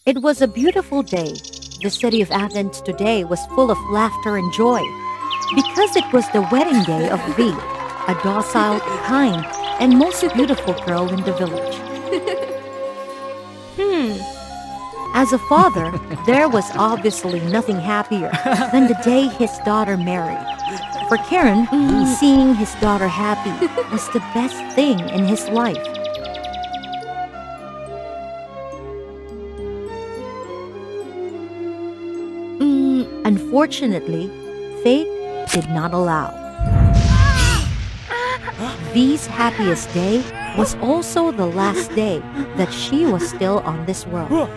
It was a beautiful day. The city of Athens today was full of laughter and joy, because it was the wedding day of V, a docile, kind, and most beautiful girl in the village. As a father, there was obviously nothing happier than the day his daughter married. For Karen, seeing his daughter happy was the best thing in his life. Unfortunately, fate did not allow. V's happiest day was also the last day that she was still on this world.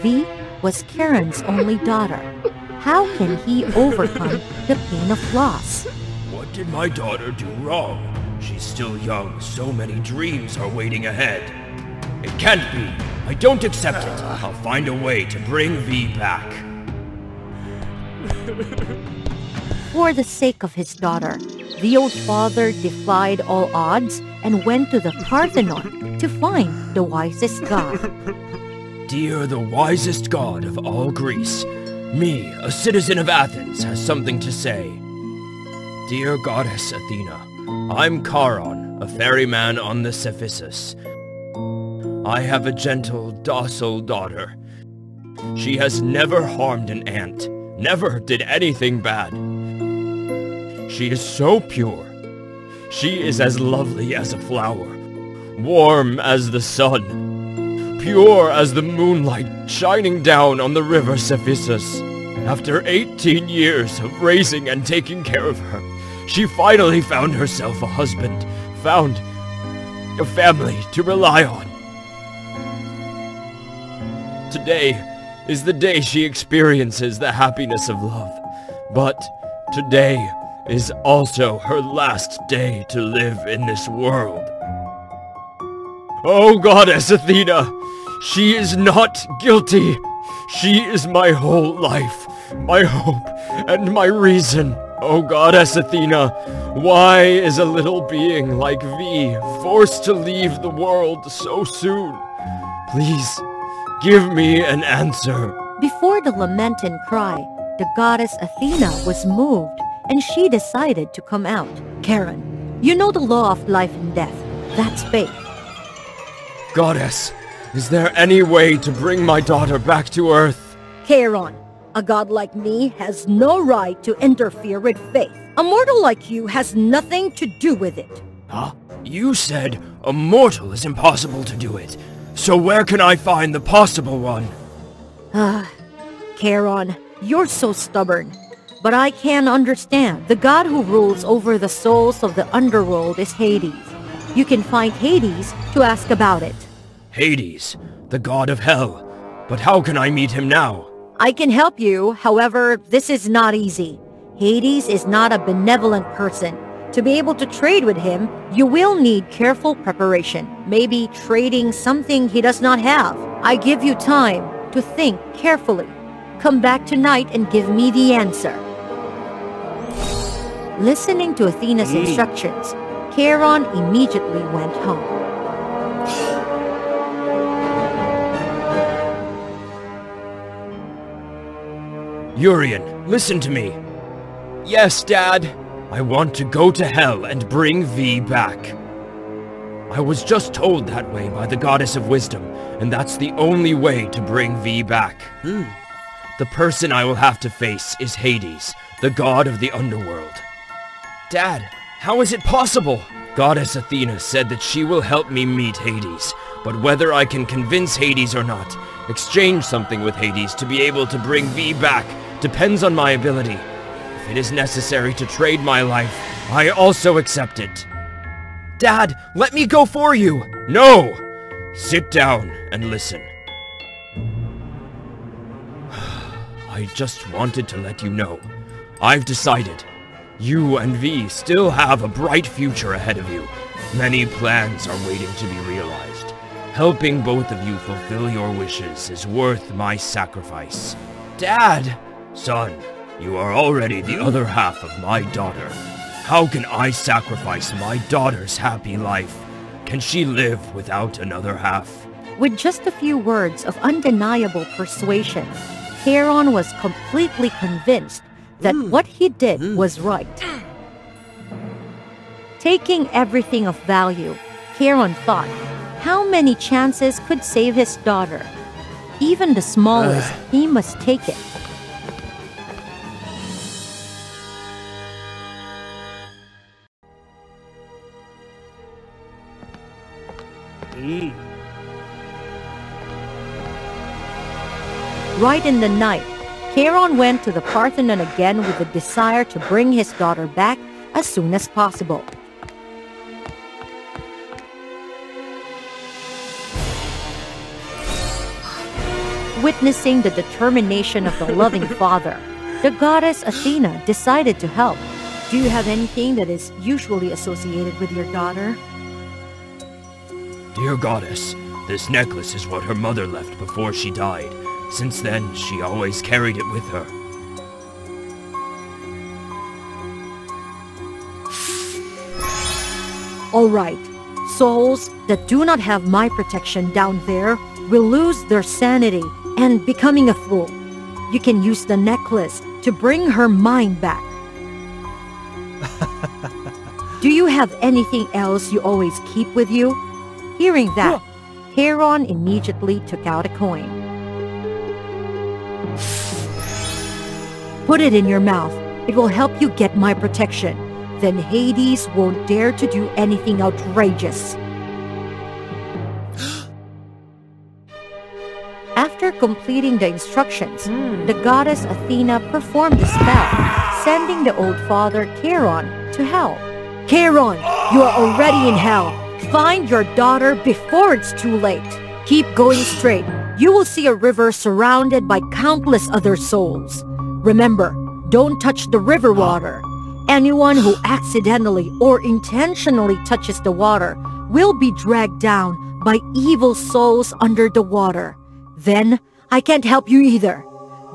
V was Karen's only daughter. How can he overcome the pain of loss? What did my daughter do wrong? She's still young, so many dreams are waiting ahead. It can't be. I don't accept it. I'll find a way to bring V back. For the sake of his daughter, the old father defied all odds and went to the Parthenon to find the wisest god. Dear the wisest god of all Greece, me, a citizen of Athens, has something to say. Dear goddess Athena, I'm Charon, a ferryman on the Cephissus. I have a gentle, docile daughter. She has never harmed an ant, never did anything bad. She is so pure. She is as lovely as a flower, warm as the sun, pure as the moonlight shining down on the river Cephissus. After 18 years of raising and taking care of her, she finally found herself a husband, found a family to rely on. Today is the day she experiences the happiness of love, but today is also her last day to live in this world. Oh, Goddess Athena, she is not guilty. She is my whole life, my hope, and my reason. Oh, Goddess Athena, why is a little being like V forced to leave the world so soon? Please, give me an answer. Before the lament and cry, the goddess Athena was moved, and she decided to come out. Karen, you know the law of life and death. That's fate. Goddess, is there any way to bring my daughter back to Earth? Karen, a god like me has no right to interfere with fate. A mortal like you has nothing to do with it. Huh? You said a mortal is impossible to do it. So where can I find the possible one? Karen, you're so stubborn. But I can understand. The god who rules over the souls of the underworld is Hades. You can find Hades to ask about it. Hades, the god of hell. But how can I meet him now? I can help you, however, this is not easy. Hades is not a benevolent person. To be able to trade with him, you will need careful preparation. Maybe trading something he does not have. I give you time to think carefully. Come back tonight and give me the answer. Listening to Athena's instructions, Charon immediately went home. Urian, listen to me. Yes, Dad. I want to go to hell and bring V back. I was just told that way by the Goddess of Wisdom, and that's the only way to bring V back. The person I will have to face is Hades, the god of the underworld. Dad, how is it possible? Goddess Athena said that she will help me meet Hades, but whether I can convince Hades or not, exchange something with Hades to be able to bring V back, depends on my ability. If it is necessary to trade my life, I also accept it. Dad, let me go for you! No! Sit down and listen. I just wanted to let you know. I've decided. You and V still have a bright future ahead of you. Many plans are waiting to be realized. Helping both of you fulfill your wishes is worth my sacrifice. Dad! Son, you are already the other half of my daughter. How can I sacrifice my daughter's happy life? Can she live without another half? With just a few words of undeniable persuasion, Charon was completely convinced that what he did was right. Taking everything of value, Charon thought, how many chances could save his daughter? Even the smallest, he must take it. Right in the night, Charon went to the Parthenon again with the desire to bring his daughter back as soon as possible. Witnessing the determination of the loving father, the goddess Athena decided to help. Do you have anything that is usually associated with your daughter? Dear goddess, this necklace is what her mother left before she died. Since then, she always carried it with her. All right, souls that do not have my protection down there will lose their sanity and becoming a fool. You can use the necklace to bring her mind back. Do you have anything else you always keep with you? Hearing that, Charon immediately took out a coin. Put it in your mouth. It will help you get my protection. Then Hades won't dare to do anything outrageous. After completing the instructions, the goddess Athena performed the spell, sending the old father Charon to hell. Charon, you are already in hell. Find your daughter before it's too late. Keep going straight. You will see a river surrounded by countless other souls. Remember, don't touch the river water. Anyone who accidentally or intentionally touches the water will be dragged down by evil souls under the water. Then, I can't help you either.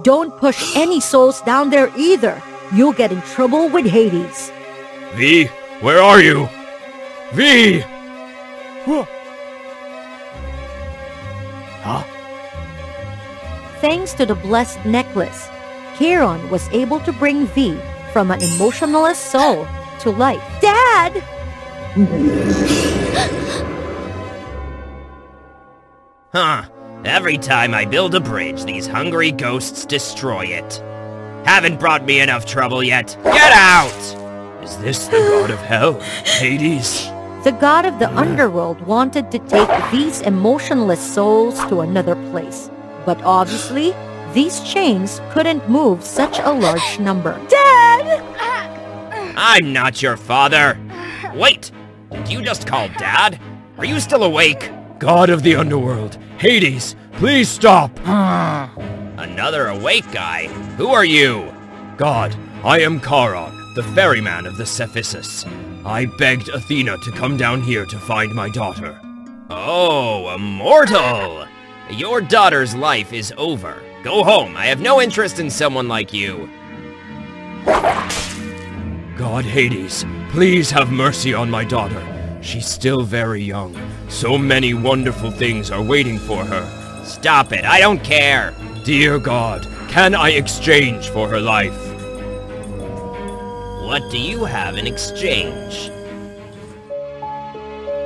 Don't push any souls down there either. You'll get in trouble with Hades. V, where are you? V! Huh? Thanks to the blessed necklace, Charon was able to bring V from an emotionless soul to life. Dad! Huh. Every time I build a bridge, these hungry ghosts destroy it. Haven't brought me enough trouble yet. Get out! Is this the god of hell, Hades? The god of the underworld wanted to take these emotionless souls to another place. But obviously, these chains couldn't move such a large number. Dad! I'm not your father. Wait, did you just call Dad? Are you still awake? God of the underworld, Hades, please stop! Another awake guy? Who are you? God, I am Charon, the ferryman of the Cephissus. I begged Athena to come down here to find my daughter. Oh, a mortal! Your daughter's life is over. Go home. I have no interest in someone like you. God Hades, please have mercy on my daughter. She's still very young. So many wonderful things are waiting for her. Stop it. I don't care. Dear God, can I exchange for her life? What do you have in exchange?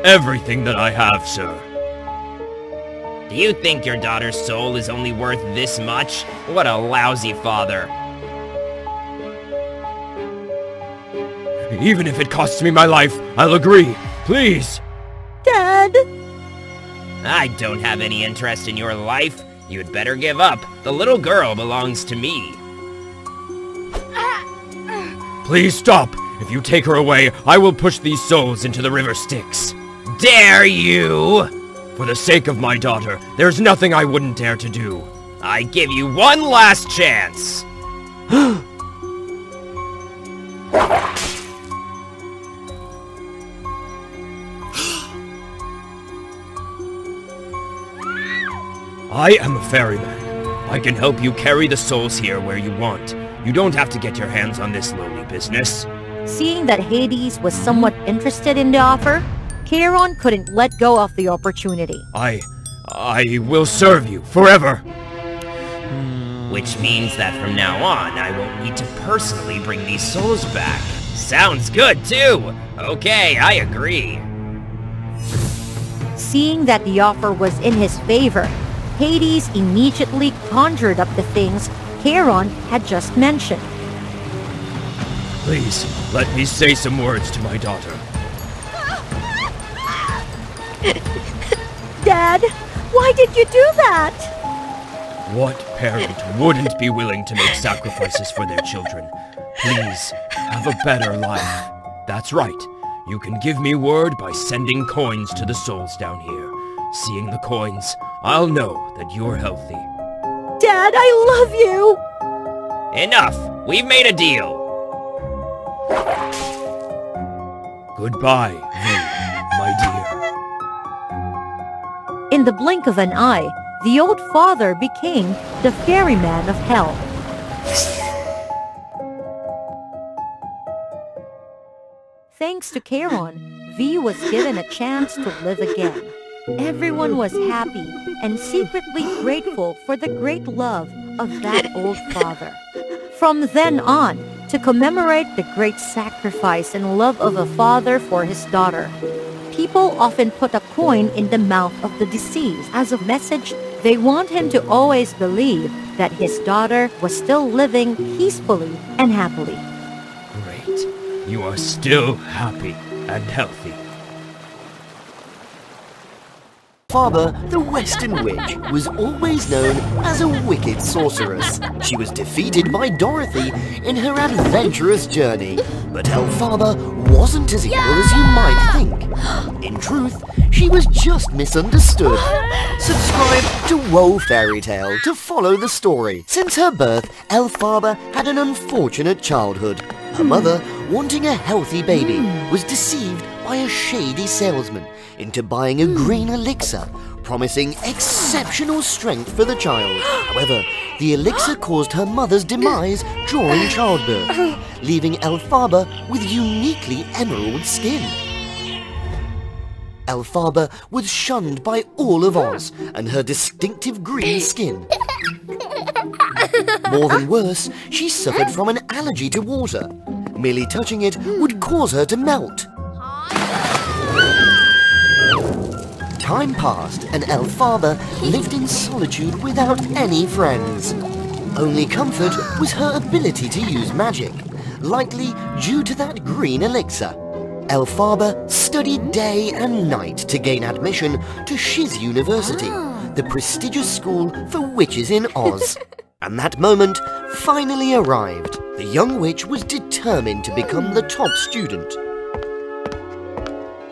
Everything that I have, sir. Do you think your daughter's soul is only worth this much? What a lousy father. Even if it costs me my life, I'll agree. Please. Dad! I don't have any interest in your life. You'd better give up. The little girl belongs to me. Please stop. If you take her away, I will push these souls into the river Styx. Dare you? For the sake of my daughter, there's nothing I wouldn't dare to do. I give you one last chance. I am a ferryman. I can help you carry the souls here where you want. You don't have to get your hands on this lowly business. Seeing that Hades was somewhat interested in the offer, Charon couldn't let go of the opportunity. I will serve you forever. Which means that from now on, I won't need to personally bring these souls back. Sounds good, too! Okay, I agree. Seeing that the offer was in his favor, Hades immediately conjured up the things Charon had just mentioned. Please, let me say some words to my daughter. Dad, why did you do that? What parent wouldn't be willing to make sacrifices for their children? Please, have a better life. That's right. You can give me word by sending coins to the souls down here. Seeing the coins, I'll know that you're healthy. Dad, I love you! Enough! We've made a deal! Goodbye, V, my dear. In the blink of an eye, the old father became the ferryman of hell. Thanks to Charon, V was given a chance to live again. Everyone was happy and secretly grateful for the great love of that old father. From then on, to commemorate the great sacrifice and love of a father for his daughter, people often put a coin in the mouth of the deceased as a message they want him to always believe that his daughter was still living peacefully and happily. Great. You are still happy and healthy. Elphaba, the Western Witch, was always known as a wicked sorceress. She was defeated by Dorothy in her adventurous journey. But Elphaba wasn't as evil as you might think. In truth, she was just misunderstood. Subscribe to WOA Fairy Tale to follow the story. Since her birth, Elphaba had an unfortunate childhood. Her mother, wanting a healthy baby, was deceived by a shady salesman into buying a green elixir, promising exceptional strength for the child. However, the elixir caused her mother's demise during childbirth, leaving Elphaba with uniquely emerald skin. Elphaba was shunned by all of Oz and her distinctive green skin. More than worse, she suffered from an allergy to water. Merely touching it would cause her to melt. Time passed and Elphaba lived in solitude without any friends. Only comfort was her ability to use magic, likely due to that green elixir. Elphaba studied day and night to gain admission to Shiz University, the prestigious school for witches in Oz. And that moment finally arrived. The young witch was determined to become the top student.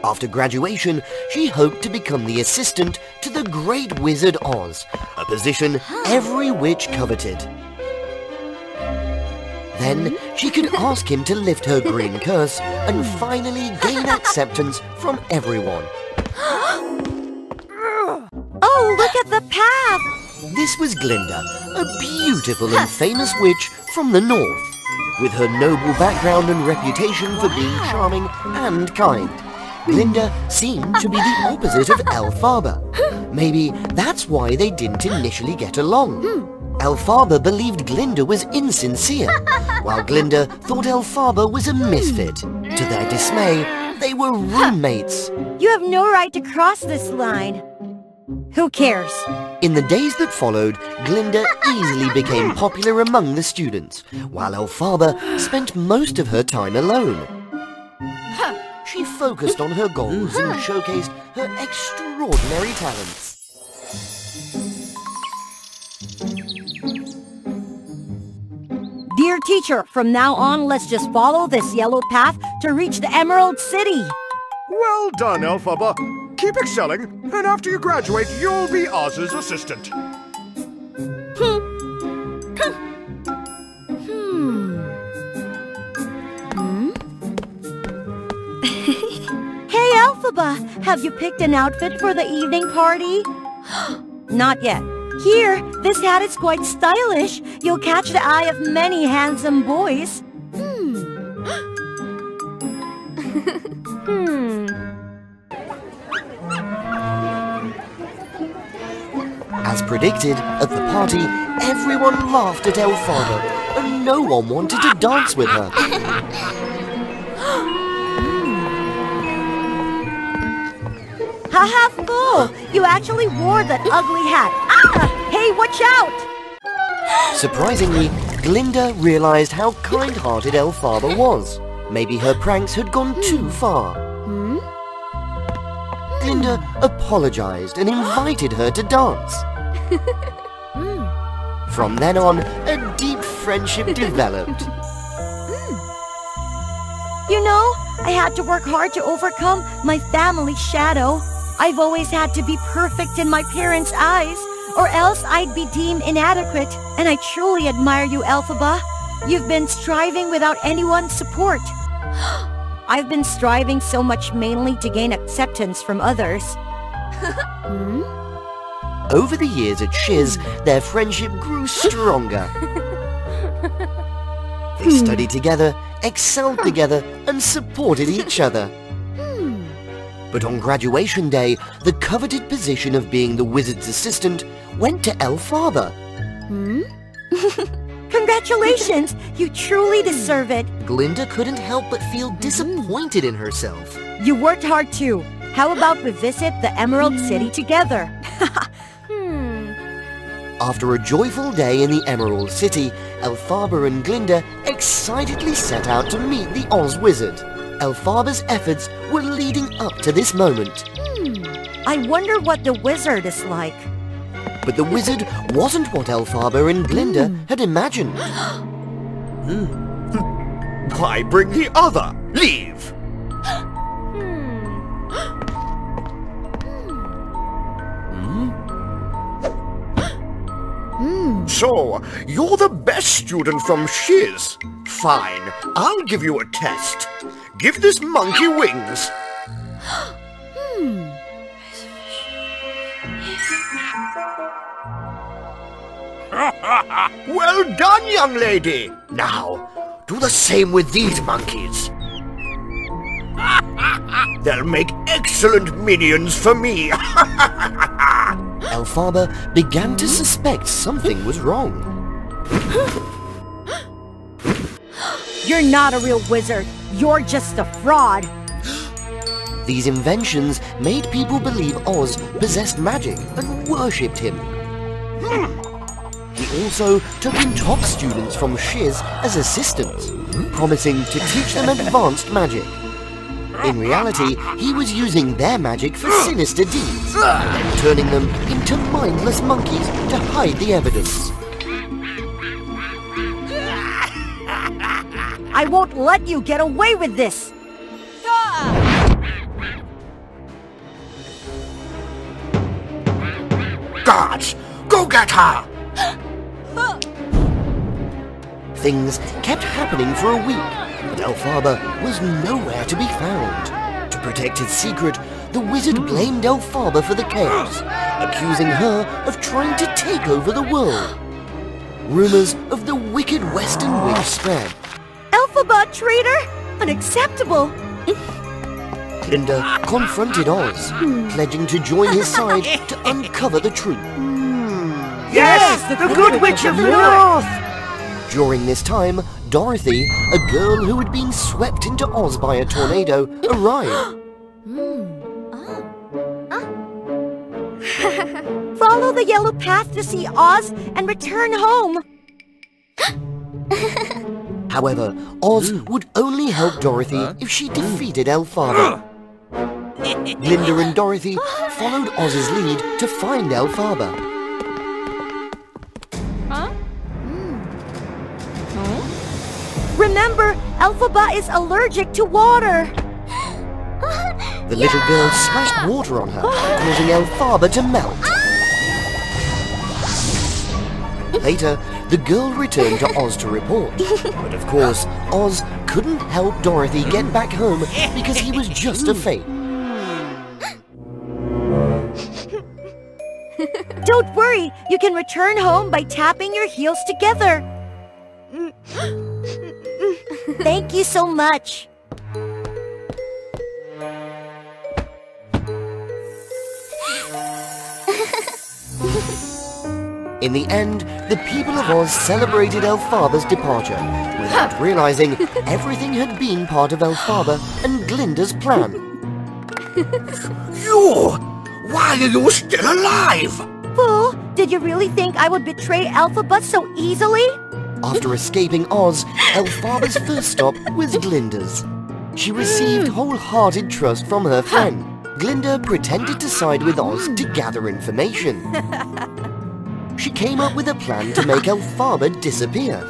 After graduation, she hoped to become the assistant to the Great Wizard Oz, a position every witch coveted. Then she could ask him to lift her green curse and finally gain acceptance from everyone. Oh, look at the path! This was Glinda, a beautiful and famous witch from the north. With her noble background and reputation for being charming and kind, Glinda seemed to be the opposite of Elphaba. Maybe that's why they didn't initially get along. Elphaba believed Glinda was insincere, while Glinda thought Elphaba was a misfit. To their dismay, they were roommates. You have no right to cross this line. Who cares? In the days that followed, Glinda easily became popular among the students, while Elphaba spent most of her time alone. She focused on her goals and showcased her extraordinary talents. Dear teacher, from now on, let's just follow this yellow path to reach the Emerald City. Well done, Elphaba. Keep excelling, and after you graduate, you'll be Oz's assistant. Hey, Elphaba, have you picked an outfit for the evening party? Not yet. Here, this hat is quite stylish. You'll catch the eye of many handsome boys. As predicted, at the party, everyone laughed at Elphaba, and no one wanted to dance with her. Haha, fool! You actually wore that ugly hat. Ah! Hey, watch out! Surprisingly, Glinda realized how kind-hearted Elphaba was. Maybe her pranks had gone too far. Glinda apologized and invited her to dance. From then on, a deep friendship developed. You know, I had to work hard to overcome my family's shadow. I've always had to be perfect in my parents' eyes, or else I'd be deemed inadequate. And I truly admire you, Elphaba. You've been striving without anyone's support. I've been striving so much mainly to gain acceptance from others. Over the years at Shiz, their friendship grew stronger. They studied together, excelled together, and supported each other. But on graduation day, the coveted position of being the wizard's assistant went to Elphaba. Congratulations! You truly deserve it. Glinda couldn't help but feel disappointed in herself. You worked hard too. How about we visit the Emerald City together? After a joyful day in the Emerald City, Elphaba and Glinda excitedly set out to meet the Oz Wizard. Elphaba's efforts were leading up to this moment. I wonder what the wizard is like. But the wizard wasn't what Elphaba and Glinda had imagined. Why bring the other? Leave! So, you're the best student from Shiz. Fine, I'll give you a test. Give this monkey wings. Well done, young lady. Now, do the same with these monkeys. They'll make excellent minions for me. Elphaba began to suspect something was wrong. You're not a real wizard. You're just a fraud. These inventions made people believe Oz possessed magic and worshipped him. He also took in top students from Shiz as assistants, promising to teach them advanced magic. In reality, he was using their magic for sinister deeds, and then turning them into mindless monkeys to hide the evidence. I won't let you get away with this! Guards, go get her! Things kept happening for a week, but Elphaba was nowhere to be found. To protect his secret, the wizard blamed Elphaba for the chaos, accusing her of trying to take over the world. Rumors of the wicked Western Witch spread. Elphaba, traitor! Unacceptable! Glinda confronted Oz, pledging to join his side to uncover the truth. Yes, the good witch of the north! During this time, Dorothy, a girl who had been swept into Oz by a tornado, arrived. Follow the yellow path to see Oz and return home. However, Oz would only help Dorothy if she defeated Elphaba. Glinda and Dorothy followed Oz's lead to find Elphaba. Remember, Elphaba is allergic to water. The little girl splashed water on her, causing Elphaba to melt. Later, the girl returned to Oz to report. But of course, Oz couldn't help Dorothy get back home because he was just a fake. Don't worry, you can return home by tapping your heels together. Thank you so much. In the end, the people of Oz celebrated Elphaba's departure, without realizing everything had been part of Elphaba and Glinda's plan. You! Why are you still alive? Fool, did you really think I would betray Elphaba so easily? After escaping Oz, Elphaba's first stop was Glinda's. She received wholehearted trust from her friend. Glinda pretended to side with Oz to gather information. She came up with a plan to make Elphaba disappear.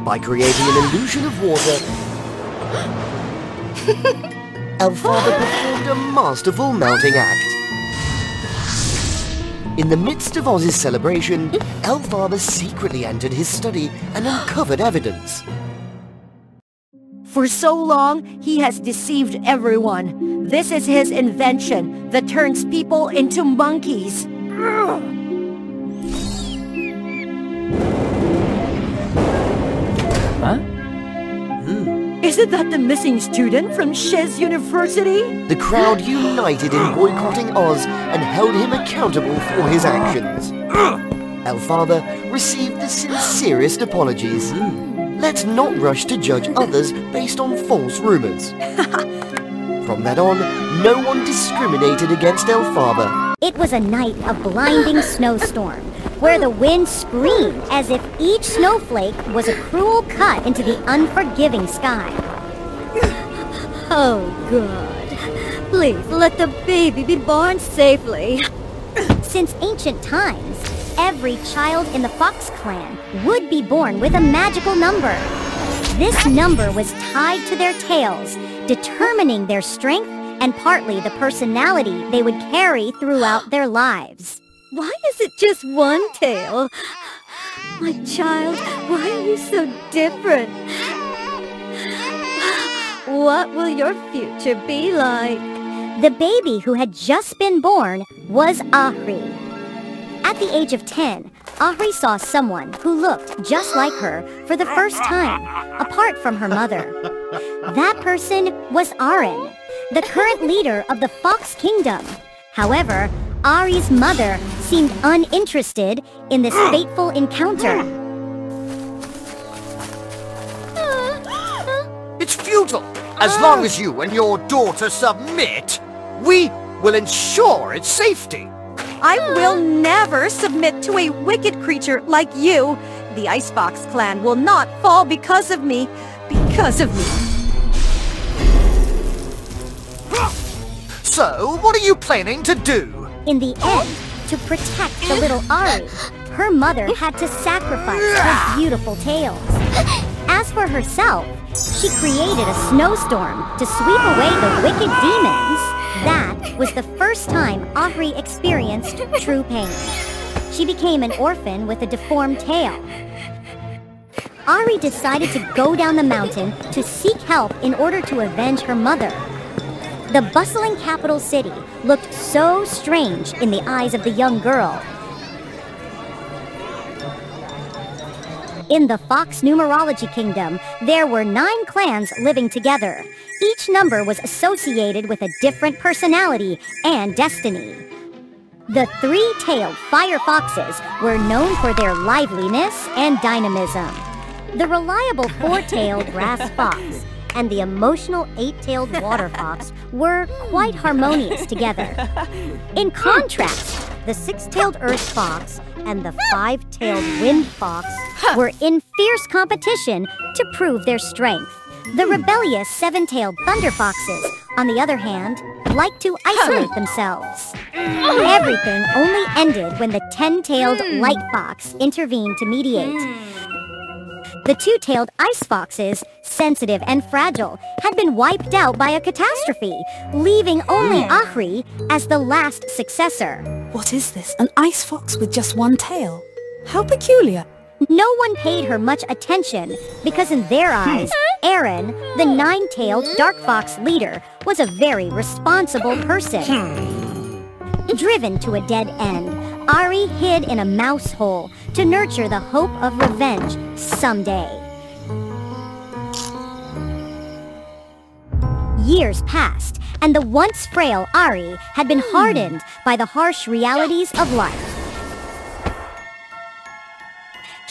By creating an illusion of water, Elphaba performed a masterful melting act. In the midst of Oz's celebration, Elphaba secretly entered his study and uncovered evidence. For so long, he has deceived everyone. This is his invention that turns people into monkeys. Huh? Isn't that the missing student from Shiz University? The crowd united in boycotting Oz and held him accountable for his actions. Elphaba received the sincerest apologies. Let's not rush to judge others based on false rumors. From then on, no one discriminated against Elphaba. It was a night of blinding snowstorm, where the wind screamed as if each snowflake was a cruel cut into the unforgiving sky. Oh, God. Please let the baby be born safely. Since ancient times, every child in the Fox clan would be born with a magical number. This number was tied to their tails, determining their strength and partly the personality they would carry throughout their lives. Why is it just one tail? My child, why are you so different? What will your future be like? The baby who had just been born was Ahri. At the age of 10, Ahri saw someone who looked just like her for the first time, apart from her mother. That person was Aaron, the current leader of the Fox Kingdom. However, Ahri's mother seemed uninterested in this fateful encounter. It's futile. As long as you and your daughter submit, we will ensure its safety. I will never submit to a wicked creature like you. The Icebox clan will not fall because of me. Because of me. So, what are you planning to do? In the end, to protect the little Ahri, her mother had to sacrifice her beautiful tails. As for herself, she created a snowstorm to sweep away the wicked demons. That was the first time Ahri experienced true pain. She became an orphan with a deformed tail. Ahri decided to go down the mountain to seek help in order to avenge her mother. The bustling capital city looked so strange in the eyes of the young girl. In the Fox Numerology Kingdom, there were 9 clans living together. Each number was associated with a different personality and destiny. The 3-tailed fire foxes were known for their liveliness and dynamism. The reliable 4-tailed grass fox and the emotional 8-tailed water fox were quite harmonious together. In contrast, the 6-tailed earth fox and the 5-tailed wind fox were in fierce competition to prove their strength. The rebellious 7-tailed thunder foxes, on the other hand, liked to isolate themselves. Everything only ended when the 10-tailed light fox intervened to mediate. The 2-tailed ice foxes, sensitive and fragile, had been wiped out by a catastrophe, leaving only Ahri as the last successor. What is this? An ice fox with just one tail? How peculiar. No one paid her much attention because in their eyes, Aaron, the 9-tailed dark fox leader, was a very responsible person. Driven to a dead end, Ahri hid in a mouse hole to nurture the hope of revenge someday. Years passed, and the once frail Ahri had been hardened by the harsh realities of life.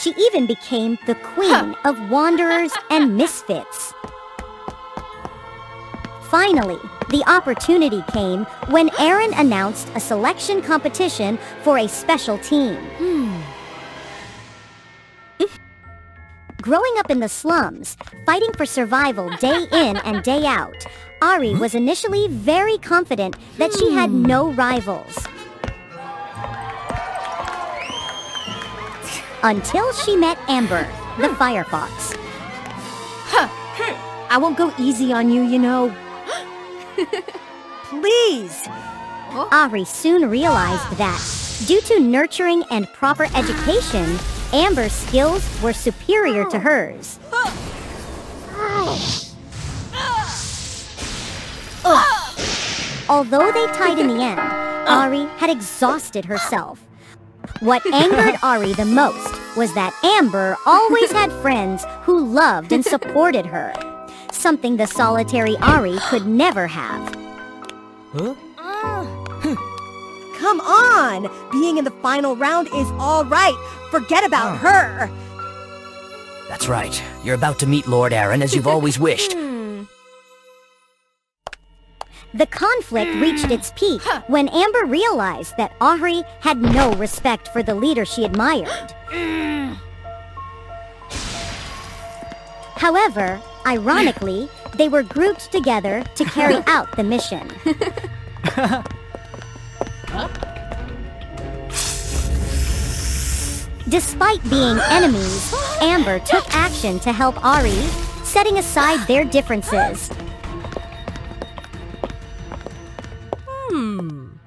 She even became the queen of wanderers and misfits. Finally, the opportunity came when Aaron announced a selection competition for a special team. Growing up in the slums, fighting for survival day in and day out, Ari was initially very confident that she had no rivals. Until she met Amber, the firefox. I won't go easy on you, you know. Please! Ari soon realized that, due to nurturing and proper education, Amber's skills were superior to hers. Although they tied in the end, Ari had exhausted herself. What angered Ari the most was that Amber always had friends who loved and supported her, something the solitary Ari could never have. Come on! Being in the final round is all right. Forget about her. That's right. You're about to meet Lord Aaron as you've always wished. The conflict reached its peak when Amber realized that Ari had no respect for the leader she admired. However, ironically, they were grouped together to carry out the mission. Despite being enemies, Amber took action to help Ari, setting aside their differences.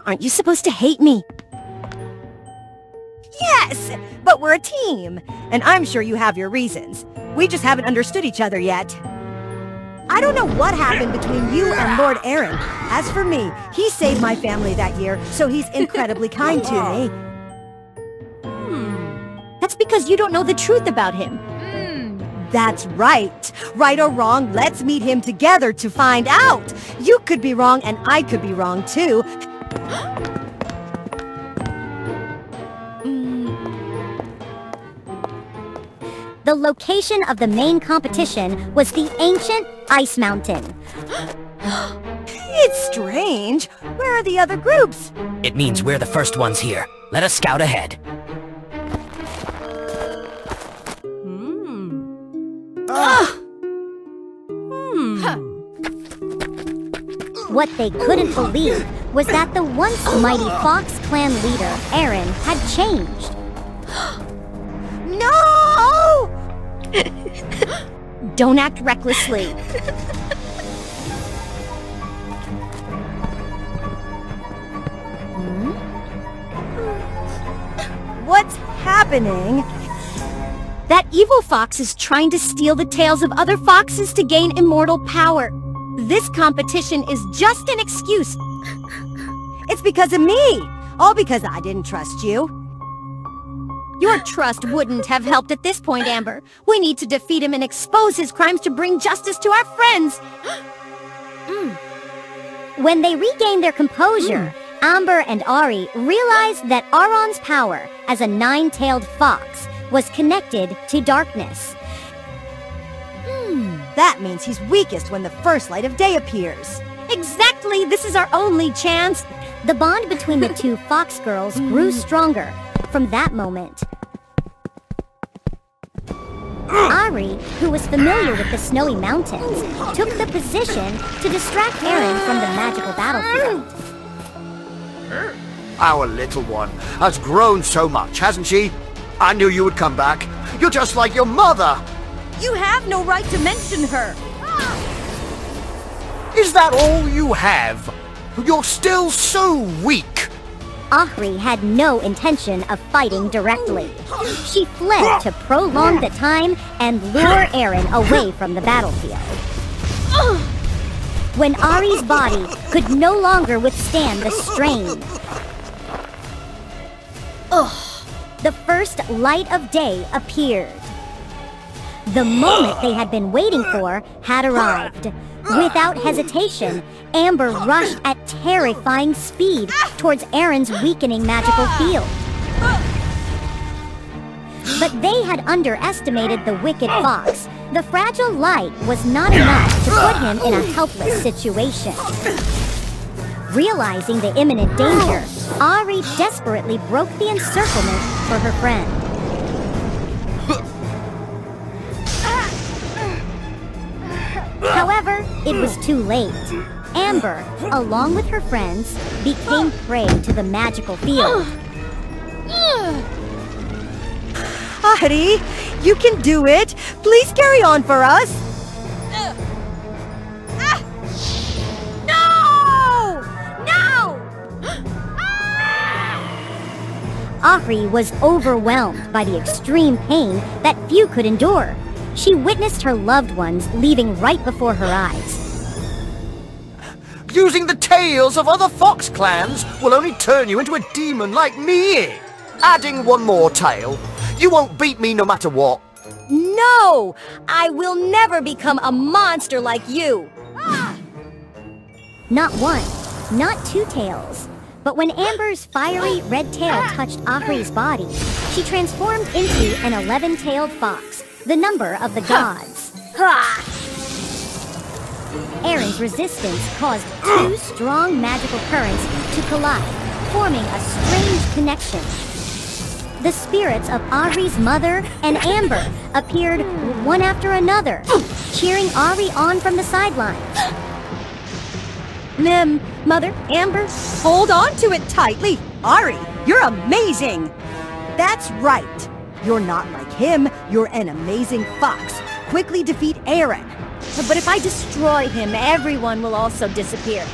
Aren't you supposed to hate me? Yes, but we're a team, and I'm sure you have your reasons. We just haven't understood each other yet. I don't know what happened between you and Lord Aaron. As for me, he saved my family that year, so he's incredibly kind to me. That's because you don't know the truth about him. That's right. Right or wrong, let's meet him together to find out. You could be wrong and I could be wrong too. The location of the main competition was the ancient Ice Mountain. It's strange. Where are the other groups? It means we're the first ones here. Let us scout ahead. What they couldn't believe was that the once mighty Fox clan leader, Aaron, had changed. No! Don't act recklessly. What's happening? That evil fox is trying to steal the tails of other foxes to gain immortal power. This competition is just an excuse. It's because of me. All because I didn't trust you. Your trust wouldn't have helped at this point, Amber. We need to defeat him and expose his crimes to bring justice to our friends. When they regained their composure, Amber and Ari realized that Aaron's power as a nine-tailed fox was connected to darkness. That means he's weakest when the first light of day appears. Exactly! This is our only chance! The bond between the two fox girls grew stronger from that moment. Ari, who was familiar with the snowy mountains, took the position to distract Aaron from the magical battlefield. Our little one has grown so much, hasn't she? I knew you would come back. You're just like your mother! You have no right to mention her! Is that all you have? You're still so weak! Ari had no intention of fighting directly. She fled to prolong the time and lure Aaron away from the battlefield. When Ari's body could no longer withstand the strain, the first light of day appeared. The moment they had been waiting for had arrived. Without hesitation, Amber rushed at terrifying speed towards Aaron's weakening magical field. But they had underestimated the wicked fox. The fragile light was not enough to put him in a helpless situation. Realizing the imminent danger, Ari desperately broke the encirclement for her friend. However, it was too late. Amber, along with her friends, became prey to the magical field. Ari, you can do it. Please carry on for us. No! No! Ahri was overwhelmed by the extreme pain that few could endure. She witnessed her loved ones leaving right before her eyes. Using the tails of other fox clans will only turn you into a demon like me. Adding one more tail, you won't beat me no matter what. No! I will never become a monster like you. Not one, not two tails. But when Amber's fiery red tail touched Ahri's body, she transformed into an 11-tailed fox, the number of the gods. Aaron's resistance caused two strong magical currents to collide, forming a strange connection. The spirits of Ahri's mother and Amber appeared one after another, cheering Ahri on from the sidelines. Mother, Amber, hold on to it tightly. Ari, you're amazing. That's right. You're not like him. You're an amazing fox. Quickly defeat Aaron. But if I destroy him, everyone will also disappear.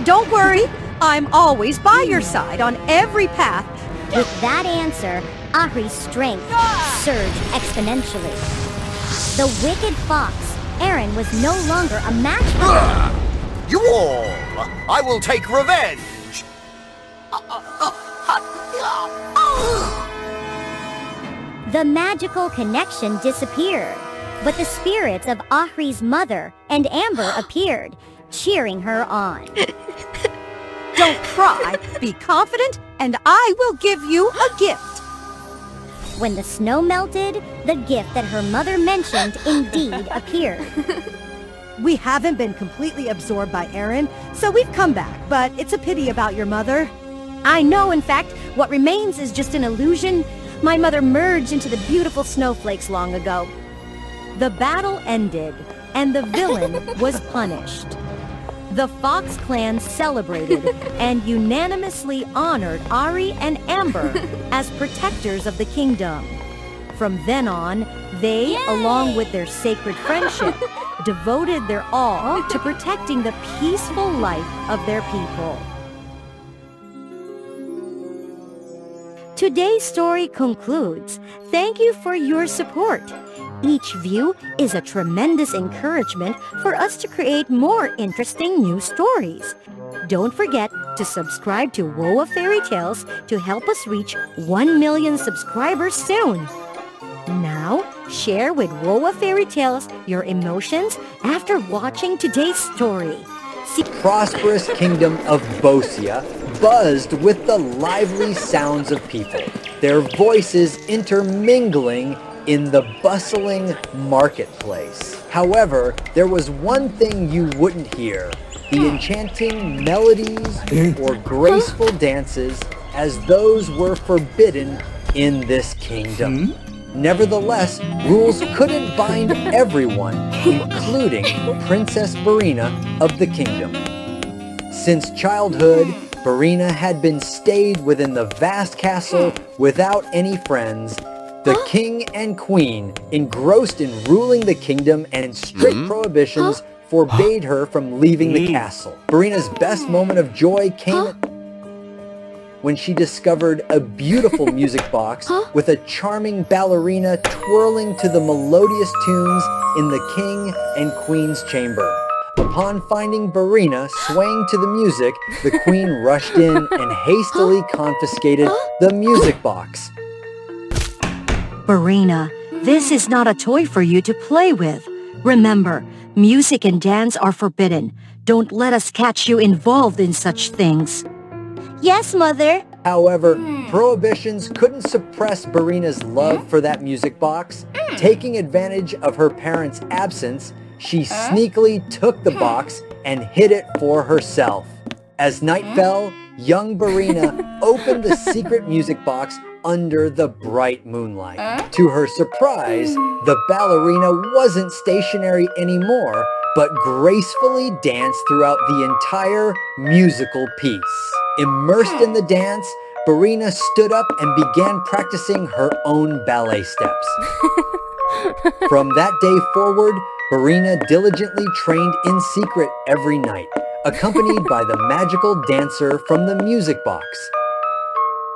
Don't worry. I'm always by your side on every path. With that answer, Ahri's strength surged exponentially. The wicked fox, Aaron, was no longer a match for him. You all! I will take revenge! The magical connection disappeared, but the spirits of Ahri's mother and Amber appeared, cheering her on. Don't cry, be confident, and I will give you a gift. When the snow melted, the gift that her mother mentioned indeed appeared. We haven't been completely absorbed by Aaron, so we've come back, but it's a pity about your mother. I know, in fact, what remains is just an illusion. My mother merged into the beautiful snowflakes long ago. The battle ended, and the villain was punished. The Fox clan celebrated and unanimously honored Ari and Amber as protectors of the kingdom. From then on, they, along with their sacred friendship, devoted their all to protecting the peaceful life of their people. Today's story concludes. Thank you for your support. Each view is a tremendous encouragement for us to create more interesting new stories. Don't forget to subscribe to WOA Fairy Tales to help us reach 1 million subscribers soon. Now, share with WOA Fairy Tales your emotions after watching today's story. Prosperous kingdom of Bosia buzzed with the lively sounds of people, their voices intermingling in the bustling marketplace. However, there was one thing you wouldn't hear: the enchanting melodies or graceful dances, as those were forbidden in this kingdom. Nevertheless, rules couldn't bind everyone, including Princess Barina of the kingdom. Since childhood, Barina had been stayed within the vast castle without any friends. The king and queen, engrossed in ruling the kingdom and in strict prohibitions, forbade her from leaving the castle. Barina's best moment of joy came when she discovered a beautiful music box with a charming ballerina twirling to the melodious tunes in the king and queen's chamber. Upon finding Barina swaying to the music, the queen rushed in and hastily confiscated the music box. Barina, this is not a toy for you to play with. Remember, music and dance are forbidden. Don't let us catch you involved in such things. Yes, Mother. However, prohibitions couldn't suppress Barina's love for that music box. Taking advantage of her parents' absence, she sneakily took the box and hid it for herself. As night fell, young Barina opened the secret music box under the bright moonlight. To her surprise, the ballerina wasn't stationary anymore, but gracefully danced throughout the entire musical piece. Immersed in the dance, Barina stood up and began practicing her own ballet steps. From that day forward, Barina diligently trained in secret every night, accompanied by the magical dancer from the music box.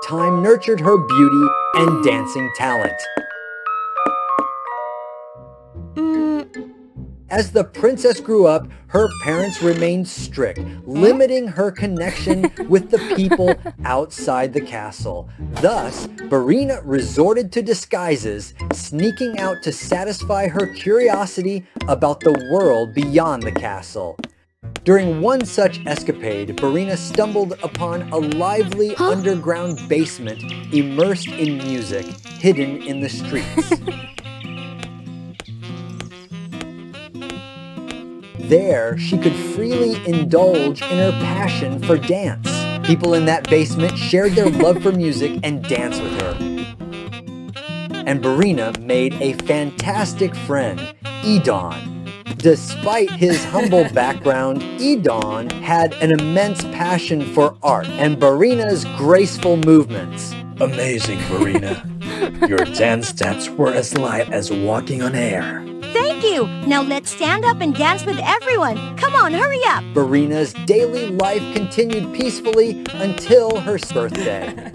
Time nurtured her beauty and dancing talent. As the princess grew up, her parents remained strict, limiting her connection with the people outside the castle. Thus, Barina resorted to disguises, sneaking out to satisfy her curiosity about the world beyond the castle. During one such escapade, Barina stumbled upon a lively underground basement immersed in music, hidden in the streets. There, she could freely indulge in her passion for dance. People in that basement shared their love for music and danced with her. And Barina made a fantastic friend, Edon. Despite his humble background, Edon had an immense passion for art and Barina's graceful movements. Amazing, Barina. Your dance steps were as light as walking on air. Thank you! Now let's stand up and dance with everyone. Come on, hurry up! Barina's daily life continued peacefully until her birthday.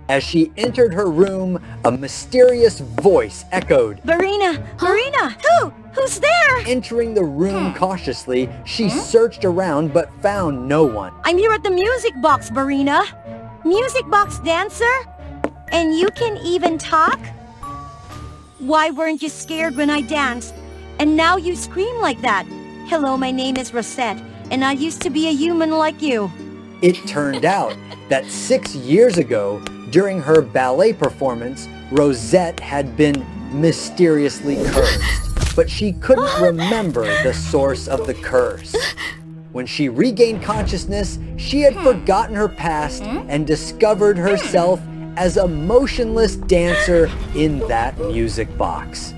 As she entered her room, a mysterious voice echoed, Barina! Barina! Who's there? Entering the room cautiously, she searched around but found no one. I'm here at the music box, Barina. Music box dancer? And you can even talk? Why weren't you scared when I danced? And now you scream like that. Hello, my name is Rosette, and I used to be a human like you. It turned out that 6 years ago, during her ballet performance, Rosette had been mysteriously cursed, but she couldn't remember the source of the curse. When she regained consciousness, she had forgotten her past and discovered herself as a motionless dancer in that music box.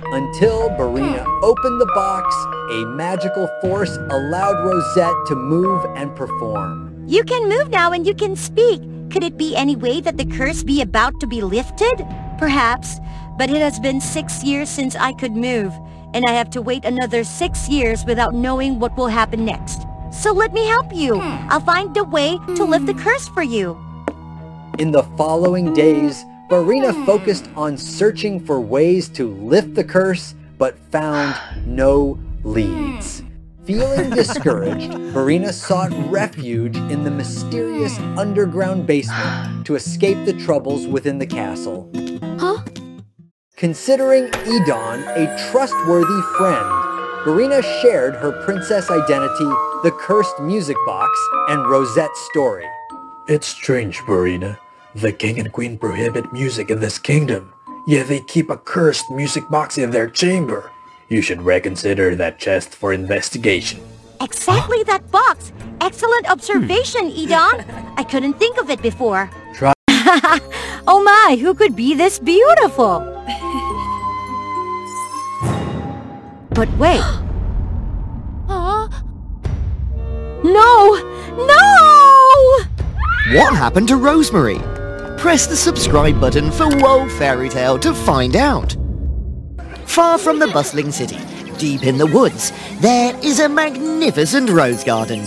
Until Barina opened the box, a magical force allowed Rosette to move and perform. You can move now and you can speak. Could it be any way that the curse be about to be lifted? Perhaps, but it has been 6 years since I could move, and I have to wait another 6 years without knowing what will happen next. So let me help you. I'll find a way to lift the curse for you. In the following days, Barina focused on searching for ways to lift the curse, but found no leads. Feeling discouraged, Barina sought refuge in the mysterious underground basement to escape the troubles within the castle. Considering Edon a trustworthy friend, Barina shared her princess identity, the cursed music box, and Rosette's story. It's strange, Barina. The king and queen prohibit music in this kingdom, yet they keep a cursed music box in their chamber. You should reconsider that chest for investigation. Exactly that box! Excellent observation, Edon! I couldn't think of it before. Try. Oh my, who could be this beautiful? But wait. No! No! What happened to Rosemary? Press the subscribe button for WOA Fairy Tale to find out. Far from the bustling city, deep in the woods, there is a magnificent rose garden.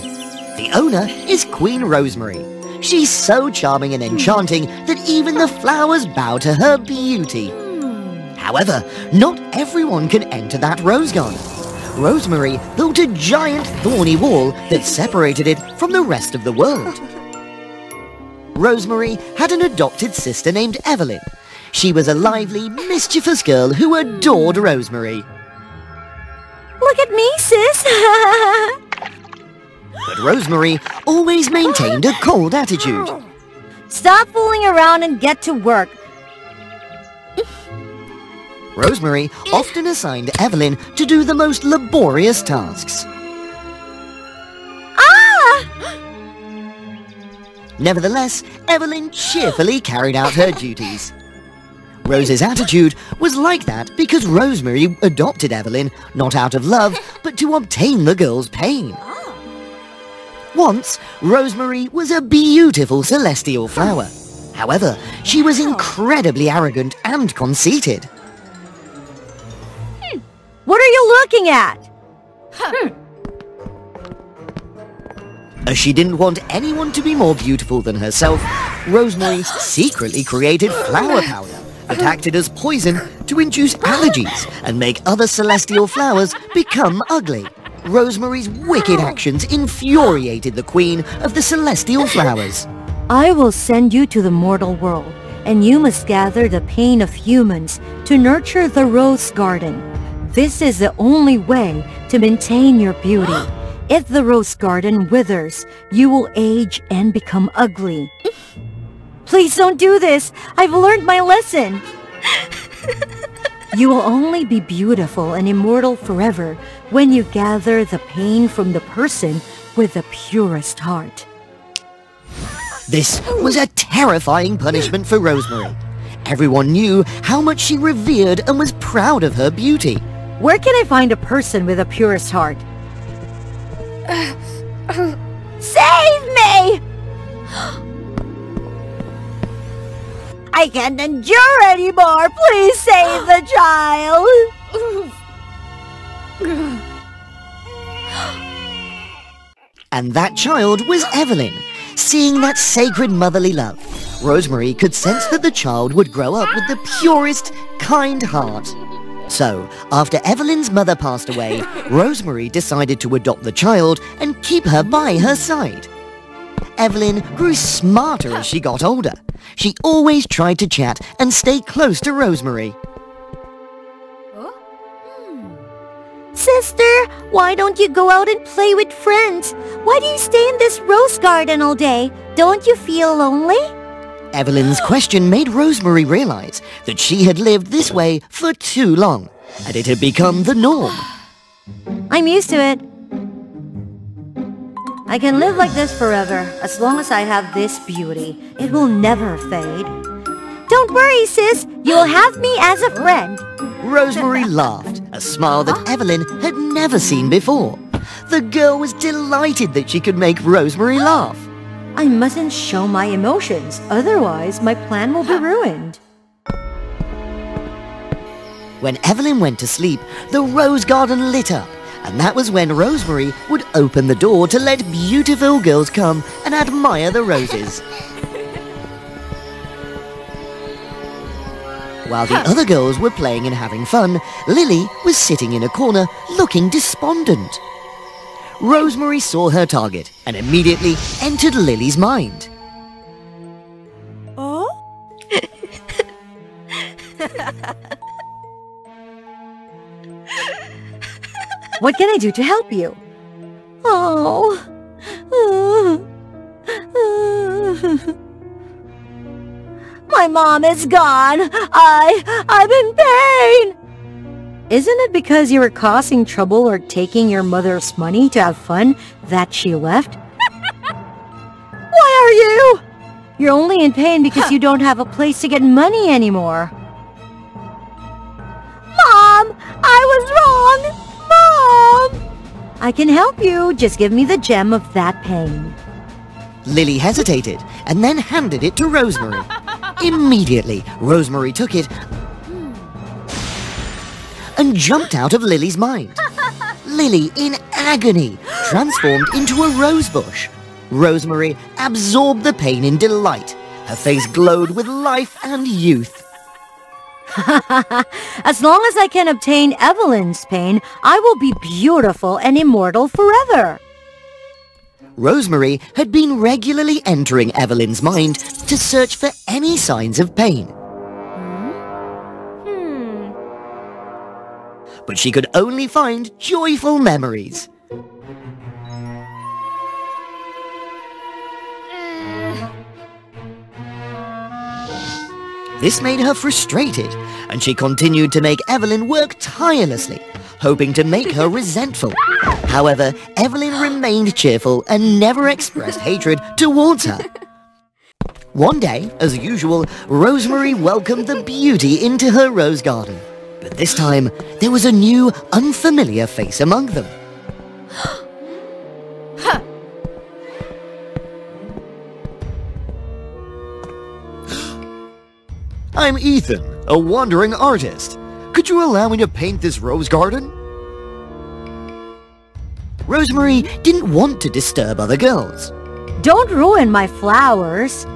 The owner is Queen Rosemary. She's so charming and enchanting that even the flowers bow to her beauty. However, not everyone can enter that rose garden. Rosemary built a giant thorny wall that separated it from the rest of the world. Rosemary had an adopted sister named Evelyn. She was a lively, mischievous girl who adored Rosemary. Look at me, sis! But Rosemary always maintained a cold attitude. Stop fooling around and get to work. Rosemary often assigned Evelyn to do the most laborious tasks. Nevertheless, Evelyn cheerfully carried out her duties. Rose's attitude was like that because Rosemary adopted Evelyn not out of love, but to obtain the girl's pain. Once, Rosemary was a beautiful celestial flower. However, she was incredibly arrogant and conceited. What are you looking at? As she didn't want anyone to be more beautiful than herself, Rosemary secretly created flower powder that acted as poison to induce allergies and make other celestial flowers become ugly. Rosemary's wicked actions infuriated the queen of the celestial flowers. I will send you to the mortal world, and you must gather the pain of humans to nurture the rose garden. This is the only way to maintain your beauty. If the rose garden withers, you will age and become ugly. Please don't do this. I've learned my lesson. You will only be beautiful and immortal forever when you gather the pain from the person with the purest heart. This was a terrifying punishment for Rosemary. Everyone knew how much she revered and was proud of her beauty. Where can I find a person with the purest heart? Save me! I can't endure anymore. Please save the child. And that child was Evelyn. Seeing that sacred motherly love, Rosemary could sense that the child would grow up with the purest, kind heart. So, after Evelyn's mother passed away, Rosemary decided to adopt the child and keep her by her side. Evelyn grew smarter as she got older. She always tried to chat and stay close to Rosemary. Sister, why don't you go out and play with friends? Why do you stay in this rose garden all day? Don't you feel lonely? Evelyn's question made Rosemary realize that she had lived this way for too long, and it had become the norm. I'm used to it. I can live like this forever, as long as I have this beauty. It will never fade. Don't worry, sis. You'll have me as a friend. Rosemary laughed, a smile that Evelyn had never seen before. The girl was delighted that she could make Rosemary laugh. I mustn't show my emotions, otherwise my plan will be ruined. When Evelyn went to sleep, the rose garden lit up, and that was when Rosemary would open the door to let beautiful girls come and admire the roses. While the other girls were playing and having fun, Lily was sitting in a corner looking despondent. Rosemary saw her target and immediately entered Lily's mind. Oh? What can I do to help you? Oh. My mom is gone. I'm in pain. Isn't it because you were causing trouble or taking your mother's money to have fun that she left? Why are you? You're only in pain because you don't have a place to get money anymore. Mom, I was wrong. Mom! I can help you. Just give me the gem of that pain. Lily hesitated and then handed it to Rosemary. Immediately, Rosemary took it and jumped out of Lily's mind. Lily, in agony, transformed into a rose bush. Rosemary absorbed the pain in delight. Her face glowed with life and youth. As long as I can obtain Evelyn's pain, I will be beautiful and immortal forever. Rosemary had been regularly entering Evelyn's mind to search for any signs of pain. But she could only find joyful memories. This made her frustrated, and she continued to make Evelyn work tirelessly, hoping to make her resentful. However, Evelyn remained cheerful and never expressed hatred towards her. One day, as usual, Rosemary welcomed the beauty into her rose garden. But this time, there was a new, unfamiliar face among them. I'm Ethan, a wandering artist. Could you allow me to paint this rose garden? Rosemary didn't want to disturb other girls. Don't ruin my flowers.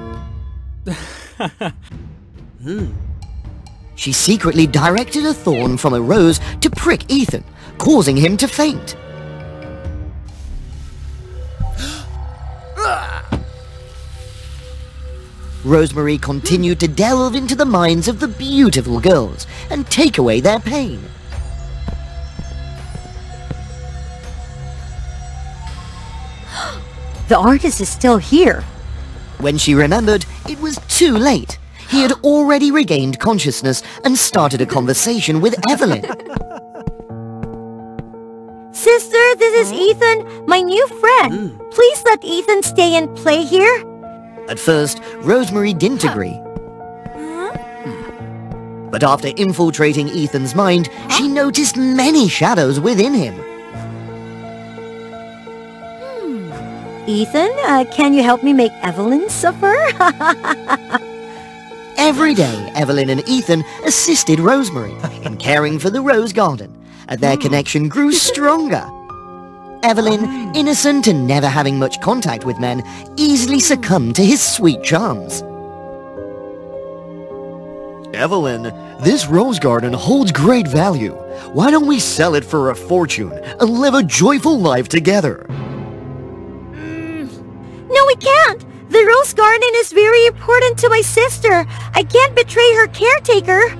She secretly directed a thorn from a rose to prick Ethan, causing him to faint. Rosemary continued to delve into the minds of the beautiful girls and take away their pain. The artist is still here. When she remembered, it was too late. He had already regained consciousness and started a conversation with Evelyn. Sister, this is Ethan, my new friend. Please let Ethan stay and play here. At first, Rosemary didn't agree. But after infiltrating Ethan's mind, she noticed many shadows within him. Ethan, can you help me make Evelyn suffer? Every day, Evelyn and Ethan assisted Rosemary in caring for the rose garden, and their connection grew stronger. Evelyn, innocent and never having much contact with men, easily succumbed to his sweet charms. Evelyn, this rose garden holds great value. Why don't we sell it for a fortune and live a joyful life together? No, we can't. The rose garden is very important to my sister. I can't betray her caretaker.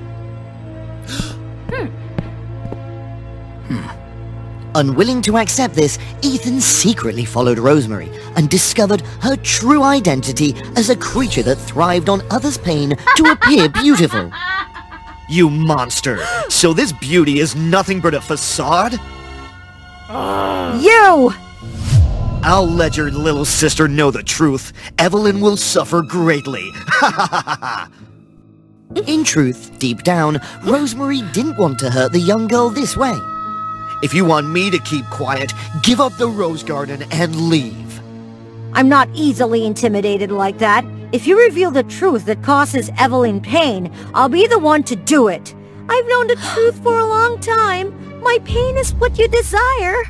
Unwilling to accept this, Ethan secretly followed Rosemary and discovered her true identity as a creature that thrived on others' pain to appear beautiful. You monster! So this beauty is nothing but a facade? You! I'll let your little sister know the truth. Evelyn will suffer greatly. In truth, deep down, Rosemary didn't want to hurt the young girl this way. If you want me to keep quiet, give up the rose garden and leave. I'm not easily intimidated like that. If you reveal the truth that causes Evelyn pain, I'll be the one to do it. I've known the truth for a long time. My pain is what you desire.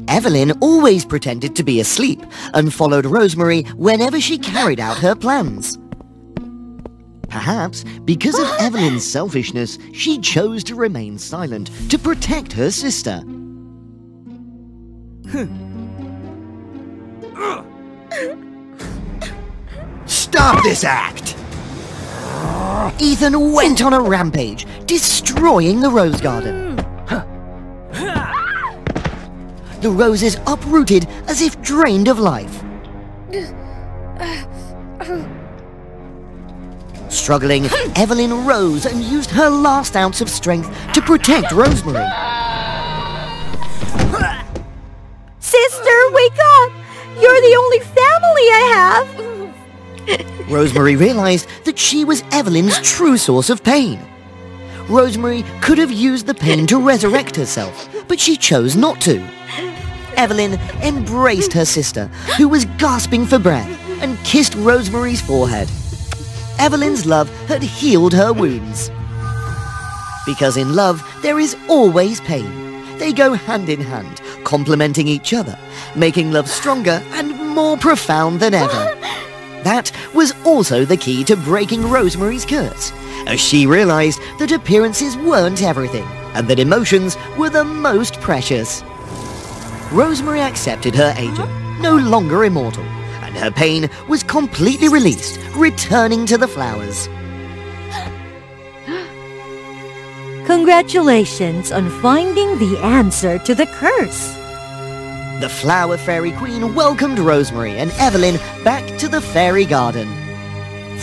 Evelyn always pretended to be asleep and followed Rosemary whenever she carried out her plans. Perhaps because of Evelyn's selfishness, she chose to remain silent to protect her sister. Stop this act! Ethan went on a rampage, destroying the rose garden. The roses uprooted as if drained of life. Struggling, Evelyn rose and used her last ounce of strength to protect Rosemary. Sister, wake up! You're the only family I have! Rosemary realized that she was Evelyn's true source of pain. Rosemary could have used the pain to resurrect herself, but she chose not to. Evelyn embraced her sister, who was gasping for breath, and kissed Rosemary's forehead. Evelyn's love had healed her wounds. Because in love, there is always pain. They go hand in hand, complementing each other, making love stronger and more profound than ever. That was also the key to breaking Rosemary's curse, as she realized that appearances weren't everything, and that emotions were the most precious. Rosemary accepted her aging, no longer immortal, and her pain was completely released, returning to the flowers. Congratulations on finding the answer to the curse. The Flower Fairy Queen welcomed Rosemary and Evelyn back to the fairy garden.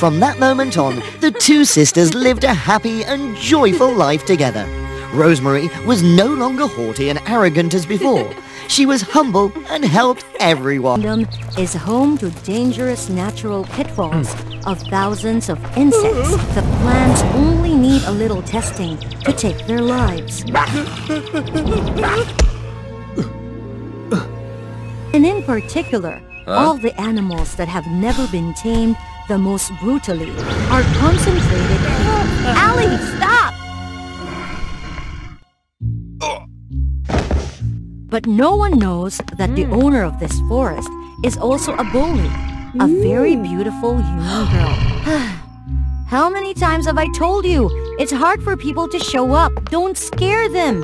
From that moment on, the two sisters lived a happy and joyful life together. Rosemary was no longer haughty and arrogant as before. She was humble and helped everyone. Kingdom is home to dangerous natural pitfalls of thousands of insects. The plants only need a little testing to take their lives. And in particular, all the animals that have never been tamed the most brutally are concentrated. Allie, stop! But no one knows that the owner of this forest is also a bully, a very beautiful human girl. How many times have I told you? It's hard for people to show up. Don't scare them.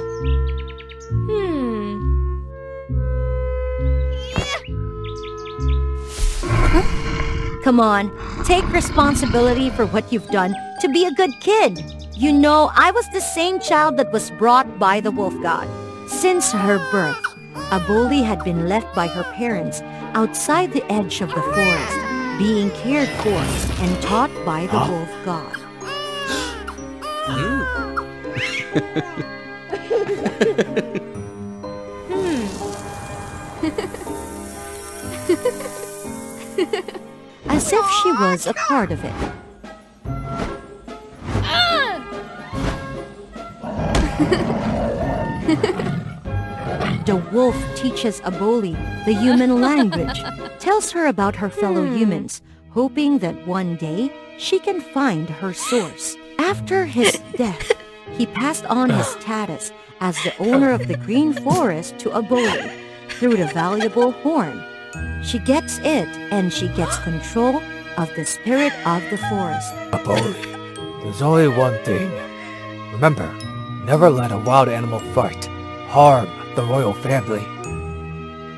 Come on, take responsibility for what you've done to be a good kid. You know, I was the same child that was brought by the wolf god. Since her birth, a bully had been left by her parents outside the edge of the forest, being cared for and taught by the wolf god. As if she was a part of it. The wolf teaches a bully the human language, tells her about her fellow humans, hoping that one day she can find her source. After his death, he passed on his status as the owner of the green forest to a bully through the valuable horn. She gets it, and she gets control of the spirit of the forest. A bully. There's only one thing. Remember, never let a wild animal fight, harm the royal family.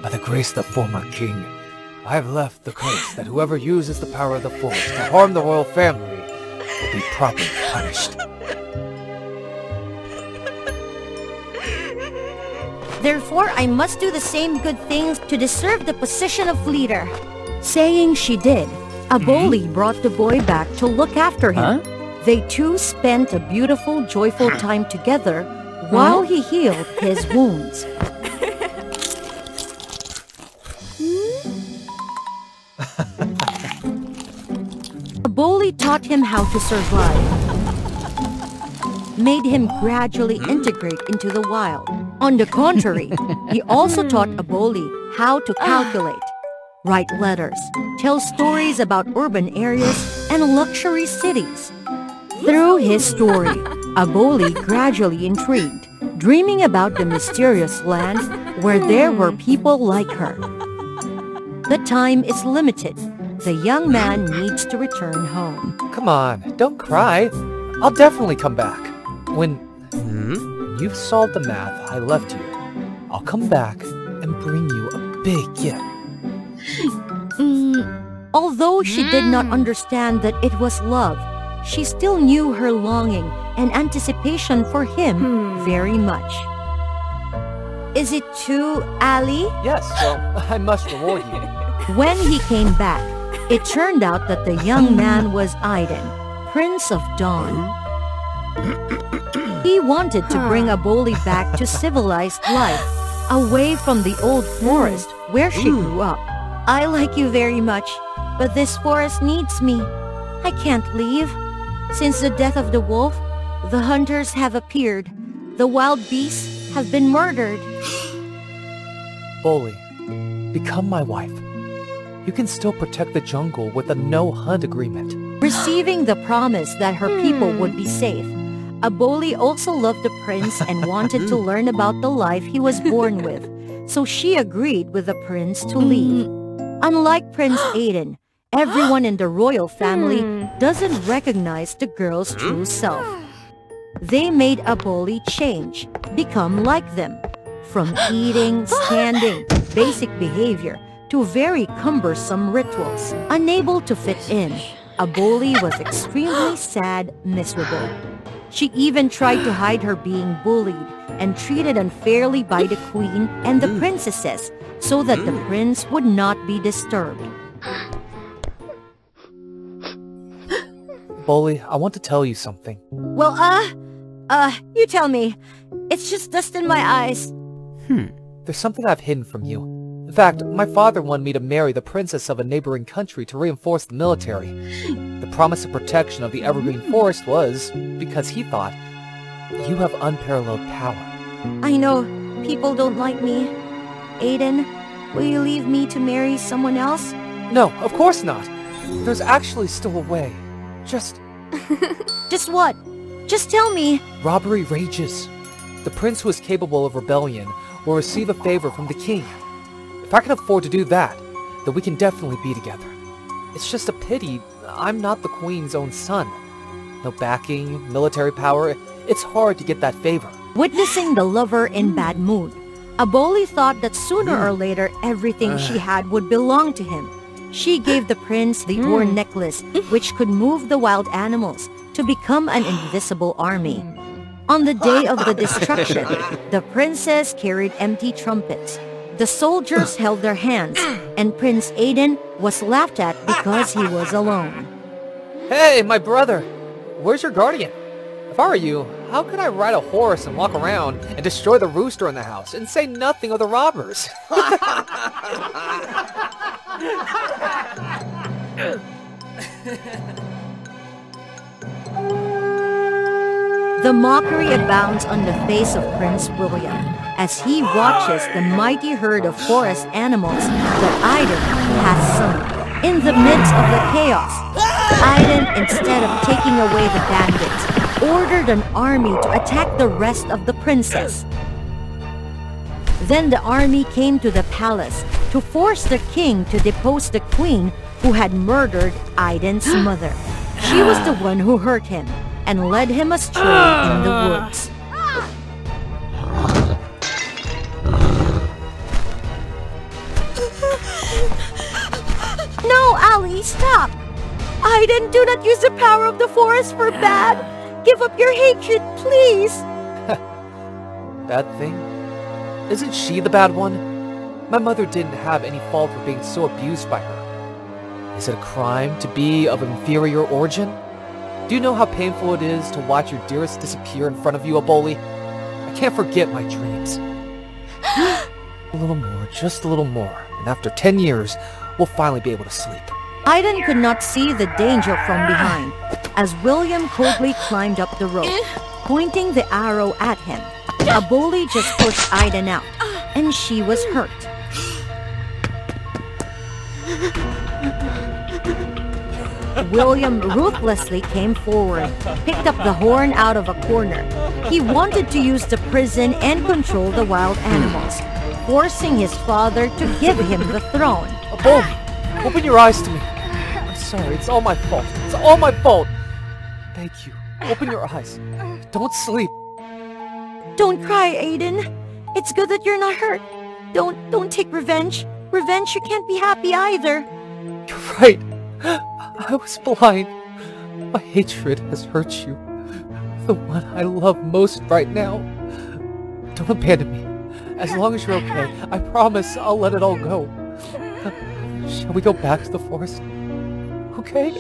By the grace of the former king, I have left the curse that whoever uses the power of the forest to harm the royal family will be properly punished. Therefore, I must do the same good things to deserve the position of leader. Saying she did, a bully brought the boy back to look after him. They two spent a beautiful, joyful time together while he healed his wounds. The bully taught him how to survive, made him gradually integrate into the wild. On the contrary, he also taught a bully how to calculate, write letters, tell stories about urban areas and luxury cities. Through his story, a bully gradually intrigued, dreaming about the mysterious land where there were people like her. The time is limited. The young man needs to return home. Come on, don't cry. I'll definitely come back. When you've solved the math I left you, I'll come back and bring you a big gift. Although she did not understand that it was love, she still knew her longing and anticipation for him very much. Is it true, Ali? Yes, well, I must reward you. When he came back, it turned out that the young man was Aiden, Prince of Dawn. He wanted to bring a bully back to civilized life, away from the old forest where she grew up. I like you very much, but this forest needs me. I can't leave. Since the death of the wolf, the hunters have appeared. The wild beasts have been murdered. Bully, become my wife. You can still protect the jungle with a no-hunt agreement. Receiving the promise that her people would be safe, Aboli also loved the prince and wanted to learn about the life he was born with, so she agreed with the prince to leave. Unlike Prince Aiden, everyone in the royal family doesn't recognize the girl's true self. They made Aboli change, become like them, from eating, standing, basic behavior, to very cumbersome rituals. Unable to fit in, Aboli was extremely sad, miserable. She even tried to hide her being bullied and treated unfairly by the queen and the princesses so that the prince would not be disturbed. Bolly, I want to tell you something. Well, you tell me. It's just dust in my eyes. There's something I've hidden from you. In fact, my father wanted me to marry the princess of a neighboring country to reinforce the military. The promise of protection of the evergreen forest was because he thought you have unparalleled power. I know people don't like me. Aiden, will you leave me to marry someone else? No, of course not. There's actually still a way. Just what? Just tell me. Robbery rages. The prince who is capable of rebellion will receive a favor from the king. If I can afford to do that, then we can definitely be together. It's just a pity I'm not the queen's own son. No backing, military power, it's hard to get that favor. Witnessing the lover in bad mood, Aboli thought that sooner or later everything she had would belong to him. She gave the prince the horn necklace, which could move the wild animals to become an invisible army. On the day of the destruction, the princess carried empty trumpets. The soldiers held their hands, and Prince Aiden was laughed at because he was alone. Hey, my brother! Where's your guardian? If I were you, how could I ride a horse and walk around and destroy the rooster in the house and say nothing of the robbers? The mockery abounds on the face of Prince William as he watches the mighty herd of forest animals that Aiden has summoned. In the midst of the chaos, Aiden, instead of taking away the bandits, ordered an army to attack the rest of the princess. Then the army came to the palace to force the king to depose the queen who had murdered Aiden's mother. She was the one who hurt him and led him astray in the woods. No, Ali, stop! Aiden, do not use the power of the forest for bad! Give up your hatred, please! Bad thing? Isn't she the bad one? My mother didn't have any fault for being so abused by her. Is it a crime to be of inferior origin? Do you know how painful it is to watch your dearest disappear in front of you, Aboli? I can't forget my dreams. A little more, just a little more, and after 10 years, we'll finally be able to sleep. Aiden could not see the danger from behind, as William coldly climbed up the rope, pointing the arrow at him. Aboli just pushed Aiden out, and she was hurt. William ruthlessly came forward, picked up the horn out of a corner. He wanted to use the prison and control the wild animals, forcing his father to give him the throne. Aboli, open your eyes to me. I'm sorry, it's all my fault. It's all my fault. Thank you. Open your eyes. Don't sleep. Don't cry, Aiden. It's good that you're not hurt. Don't take revenge. Revenge, you can't be happy either. You're right. I was blind. My hatred has hurt you. The one I love most right now. Don't abandon me. As long as you're okay, I promise I'll let it all go. Shall we go back to the forest? Okay?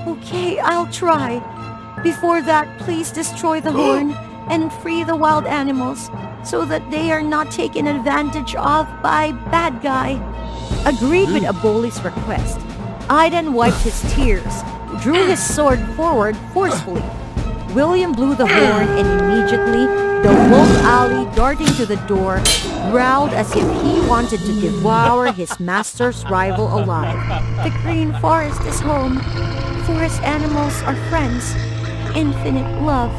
Okay, I'll try. Before that, please destroy the horn and free the wild animals so that they are not taken advantage of by bad guy. Agreed with Aboli's request, Aiden wiped his tears, drew his sword forward forcefully. William blew the horn and immediately the wolf Ali, darting to the door, growled as if he wanted to devour his master's rival alive. The green forest is home. Forest animals are friends. Infinite love.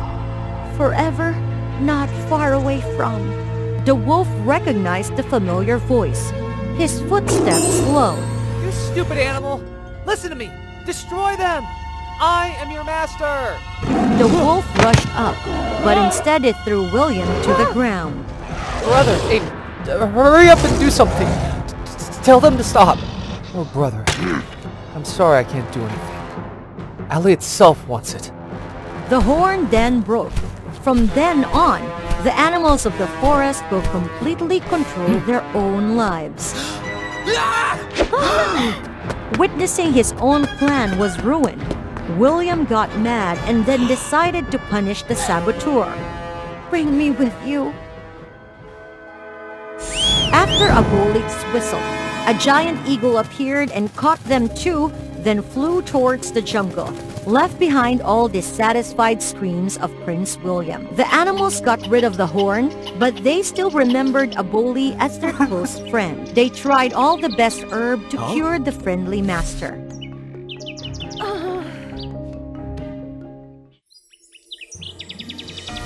Forever, not far away from. The wolf recognized the familiar voice. His footsteps slowed. You stupid animal! Listen to me! Destroy them! I am your master! The wolf rushed up, but instead it threw William to the ground. Brother, hurry up and do something! Tell them to stop! Oh, brother. I'm sorry I can't do anything. Ali itself wants it. The horn then broke. From then on, the animals of the forest will completely control their own lives. Witnessing his own plan was ruined, William got mad and then decided to punish the saboteur. Bring me with you. After a bully's whistle, a giant eagle appeared and caught them too, then flew towards the jungle, left behind all dissatisfied screams of Prince William. The animals got rid of the horn, but they still remembered Aboli as their close friend. They tried all the best herb to cure the friendly master.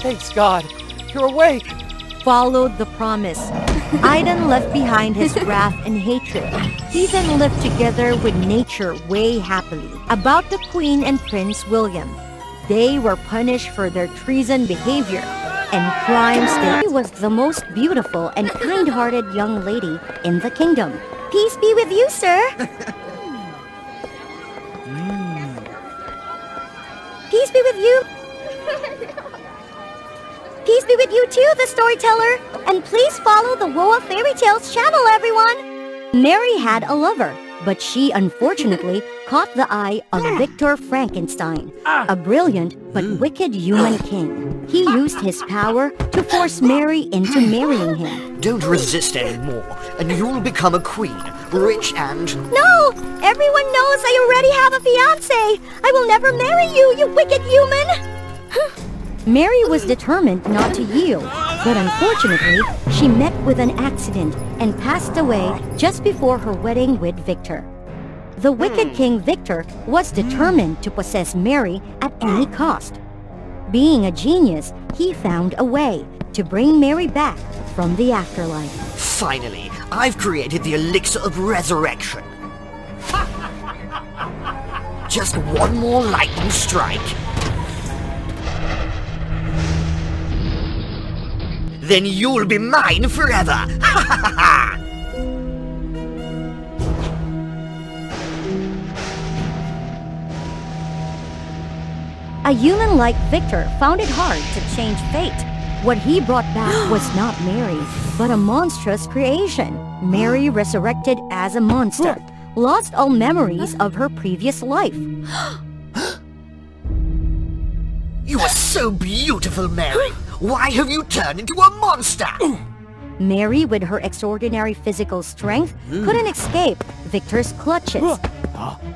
Thanks God, you're awake! Followed the promise. Aidan left behind his wrath and hatred. He then lived together with nature way happily. About the Queen and Prince William, they were punished for their treason behavior and crimes. She was the most beautiful and kind-hearted young lady in the kingdom. Peace be with you, sir. Peace be with you. Peace be with you too, the storyteller. And please follow the WOA Fairy Tales channel, everyone. Mary had a lover, but she unfortunately caught the eye of Victor Frankenstein, a brilliant but wicked human king. He used his power to force Mary into marrying him. Don't resist anymore, and you'll become a queen, rich and... No! Everyone knows I already have a fiancé! I will never marry you, you wicked human! Mary was determined not to yield, but unfortunately, she met with an accident and passed away just before her wedding with Victor. The wicked King Victor was determined to possess Mary at any cost. Being a genius, he found a way to bring Mary back from the afterlife. Finally, I've created the elixir of resurrection. Just one more lightning strike. Then you'll be mine forever! Ha ha ha! A human like Victor found it hard to change fate. What he brought back was not Mary, but a monstrous creation. Mary resurrected as a monster, lost all memories of her previous life. You are so beautiful, Mary! Why have you turned into a monster? Mary, with her extraordinary physical strength, couldn't escape Victor's clutches.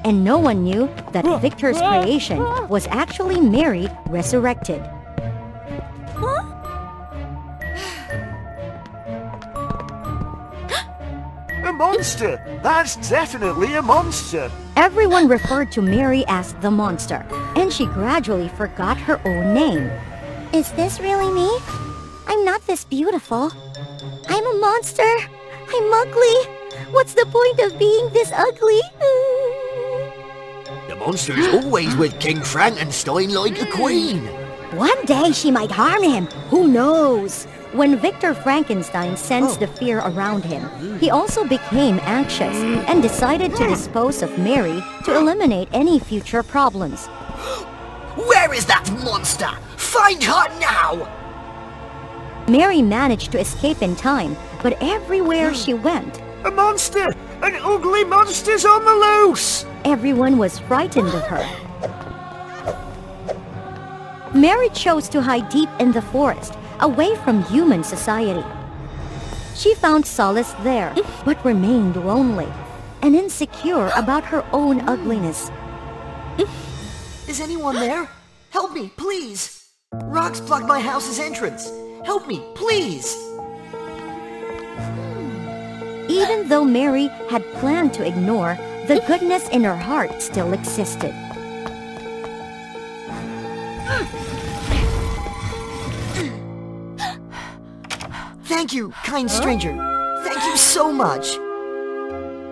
And no one knew that Victor's creation was actually Mary resurrected. A monster! That's definitely a monster! Everyone referred to Mary as the monster, and she gradually forgot her own name. Is this really me? I'm not this beautiful. I'm a monster. I'm ugly. What's the point of being this ugly? The monster is always with King Frankenstein like a queen. One day she might harm him. Who knows? When Victor Frankenstein sensed the fear around him, he also became anxious and decided to dispose of Mary to eliminate any future problems. Where is that monster? Find her now! Mary managed to escape in time, but everywhere she went... A monster! An ugly monster's on the loose! Everyone was frightened of her. Mary chose to hide deep in the forest, away from human society. She found solace there, but remained lonely and insecure about her own ugliness. Is anyone there? Help me, please! Rocks block my house's entrance. Help me, please! Even though Mary had planned to ignore, the goodness in her heart still existed. Thank you, kind stranger. Thank you so much.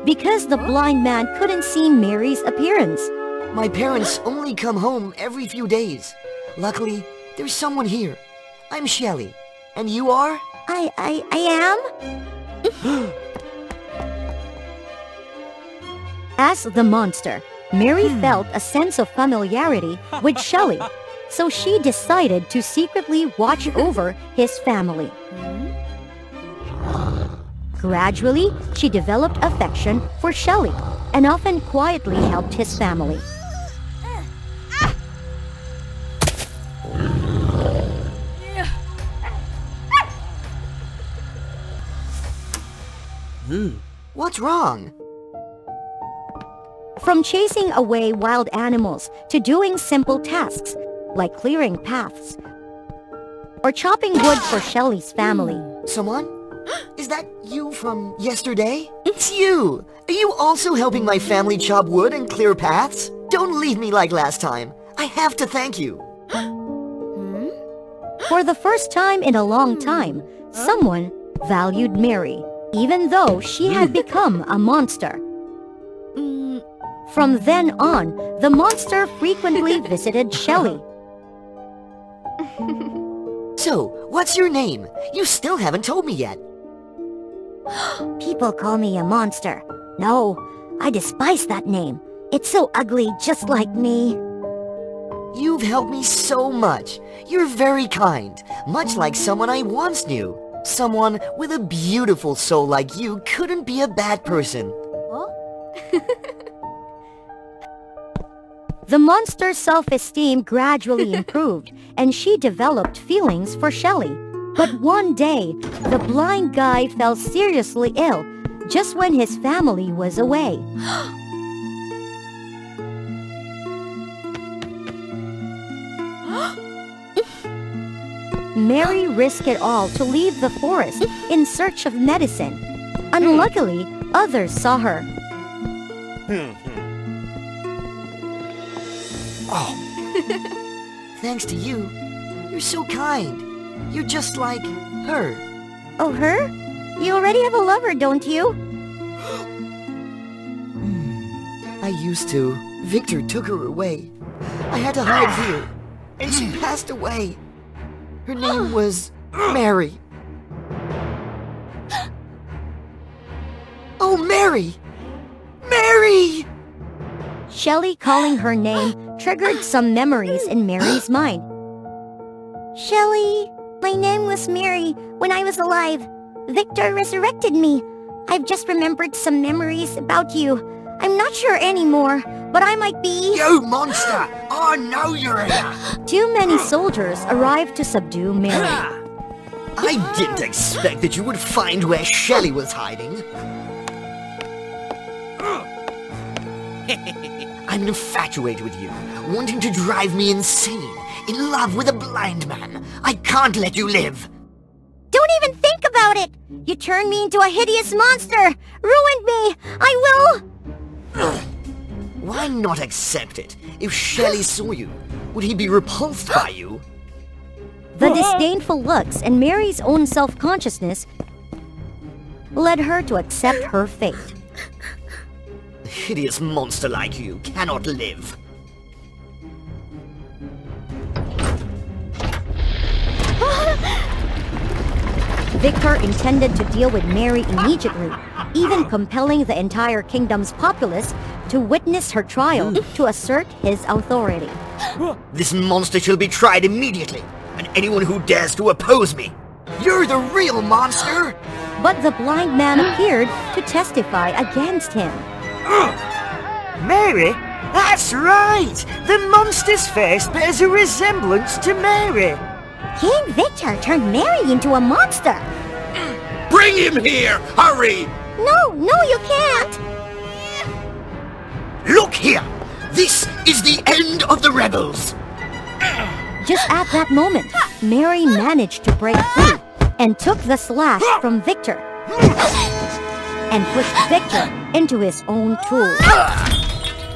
Because the blind man couldn't see Mary's appearance. My parents only come home every few days. Luckily, there's someone here. I'm Shelley. And you are? I am? As the monster, Mary felt a sense of familiarity with Shelley, so she decided to secretly watch over his family. Gradually, she developed affection for Shelley and often quietly helped his family. What's wrong? From chasing away wild animals to doing simple tasks like clearing paths or chopping wood for Shelley's family. Someone? Is that you from yesterday? It's you! Are you also helping my family chop wood and clear paths? Don't leave me like last time. I have to thank you. For the first time in a long time, someone valued Mary, even though she had become a monster. From then on, the monster frequently visited Shelley. So, what's your name? You still haven't told me yet. People call me a monster. No, I despise that name. It's so ugly, just like me. You've helped me so much. You're very kind, much like someone I once knew. Someone with a beautiful soul like you couldn't be a bad person. The monster's self-esteem gradually improved, and she developed feelings for Shelley. But one day, the blind guy fell seriously ill, just when his family was away. Mary risked it all to leave the forest in search of medicine. Unluckily, others saw her. Thanks to you, you're so kind. You're just like her. Oh, her? You already have a lover, don't you? I used to. Victor took her away. I had to hide here, and she passed away. Her name was Mary. Oh, Mary! Mary! Shelley calling her name triggered some memories in Mary's mind. Shelley, my name was Mary when I was alive. Victor resurrected me. I've just remembered some memories about you. I'm not sure anymore, but I might be... You monster! I know you're here! Too many soldiers arrived to subdue Mary. I didn't expect that you would find where Shelley was hiding. I'm infatuated with you, wanting to drive me insane, in love with a blind man. I can't let you live. Don't even think about it! You turned me into a hideous monster! Ruined me! I will... Why not accept it? If Shelley saw you, would he be repulsed by you? The disdainful looks and Mary's own self-consciousness led her to accept her fate. A hideous monster like you cannot live. Victor intended to deal with Mary immediately, even compelling the entire kingdom's populace to witness her trial to assert his authority. This monster shall be tried immediately, and anyone who dares to oppose me. You're the real monster! But the blind man appeared to testify against him. Mary? That's right! The monster's face bears a resemblance to Mary. King Victor turned Mary into a monster! Bring him here! Hurry! No, you can't! Look here! This is the end of the rebels! Just at that moment, Mary managed to break free and took the slash from Victor and pushed Victor into his own tool.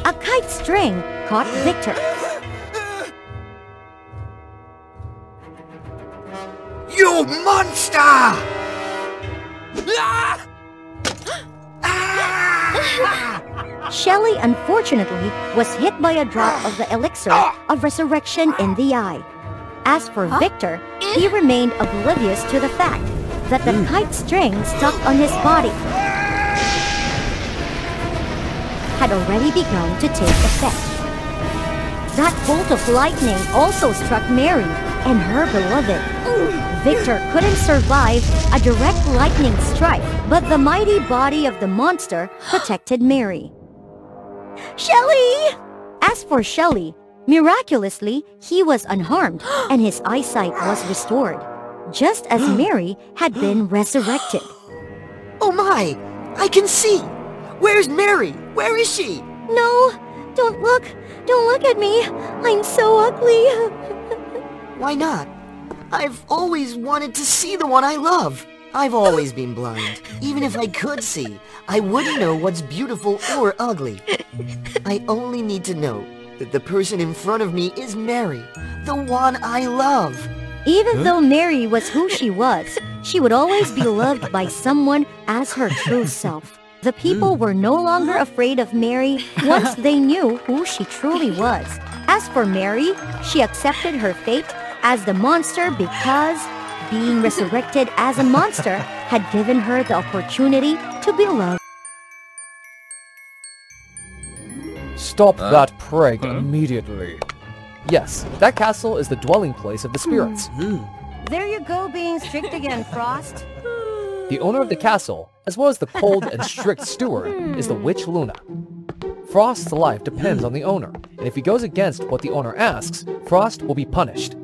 A kite string caught Victor. You monster! Shelley unfortunately was hit by a drop of the elixir of resurrection in the eye. As for Victor, he remained oblivious to the fact that the kite string stuck on his body had already begun to take effect. That bolt of lightning also struck Mary and her beloved. Victor couldn't survive a direct lightning strike But the mighty body of the monster protected Mary. Shelley! As for Shelley, miraculously, he was unharmed and his eyesight was restored, just as Mary had been resurrected. Oh my! I can see! Where's Mary? Where is she? No! Don't look! Don't look at me! I'm so ugly! Why not? I've always wanted to see the one I love. I've always been blind. Even if I could see, I wouldn't know what's beautiful or ugly. I only need to know that the person in front of me is Mary, the one I love. Even though Mary was who she was, she would always be loved by someone as her true self. The people were no longer afraid of Mary once they knew who she truly was. As for Mary, she accepted her fate as the monster because being resurrected as a monster had given her the opportunity to be loved. Stop that prank immediately. Yes, that castle is the dwelling place of the spirits. There you go being strict again, Frost. The owner of the castle, as well as the cold and strict steward, is the witch Luna. Frost's life depends on the owner, and if he goes against what the owner asks, Frost will be punished.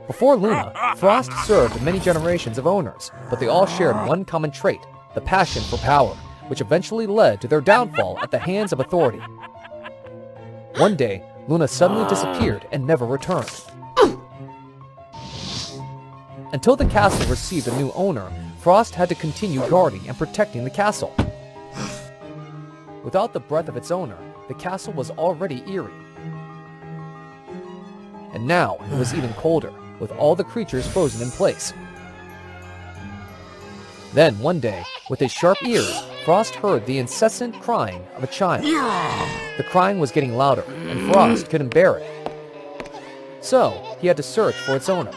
Before Luna, Frost served many generations of owners, but they all shared one common trait, the passion for power, which eventually led to their downfall at the hands of authority. One day, Luna suddenly disappeared and never returned. Until the castle received a new owner, Frost had to continue guarding and protecting the castle. Without the breath of its owner, the castle was already eerie. And now it was even colder, with all the creatures frozen in place. Then, one day, with his sharp ears, Frost heard the incessant crying of a child. The crying was getting louder, and Frost couldn't bear it. So, he had to search for its owner.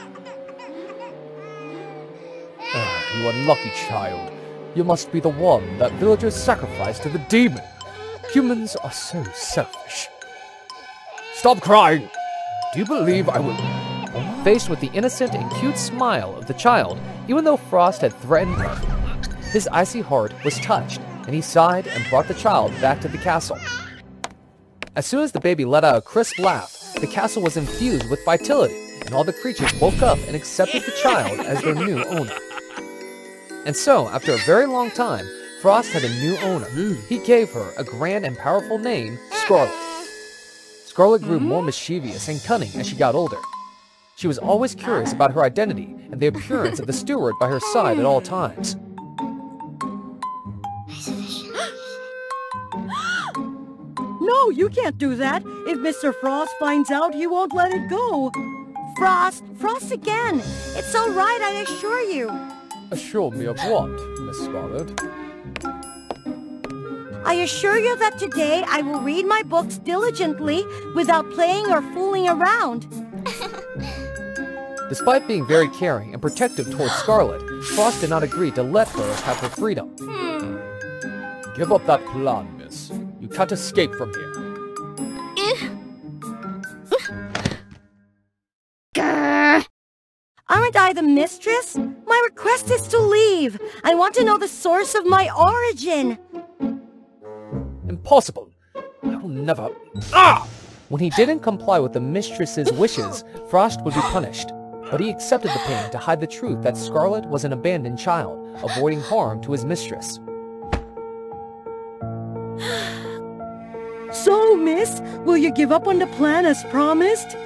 You unlucky child. You must be the one that villagers sacrificed to the demon. Humans are so selfish. Stop crying! Do you believe I will... Faced with the innocent and cute smile of the child, even though Frost had threatened her, his icy heart was touched, and he sighed and brought the child back to the castle. As soon as the baby let out a crisp laugh, the castle was infused with vitality, and all the creatures woke up and accepted the child as their new owner. And so, after a very long time, Frost had a new owner. He gave her a grand and powerful name, Scarlet. Scarlet grew more mischievous and cunning as she got older. She was always curious about her identity and the appearance of the steward by her side at all times. No, you can't do that. If Mr. Frost finds out, he won't let it go. Frost again. It's all right, I assure you. Assure me of what, Miss Scarlet? I assure you that today I will read my books diligently without playing or fooling around. Despite being very caring and protective towards Scarlet, Frost did not agree to let her have her freedom. Give up that plan, miss. You can't escape from here. Aren't I the mistress? My request is to leave. I want to know the source of my origin. Impossible. I will never... Ah! When he didn't comply with the mistress's wishes, Frost would be punished. But he accepted the pain to hide the truth that Scarlet was an abandoned child, avoiding harm to his mistress. So, miss, will you give up on the plan as promised?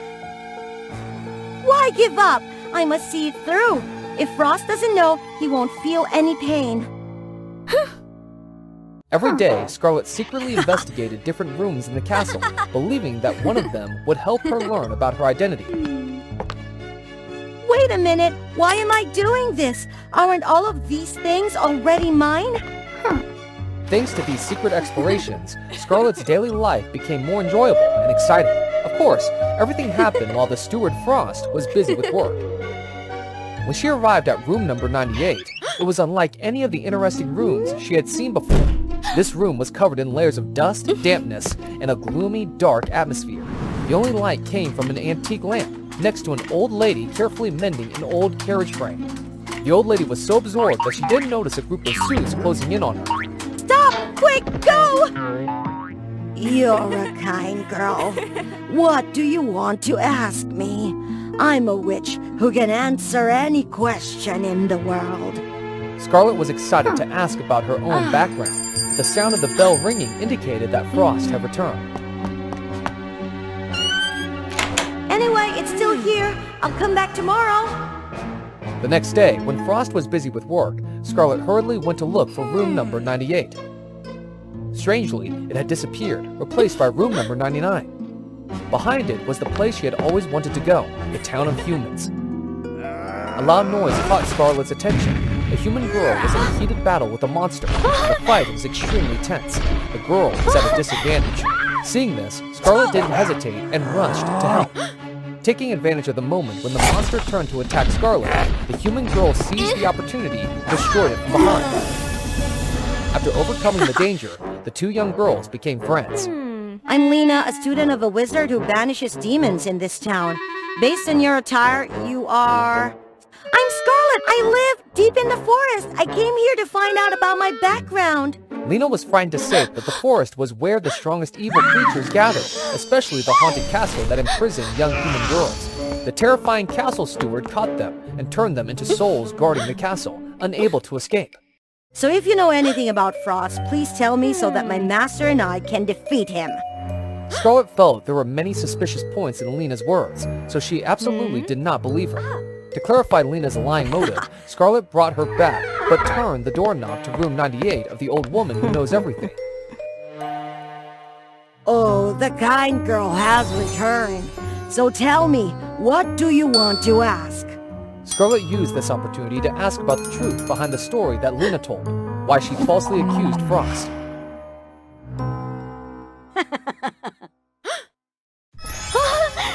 Why give up? I must see it through. If Frost doesn't know, he won't feel any pain. Every day, Scarlet secretly investigated different rooms in the castle, believing that one of them would help her learn about her identity. Wait a minute, why am I doing this? Aren't all of these things already mine? Thanks to these secret explorations, Scarlet's daily life became more enjoyable and exciting. Of course, everything happened while the steward Frost was busy with work. When she arrived at room number 98, it was unlike any of the interesting rooms she had seen before. This room was covered in layers of dust, dampness, and a gloomy, dark atmosphere. The only light came from an antique lamp. next to an old lady carefully mending an old carriage frame. The old lady was so absorbed that she didn't notice a group of suits closing in on her. Stop! Quick, go! You're a kind girl. What do you want to ask me? I'm a witch who can answer any question in the world. Scarlet was excited to ask about her own background. The sound of the bell ringing indicated that Frost had returned. Anyway, it's still here. I'll come back tomorrow. The next day, when Frost was busy with work, Scarlet hurriedly went to look for room number 98. Strangely, it had disappeared, replaced by room number 99. Behind it was the place she had always wanted to go, the town of humans. A loud noise caught Scarlet's attention. A human girl was in a heated battle with a monster. The fight was extremely tense. The girl was at a disadvantage. Seeing this, Scarlet didn't hesitate and rushed to help. Taking advantage of the moment when the monster turned to attack Scarlet, the human girl seized the opportunity and destroyed it from behind. After overcoming the danger, the two young girls became friends. I'm Lena, a student of a wizard who banishes demons in this town. Based on your attire, you are... I'm Scarlet! I live deep in the forest! I came here to find out about my background! Lena was frightened to say that the forest was where the strongest evil creatures gathered, especially the haunted castle that imprisoned young human girls. The terrifying castle steward caught them and turned them into souls guarding the castle, unable to escape. So if you know anything about Frost, please tell me so that my master and I can defeat him. Scarlet felt there were many suspicious points in Lena's words, so she absolutely did not believe her. To clarify Lena's lying motive, Scarlet brought her back, but turned the doorknob to room 98 of the old woman who knows everything. Oh, the kind girl has returned. So tell me, what do you want to ask? Scarlet used this opportunity to ask about the truth behind the story that Lena told, why she falsely accused Frost.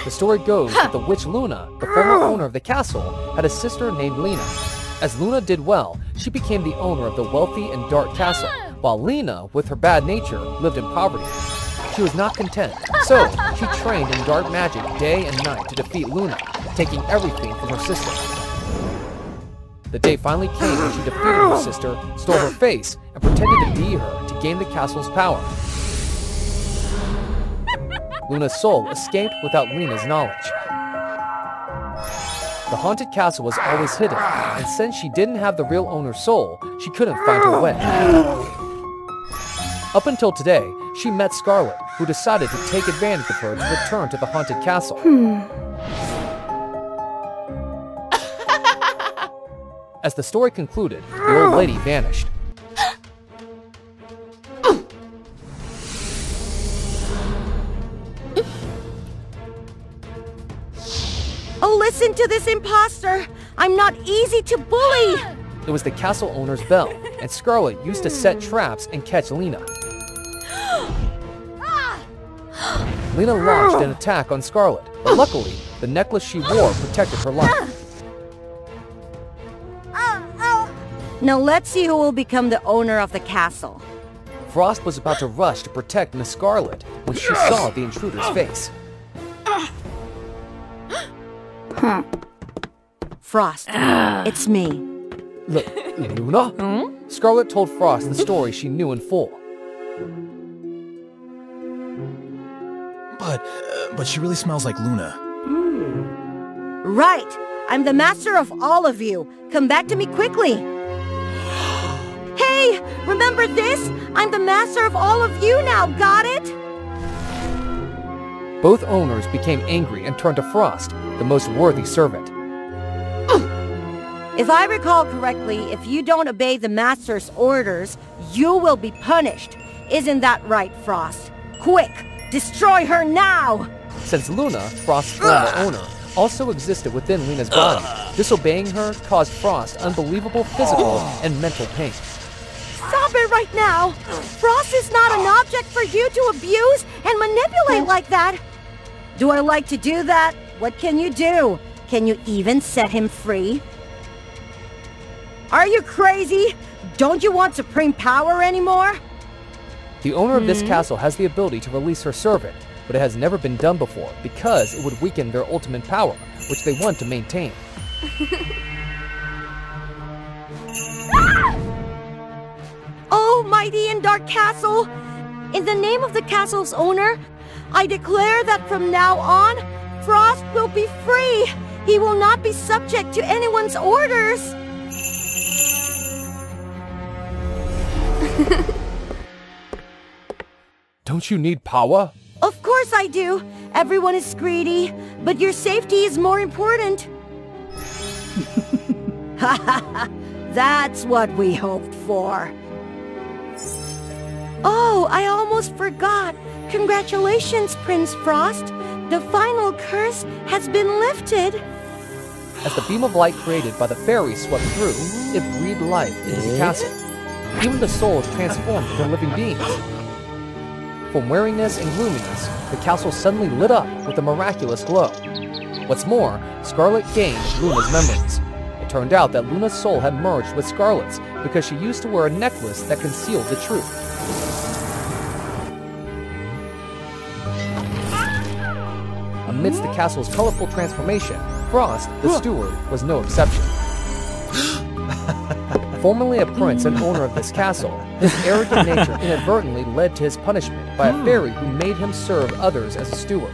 The story goes that the witch Luna, the former owner of the castle, had a sister named Lena. As Luna did well, she became the owner of the wealthy and dark castle, while Lena, with her bad nature, lived in poverty. She was not content, so she trained in dark magic day and night to defeat Luna, taking everything from her sister. The day finally came when she defeated her sister, stole her face, and pretended to be her to gain the castle's power. Luna's soul escaped without Lena's knowledge. The haunted castle was always hidden, and since she didn't have the real owner's soul, she couldn't find her way. Up until today, she met Scarlet, who decided to take advantage of her to return to the haunted castle. As the story concluded, the old lady vanished. Oh, listen to this imposter! I'm not easy to bully! It was the castle owner's bell, and Scarlet used to set traps and catch Lena. Lena launched an attack on Scarlet, but luckily, the necklace she wore protected her life. Now let's see who will become the owner of the castle. Frost was about to rush to protect Miss Scarlet when she saw the intruder's face. Frost, it's me. Luna? Scarlet told Frost the story she knew in full. But she really smells like Luna. Right! I'm the master of all of you. Come back to me quickly. Hey! Remember this? I'm the master of all of you now, got it? Both owners became angry and turned to Frost, the most worthy servant. If I recall correctly, if you don't obey the master's orders, you will be punished. Isn't that right, Frost? Quick! Destroy her now! Since Luna, Frost's former owner, also existed within Lena's body, disobeying her caused Frost unbelievable physical and mental pain. Stop it right now! Frost is not an object for you to abuse and manipulate like that! Do I like to do that? What can you do? Can you even set him free? Are you crazy? Don't you want supreme power anymore? The owner of this castle has the ability to release her servant, but it has never been done before because it would weaken their ultimate power, which they want to maintain. Oh, mighty and dark castle! In the name of the castle's owner, I declare that from now on, Frost will be free! He will not be subject to anyone's orders! Don't you need power? Of course I do! Everyone is greedy, but your safety is more important. Ha ha ha! That's what we hoped for. Oh, I almost forgot. Congratulations, Prince Frost. The final curse has been lifted. As the beam of light created by the fairies swept through, it breathed life into the castle. Even the souls transformed into living beings. From weariness and gloominess, the castle suddenly lit up with a miraculous glow. What's more, Scarlet gained Luna's memories. It turned out that Luna's soul had merged with Scarlet's because she used to wear a necklace that concealed the truth. Amidst the castle's colorful transformation, Frost, the steward, was no exception. Formerly a prince and owner of this castle, his arrogant nature inadvertently led to his punishment by a fairy who made him serve others as a steward.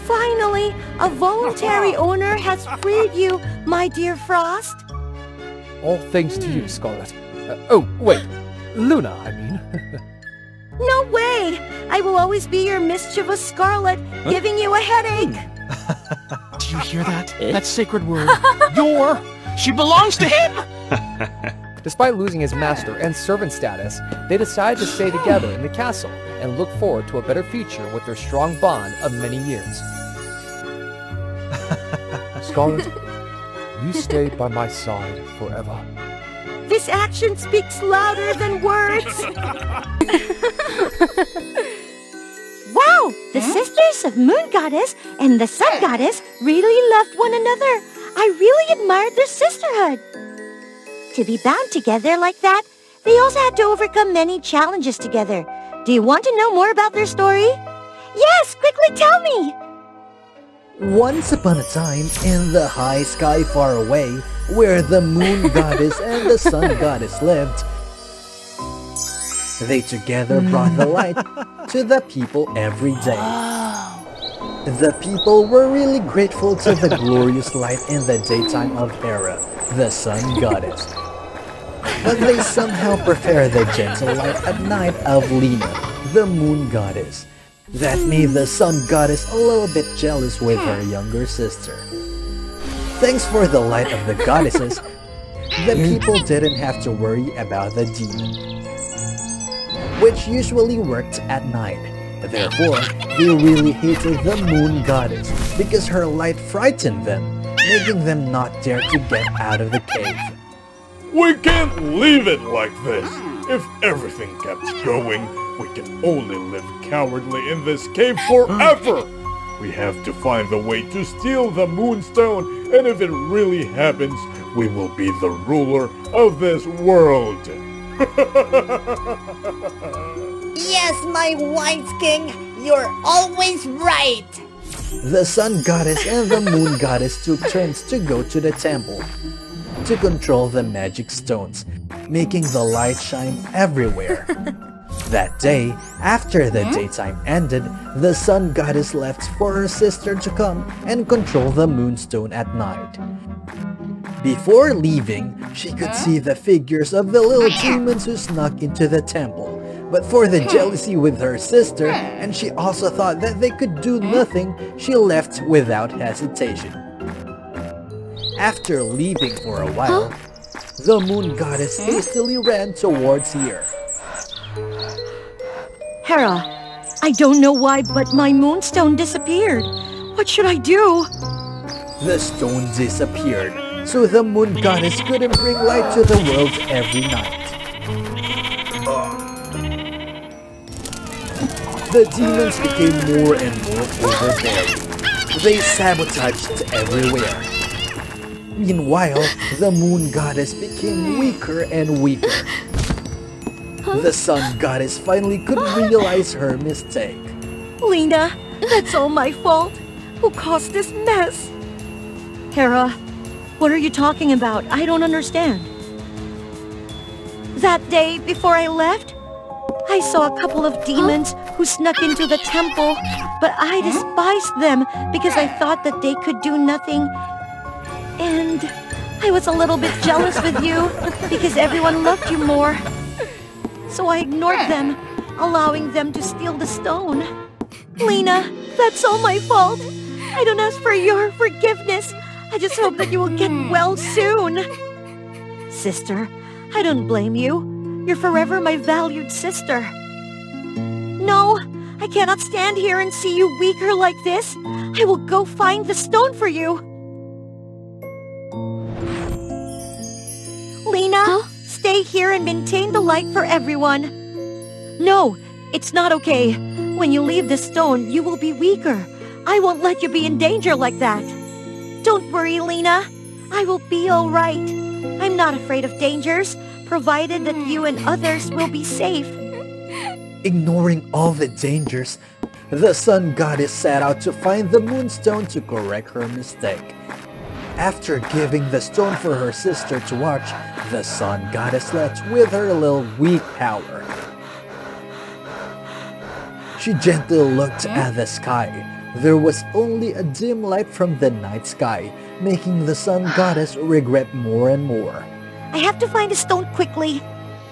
Finally, a voluntary owner has freed you, my dear Frost. All thanks to you, Scarlet. Oh, wait. Luna, I mean. No way! I will always be your mischievous Scarlet, giving you a headache. Do you hear that? That sacred word. Your! She belongs to him! Despite losing his master and servant status, they decide to stay together in the castle and look forward to a better future with their strong bond of many years. Scarlet, you stayed by my side forever. This action speaks louder than words. Wow! The sisters of Moon Goddess and the Sun Goddess really loved one another. I really admired their sisterhood. To be bound together like that, they also had to overcome many challenges together. Do you want to know more about their story? Yes, quickly tell me! Once upon a time, in the high sky far away, where the Moon Goddess and the Sun Goddess lived, they together brought the light to the people every day. The people were really grateful to the glorious light in the daytime of Hera, the Sun Goddess. But they somehow prefer the gentle light at night of Lena, the Moon Goddess. That made the Sun Goddess a little bit jealous with her younger sister. Thanks for the light of the goddesses, the people didn't have to worry about the demon, which usually worked at night. Therefore, they really hated the Moon Goddess because her light frightened them, making them not dare to get out of the cave. We can't leave it like this. If everything kept going, we can only live cowardly in this cave forever. We have to find the way to steal the Moonstone, and if it really happens, we will be the ruler of this world. Yes, my wise king, you're always right. The Sun Goddess and the Moon Goddess took turns to go to the temple to control the magic stones, making the light shine everywhere. That day, after the daytime ended, the Sun Goddess left for her sister to come and control the Moonstone at night. Before leaving, she could see the figures of the little demons who snuck into the temple. But for the jealousy with her sister, and she also thought that they could do nothing, she left without hesitation. After leaving for a while, the Moon Goddess hastily ran towards here. Hera, I don't know why, but my Moonstone disappeared. What should I do? The stone disappeared, so the Moon Goddess couldn't bring light to the world every night. The demons became more and more overbearing. They sabotaged everywhere. Meanwhile, the Moon Goddess became weaker and weaker. The Sun Goddess finally could realize her mistake. Lena, that's all my fault. Who caused this mess? Hera, what are you talking about? I don't understand. That day before I left, I saw a couple of demons who snuck into the temple, but I despised them because I thought that they could do nothing. And I was a little bit jealous with you because everyone loved you more. So I ignored them, allowing them to steal the stone. Lena, that's all my fault. I don't ask for your forgiveness. I just hope that you will get well soon. Sister, I don't blame you. You're forever my valued sister. No, I cannot stand here and see you weaker like this. I will go find the stone for you. Lena, stay here and maintain the light for everyone. No, it's not okay. When you leave the stone, you will be weaker. I won't let you be in danger like that. Don't worry, Lena. I will be all right. I'm not afraid of dangers, provided that you and others will be safe. Ignoring all the dangers, the Sun Goddess set out to find the Moonstone to correct her mistake. After giving the stone for her sister to watch, the Sun Goddess left with her little weak power. She gently looked at the sky. There was only a dim light from the night sky, making the Sun Goddess regret more and more. I have to find a stone quickly.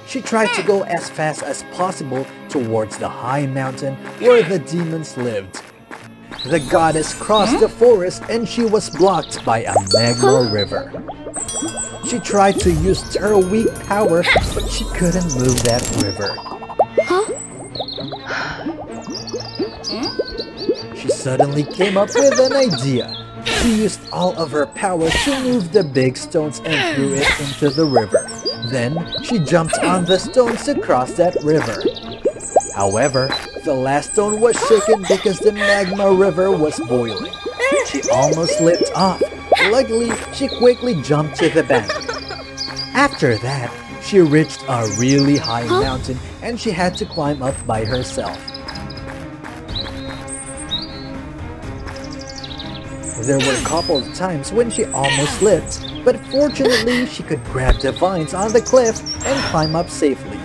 She tried to go as fast as possible towards the high mountain where the demons lived. The goddess crossed the forest and she was blocked by a magma river. She tried to use her weak power, but she couldn't move that river. She suddenly came up with an idea. She used all of her power to move the big stones and threw it into the river. Then, she jumped on the stones to cross that river. However, the last stone was shaken because the magma river was boiling. She almost slipped off. Luckily, she quickly jumped to the bank. After that, she reached a really high mountain and she had to climb up by herself. There were a couple of times when she almost slipped, but fortunately she could grab the vines on the cliff and climb up safely.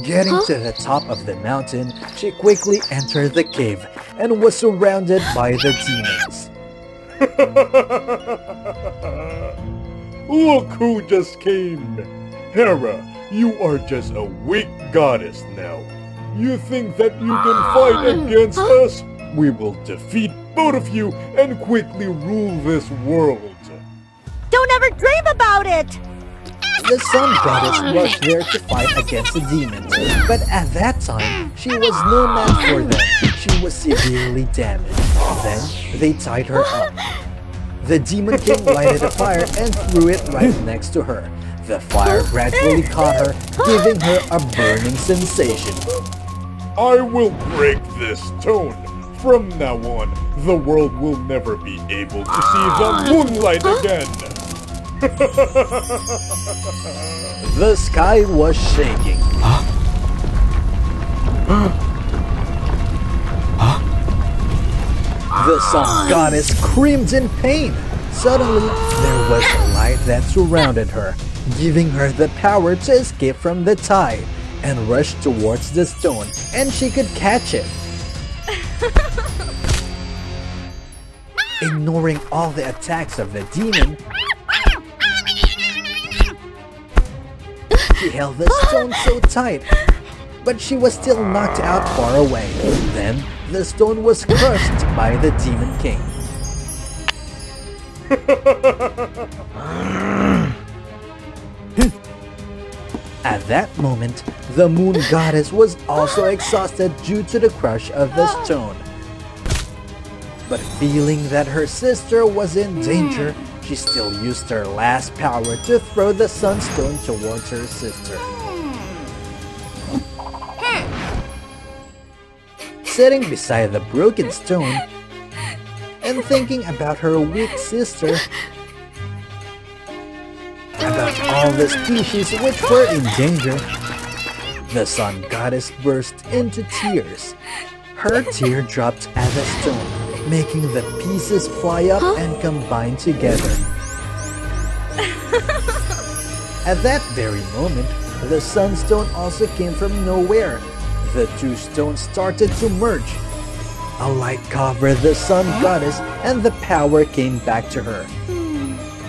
Getting to the top of the mountain, she quickly entered the cave and was surrounded by the demons. Look who just came! Hera, you are just a weak goddess now. You think that you can fight against us? We will defeat both of you and quickly rule this world. Don't ever dream about it! The Sun Goddess rushed there to fight against the demons, but at that time, she was no match for them. She was severely damaged. Then, they tied her up. The Demon King lighted a fire and threw it right next to her. The fire gradually caught her, giving her a burning sensation. I will break this stone. From now on, the world will never be able to see the moonlight again. The sky was shaking. The Sun Goddess screamed in pain. Suddenly, there was a light that surrounded her, giving her the power to escape from the tie, and rushed towards the stone, and she could catch it. Ignoring all the attacks of the demon, she held the stone so tight, but she was still knocked out far away. Then, the stone was crushed by the Demon King. At that moment, the Moon Goddess was also exhausted due to the crush of the stone. But feeling that her sister was in danger, she still used her last power to throw the Sunstone towards her sister. Sitting beside the broken stone and thinking about her weak sister, about all the species which were in danger, The sun goddess burst into tears. Her tear dropped at the stone, making the pieces fly up and combine together. At that very moment, the sunstone also came from nowhere. The two stones started to merge. A light covered the sun goddess and the power came back to her.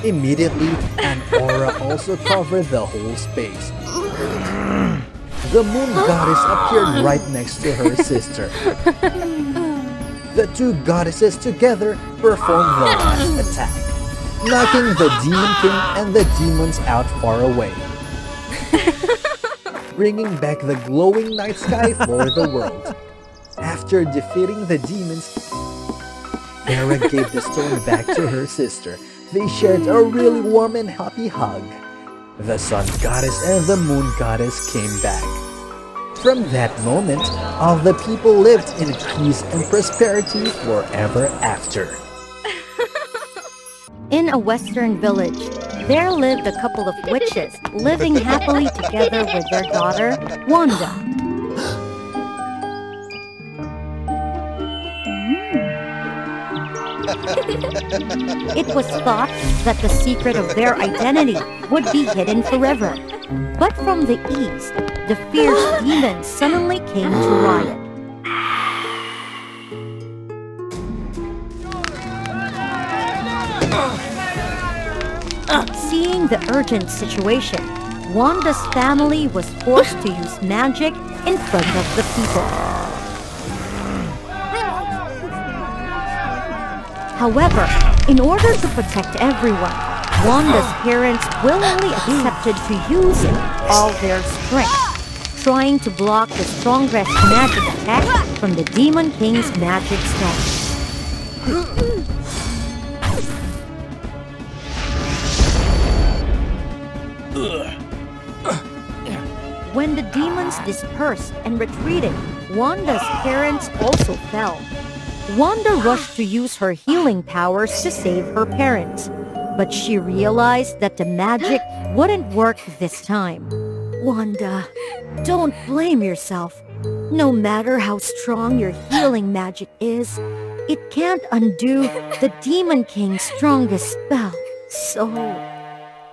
Immediately, an aura also covered the whole space. The moon goddess appeared right next to her sister. The two goddesses together performed the last attack, knocking the Demon King and the demons out far away, bringing back the glowing night sky for the world. After defeating the demons, Hera gave the stone back to her sister. They shared a really warm and happy hug. The sun goddess and the moon goddess came back. From that moment, all the people lived in peace and prosperity forever after. In a western village, there lived a couple of witches living happily together with their daughter, Wanda. It was thought that the secret of their identity would be hidden forever. But from the east, the fierce demons suddenly came to riot. Seeing the urgent situation, Wanda's family was forced to use magic in front of the people. However, in order to protect everyone, Wanda's parents willingly accepted to use all their strength, trying to block the strongest magic attack from the Demon King's magic stone. When the demons dispersed and retreated, Wanda's parents also fell. Wanda rushed to use her healing powers to save her parents, but she realized that the magic wouldn't work this time. Wanda, don't blame yourself. No matter how strong your healing magic is, it can't undo the Demon King's strongest spell. So...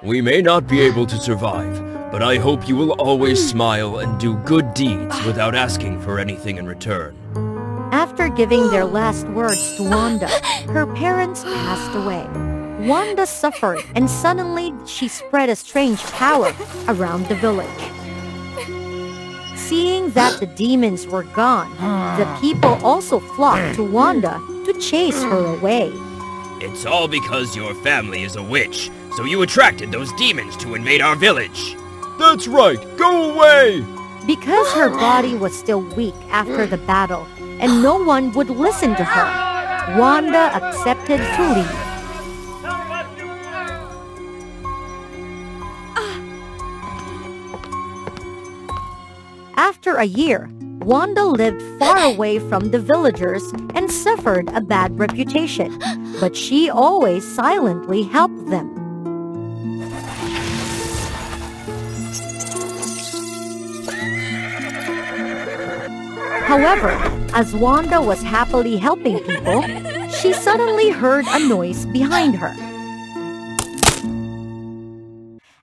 We may not be able to survive, but I hope you will always smile and do good deeds without asking for anything in return. After giving their last words to Wanda, her parents passed away. Wanda suffered, and suddenly she spread a strange power around the village. Seeing that the demons were gone, the people also flocked to Wanda to chase her away. It's all because your family is a witch, so you attracted those demons to invade our village. That's right, go away! Because her body was still weak after the battle, and no one would listen to her, Wanda accepted to leave. After a year, Wanda lived far away from the villagers and suffered a bad reputation, but she always silently helped them. However, as Wanda was happily helping people, she suddenly heard a noise behind her.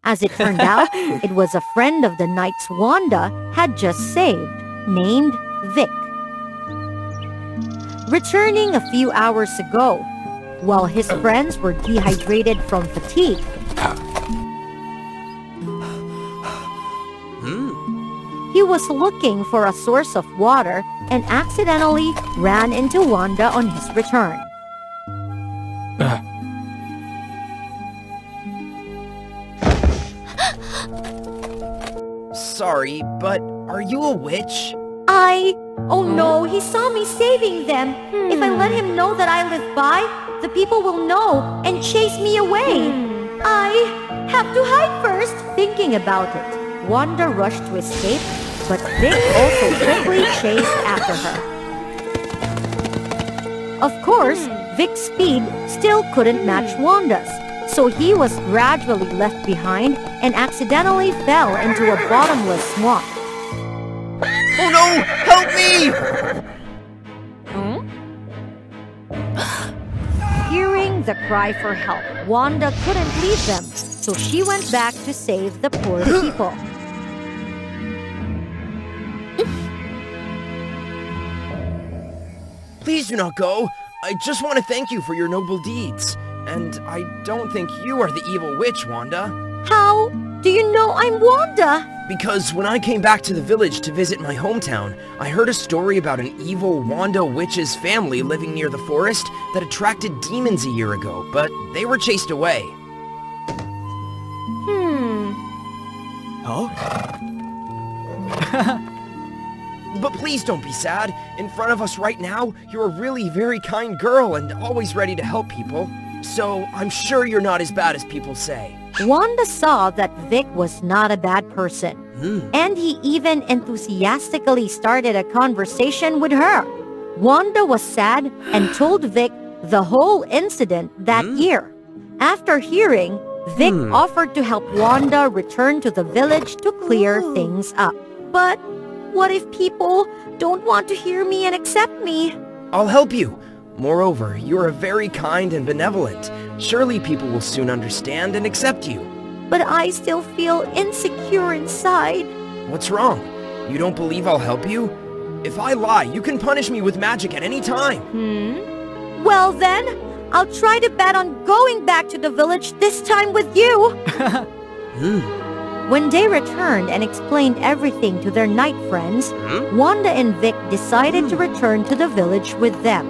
As it turned out, it was a friend of the knights Wanda had just saved, named Vic. Returning a few hours ago, while his friends were dehydrated from fatigue, he was looking for a source of water and accidentally ran into Wanda on his return. Sorry, but are you a witch? Oh no, he saw me saving them. If I let him know that I live by, the people will know and chase me away. I have to hide first. Thinking about it, Wanda rushed to escape, but Vic also quickly chased after her. Of course, Vic's speed still couldn't match Wanda's, so he was gradually left behind and accidentally fell into a bottomless swamp. Oh no! Help me! Hearing the cry for help, Wanda couldn't leave them, so she went back to save the poor people. Please do not go. I just want to thank you for your noble deeds. And I don't think you are the evil witch, Wanda. How do you know I'm Wanda? Because when I came back to the village to visit my hometown, I heard a story about an evil Wanda witch's family living near the forest that attracted demons a year ago, but they were chased away. Oh? But please don't be sad. In front of us right now, you're a really very kind girl and always ready to help people. So I'm sure you're not as bad as people say. Wanda saw that Vic was not a bad person, and he even enthusiastically started a conversation with her. Wanda was sad and told Vic the whole incident that year. After hearing, Vic offered to help Wanda return to the village to clear things up. But what if people don't want to hear me and accept me? I'll help you. Moreover, you are very kind and benevolent. Surely people will soon understand and accept you. But I still feel insecure inside. What's wrong? You don't believe I'll help you? If I lie, you can punish me with magic at any time. Well then, I'll try to bet on going back to the village this time with you. When they returned and explained everything to their knight friends, Wanda and Vic decided to return to the village with them.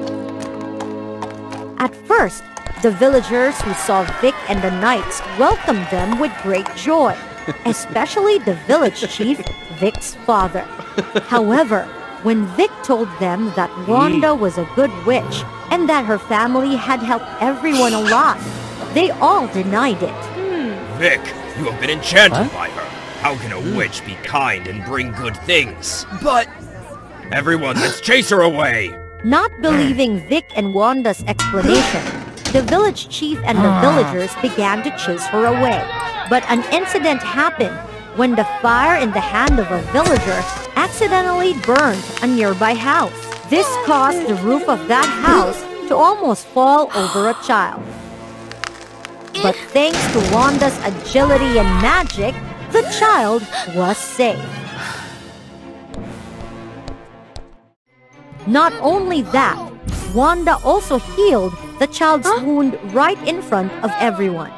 At first, the villagers who saw Vic and the knights welcomed them with great joy, especially the village chief, Vic's father. However, when Vic told them that Wanda was a good witch and that her family had helped everyone a lot, they all denied it. Vic, you have been enchanted by her. How can a witch be kind and bring good things? But... Everyone, let's chase her away! Not believing Vic and Wanda's explanation, the village chief and the villagers began to chase her away. But an incident happened when the fire in the hand of a villager accidentally burned a nearby house. This caused the roof of that house to almost fall over a child. But thanks to Wanda's agility and magic, the child was safe. Not only that, Wanda also healed the child's wound right in front of everyone.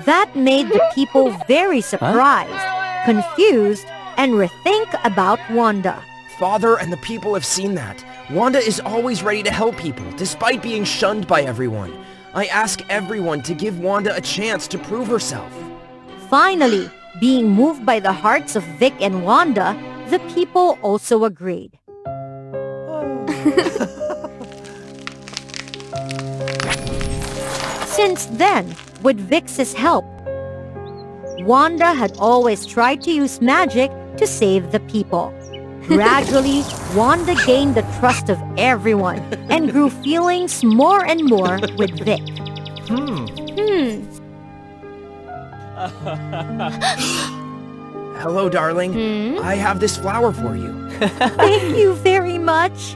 That made the people very surprised, confused, and rethink about Wanda. Father and the people have seen that. Wanda is always ready to help people, despite being shunned by everyone. I ask everyone to give Wanda a chance to prove herself. Finally, being moved by the hearts of Vic and Wanda, the people also agreed. Since then, with Vic's help, Wanda had always tried to use magic to save the people. Gradually, Wanda gained the trust of everyone and grew feelings more and more with Vic. Hello, darling. I have this flower for you. Thank you very much.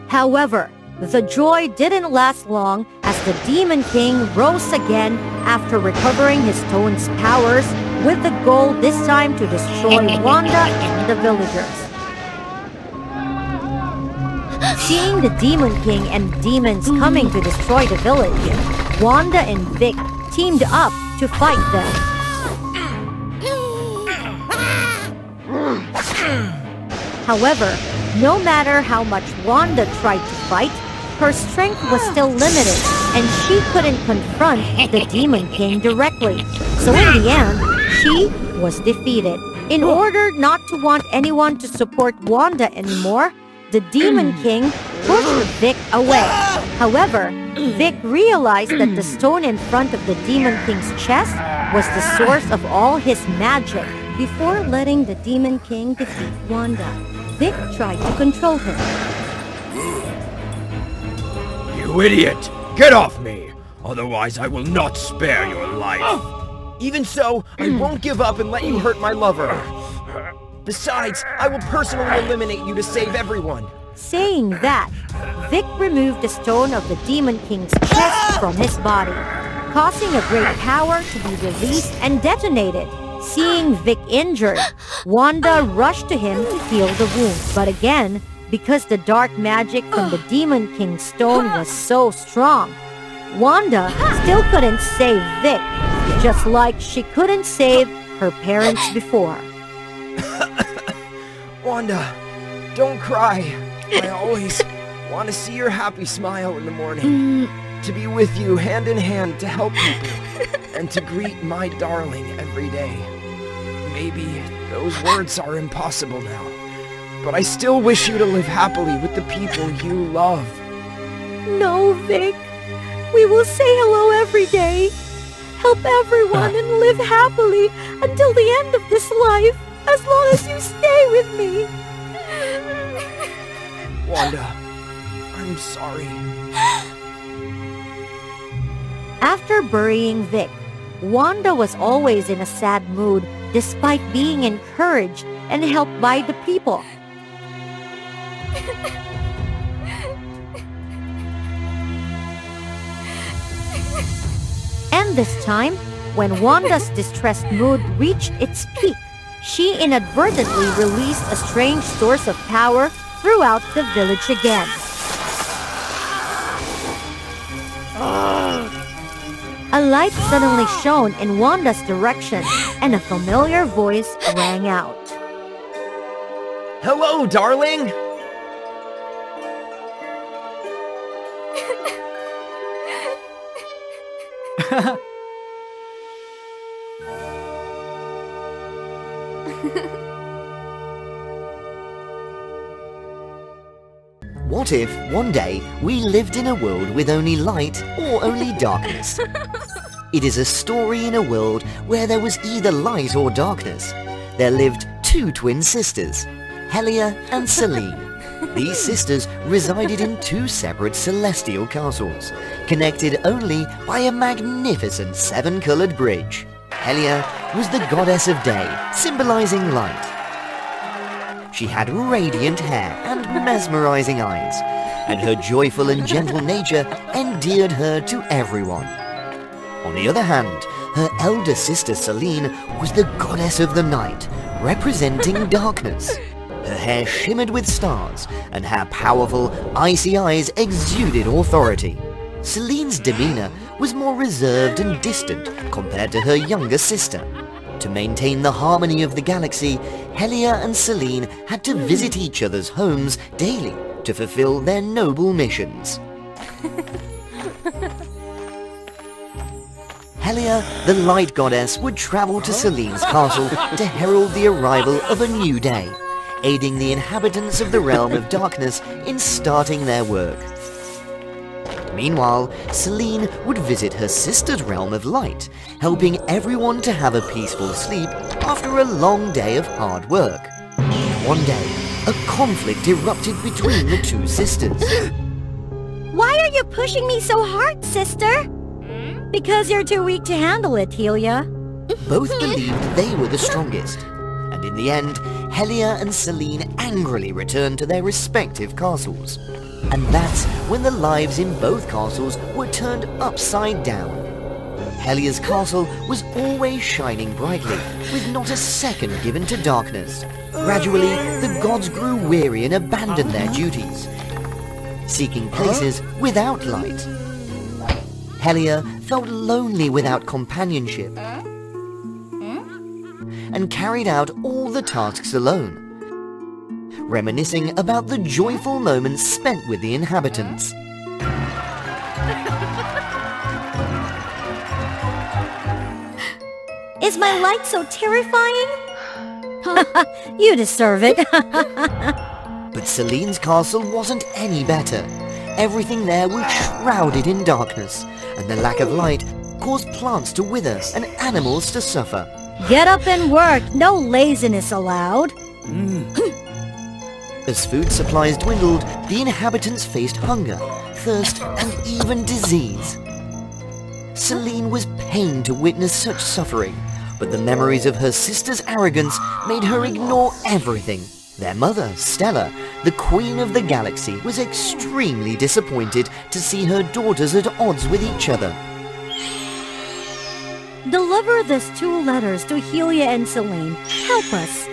However, the joy didn't last long as the Demon King rose again after recovering his stone's powers with the goal this time to destroy Wanda and the villagers. Seeing the Demon King and demons coming to destroy the village, Wanda and Vic teamed up to fight them. However, no matter how much Wanda tried to fight, her strength was still limited and she couldn't confront the Demon King directly. So in the end, she was defeated. In order not to want anyone to support Wanda anymore, the Demon King pushed Vic away. However, Vic realized that the stone in front of the Demon King's chest was the source of all his magic. Before letting the Demon King defeat Wanda, Vic tried to control him. You idiot! Get off me! Otherwise I will not spare your life. Even so, I won't give up and let you hurt my lover. Besides, I will personally eliminate you to save everyone. Saying that, Vic removed the stone of the Demon King's chest from his body, causing a great power to be released and detonated. Seeing Vic injured, Wanda rushed to him to heal the wound. But again, because the dark magic from the Demon King's stone was so strong, Wanda still couldn't save Vic, just like she couldn't save her parents before. Wanda, don't cry. I always want to see your happy smile in the morning. To be with you hand in hand to help people, and to greet my darling every day. Maybe those words are impossible now, but I still wish you to live happily with the people you love. No, Vic. We will say hello every day. Help everyone and live happily until the end of this life, as long as you stay with me. Wanda, I'm sorry. After burying Vic, Wanda was always in a sad mood despite being encouraged and helped by the people. And this time, when Wanda's distressed mood reached its peak, she inadvertently released a strange source of power throughout the village again. A light suddenly shone in Wanda's direction, and a familiar voice rang out. Hello, darling! What if, one day, we lived in a world with only light or only darkness? It is a story in a world where there was either light or darkness. There lived two twin sisters, Helia and Selene. These sisters resided in two separate celestial castles, connected only by a magnificent seven-colored bridge. Helia was the goddess of day, symbolizing light. She had radiant hair and mesmerizing eyes, and her joyful and gentle nature endeared her to everyone. On the other hand, her elder sister Selene was the goddess of the night, representing darkness. Her hair shimmered with stars, and her powerful, icy eyes exuded authority. Selene's demeanor was more reserved and distant compared to her younger sister. To maintain the harmony of the galaxy, Helia and Selene had to visit each other's homes daily to fulfill their noble missions. Helia, the light goddess, would travel to Selene's castle to herald the arrival of a new day, aiding the inhabitants of the realm of darkness in starting their work. Meanwhile, Selene would visit her sister's realm of light, helping everyone to have a peaceful sleep after a long day of hard work. One day, a conflict erupted between the two sisters. Why are you pushing me so hard, sister? Because you're too weak to handle it, Helia. Both believed they were the strongest, and in the end, Helia and Selene angrily returned to their respective castles. And that's when the lives in both castles were turned upside down. Helia's castle was always shining brightly, with not a second given to darkness. Gradually, the gods grew weary and abandoned their duties, seeking places without light. Helia felt lonely without companionship, and carried out all the tasks alone, reminiscing about the joyful moments spent with the inhabitants. Is my light so terrifying? You deserve it. But Selene's castle wasn't any better. Everything there was shrouded in darkness, and the lack of light caused plants to wither and animals to suffer. Get up and work. No laziness allowed. As food supplies dwindled, the inhabitants faced hunger, thirst, and even disease. Selene was pained to witness such suffering, but the memories of her sister's arrogance made her ignore everything. Their mother, Stella, the queen of the galaxy, was extremely disappointed to see her daughters at odds with each other. Deliver this 2 letters to Helia and Selene. Help us.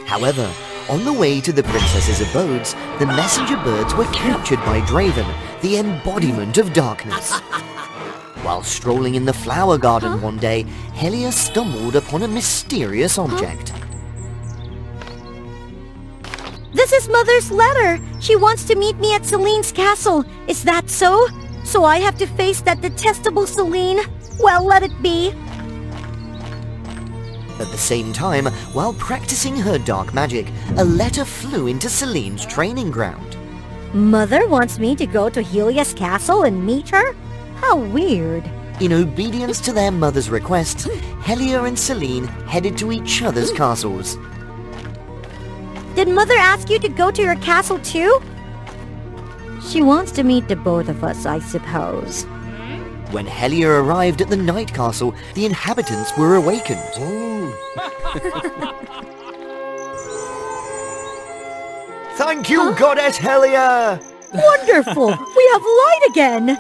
However, on the way to the princess's abodes, the messenger birds were captured by Draven, the embodiment of darkness. While strolling in the flower garden one day, Helia stumbled upon a mysterious object. This is Mother's letter. She wants to meet me at Selene's castle. Is that so? So I have to face that detestable Selene? Well, let it be. At the same time, while practicing her dark magic, a letter flew into Selene's training ground. Mother wants me to go to Helia's castle and meet her? How weird. In obedience to their mother's request, Helia and Selene headed to each other's castles. Did Mother ask you to go to your castle too? She wants to meet the both of us, I suppose. When Helia arrived at the Night Castle, the inhabitants were awakened. Thank you, Goddess Helia! Wonderful! We have light again!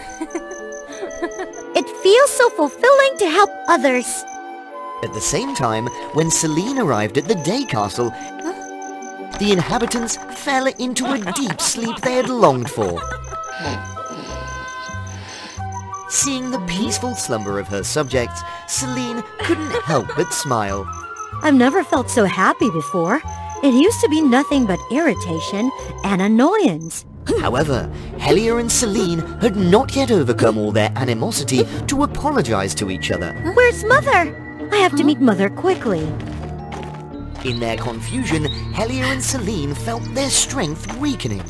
It feels so fulfilling to help others. At the same time, when Selene arrived at the Day Castle, the inhabitants fell into a deep sleep they had longed for. Seeing the peaceful slumber of her subjects, Selene couldn't help but smile. I've never felt so happy before. It used to be nothing but irritation and annoyance. However, Helia and Selene had not yet overcome all their animosity to apologize to each other. Where's Mother? I have to meet Mother quickly. In their confusion, Helia and Selene felt their strength weakening.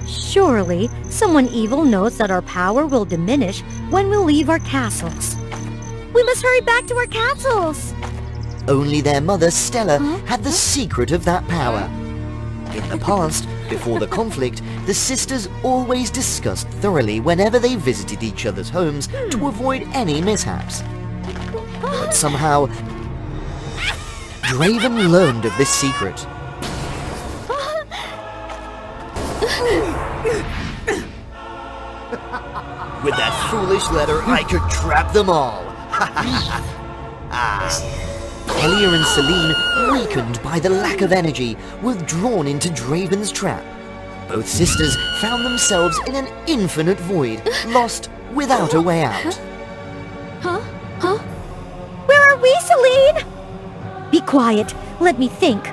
Surely, someone evil knows that our power will diminish when we leave our castles. We must hurry back to our castles! Only their mother, Stella, had the secret of that power. In the past, before the conflict, the sisters always discussed thoroughly whenever they visited each other's homes to avoid any mishaps. But somehow, Draven learned of this secret. With that foolish letter, I could trap them all. Helia and Selene, weakened by the lack of energy, were drawn into Draven's trap. Both sisters found themselves in an infinite void, lost without a way out. Where are we, Selene? Be quiet. Let me think.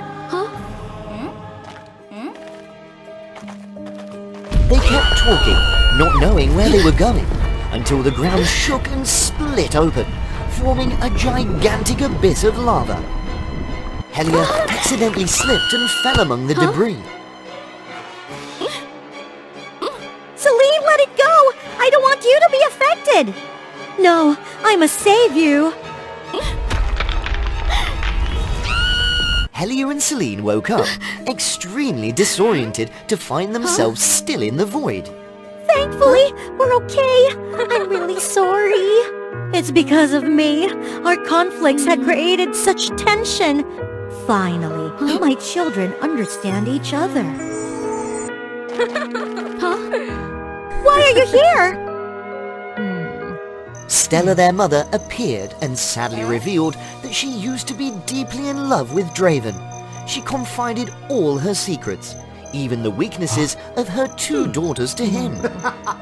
They kept talking, not knowing where they were going, until the ground shook and split open, forming a gigantic abyss of lava. Helia accidentally slipped and fell among the debris. Celine, let it go! I don't want you to be affected! No, I must save you! Helia and Selene woke up, extremely disoriented to find themselves still in the void. Thankfully, we're okay. I'm really sorry. It's because of me. Our conflicts had created such tension. Finally, my children understand each other. Why are you here? Stella, their mother, appeared and sadly revealed that she used to be deeply in love with Draven. She confided all her secrets, even the weaknesses of her two daughters to him.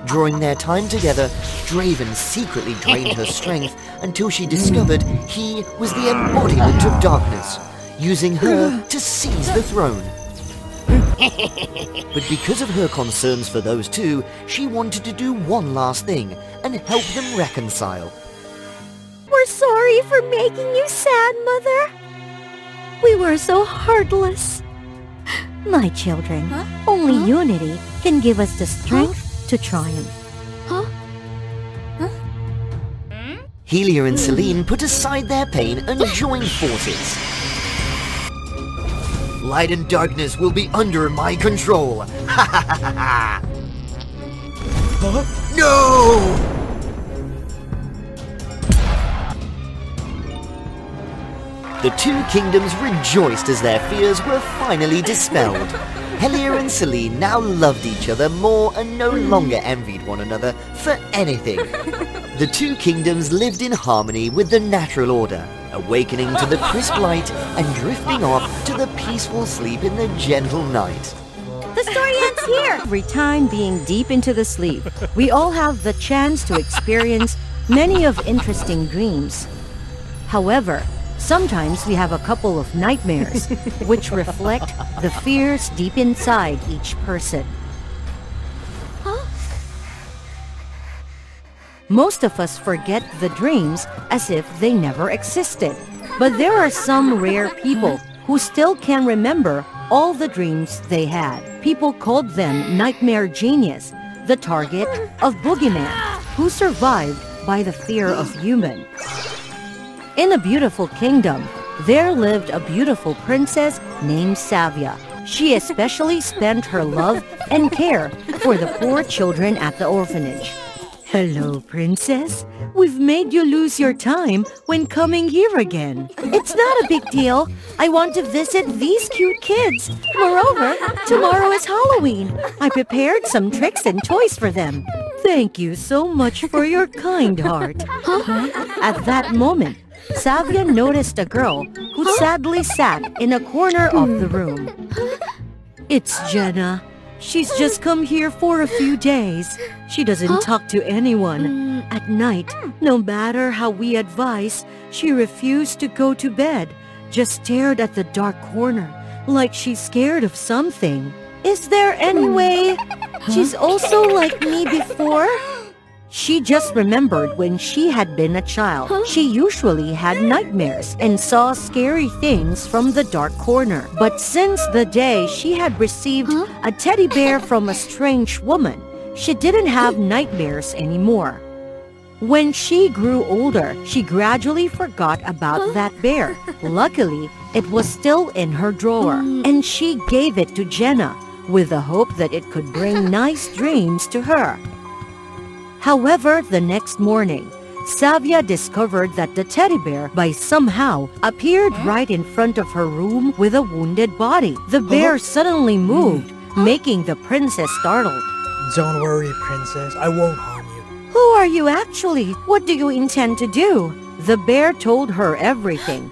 During their time together, Draven secretly drained her strength until she discovered he was the embodiment of darkness, using her to seize the throne. But because of her concerns for those two, she wanted to do one last thing and help them reconcile. We're sorry for making you sad, Mother. We were so heartless. My children, only unity can give us the strength to triumph. Helia and Selene put aside their pain and joined forces. Light and darkness will be under my control. No! The two kingdoms rejoiced as their fears were finally dispelled. Helia and Celine now loved each other more and no longer envied one another for anything. The two kingdoms lived in harmony with the natural order, awakening to the crisp light and drifting off to the peaceful sleep in the gentle night. The story ends here! Every time being deep into the sleep, we all have the chance to experience many of interesting dreams. However, sometimes we have a couple of nightmares, which reflect the fears deep inside each person. Most of us forget the dreams as if they never existed. But there are some rare people who still can remember all the dreams they had. People called them nightmare genius, the target of boogeyman, who survived by the fear of human. In a beautiful kingdom, there lived a beautiful princess named Savia. She especially spent her love and care for the poor children at the orphanage. Hello, princess. We've made you lose your time when coming here again. It's not a big deal. I want to visit these cute kids. Moreover, tomorrow is Halloween. I prepared some tricks and toys for them. Thank you so much for your kind heart. At that moment, Savia noticed a girl who sadly sat in a corner of the room. It's Jenna. She's just come here for a few days. She doesn't talk to anyone. At night, no matter how we advise, she refused to go to bed, just stared at the dark corner, like she's scared of something. Is there any way she's also like me before? She just remembered when she had been a child. She usually had nightmares and saw scary things from the dark corner. But since the day she had received a teddy bear from a strange woman, she didn't have nightmares anymore. When she grew older, she gradually forgot about that bear. Luckily, it was still in her drawer, and she gave it to Jenna with the hope that it could bring nice dreams to her. However, the next morning, Savia discovered that the teddy bear by somehow appeared right in front of her room with a wounded body. The bear suddenly moved, making the princess startled. Don't worry, princess. I won't harm you. Who are you actually? What do you intend to do? The bear told her everything.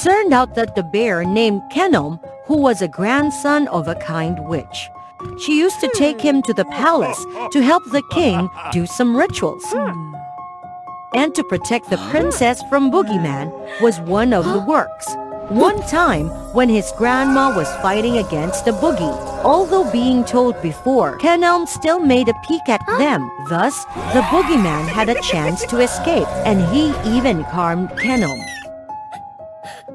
Turned out that the bear named Kenom, who was a grandson of a kind witch. She used to take him to the palace to help the king do some rituals. And to protect the princess from boogeyman was one of the works. One time, when his grandma was fighting against the boogie, although being told before, Kenom still made a peek at them. Thus, the boogeyman had a chance to escape, and he even harmed Kenom.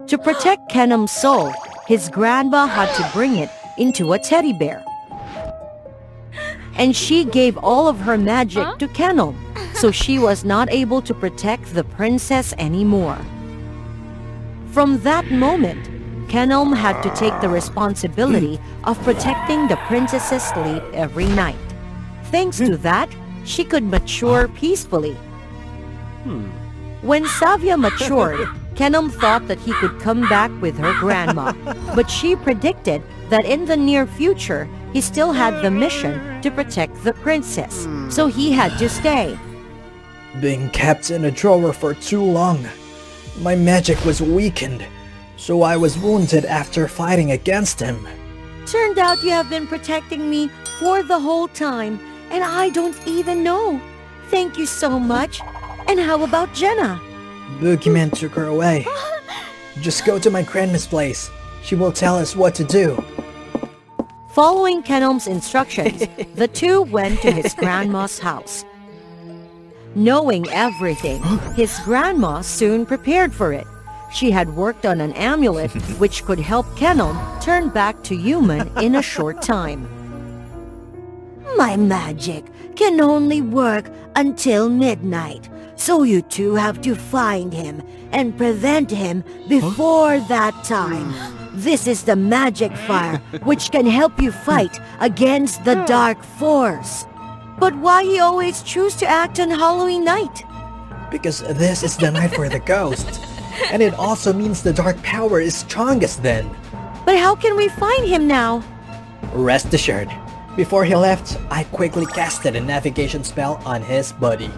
To protect Kenom's soul, his grandma had to bring it into a teddy bear. And she gave all of her magic to Kenom, so she was not able to protect the princess anymore. From that moment, Kenom had to take the responsibility of protecting the princess's sleep every night. Thanks to that, she could mature peacefully. When Savia matured, Kenom thought that he could come back with her grandma, but she predicted that in the near future, he still had the mission to protect the princess, so he had to stay. Being kept in a drawer for too long, my magic was weakened, so I was wounded after fighting against him. Turned out you have been protecting me for the whole time, and I don't even know. Thank you so much. And how about Jenna? Boogeyman took her away. Just go to my grandma's place. She will tell us what to do. Following Kenom's instructions, the two went to his grandma's house. Knowing everything, his grandma soon prepared for it. She had worked on an amulet which could help Kenom turn back to human in a short time. My magic can only work until midnight, so you two have to find him and prevent him before that time. This is the magic fire which can help you fight against the dark force. But why you always choose to act on Halloween night? Because this is the night for the ghosts. And it also means the dark power is strongest then. But how can we find him now? Rest assured, before he left, I quickly casted a navigation spell on his body.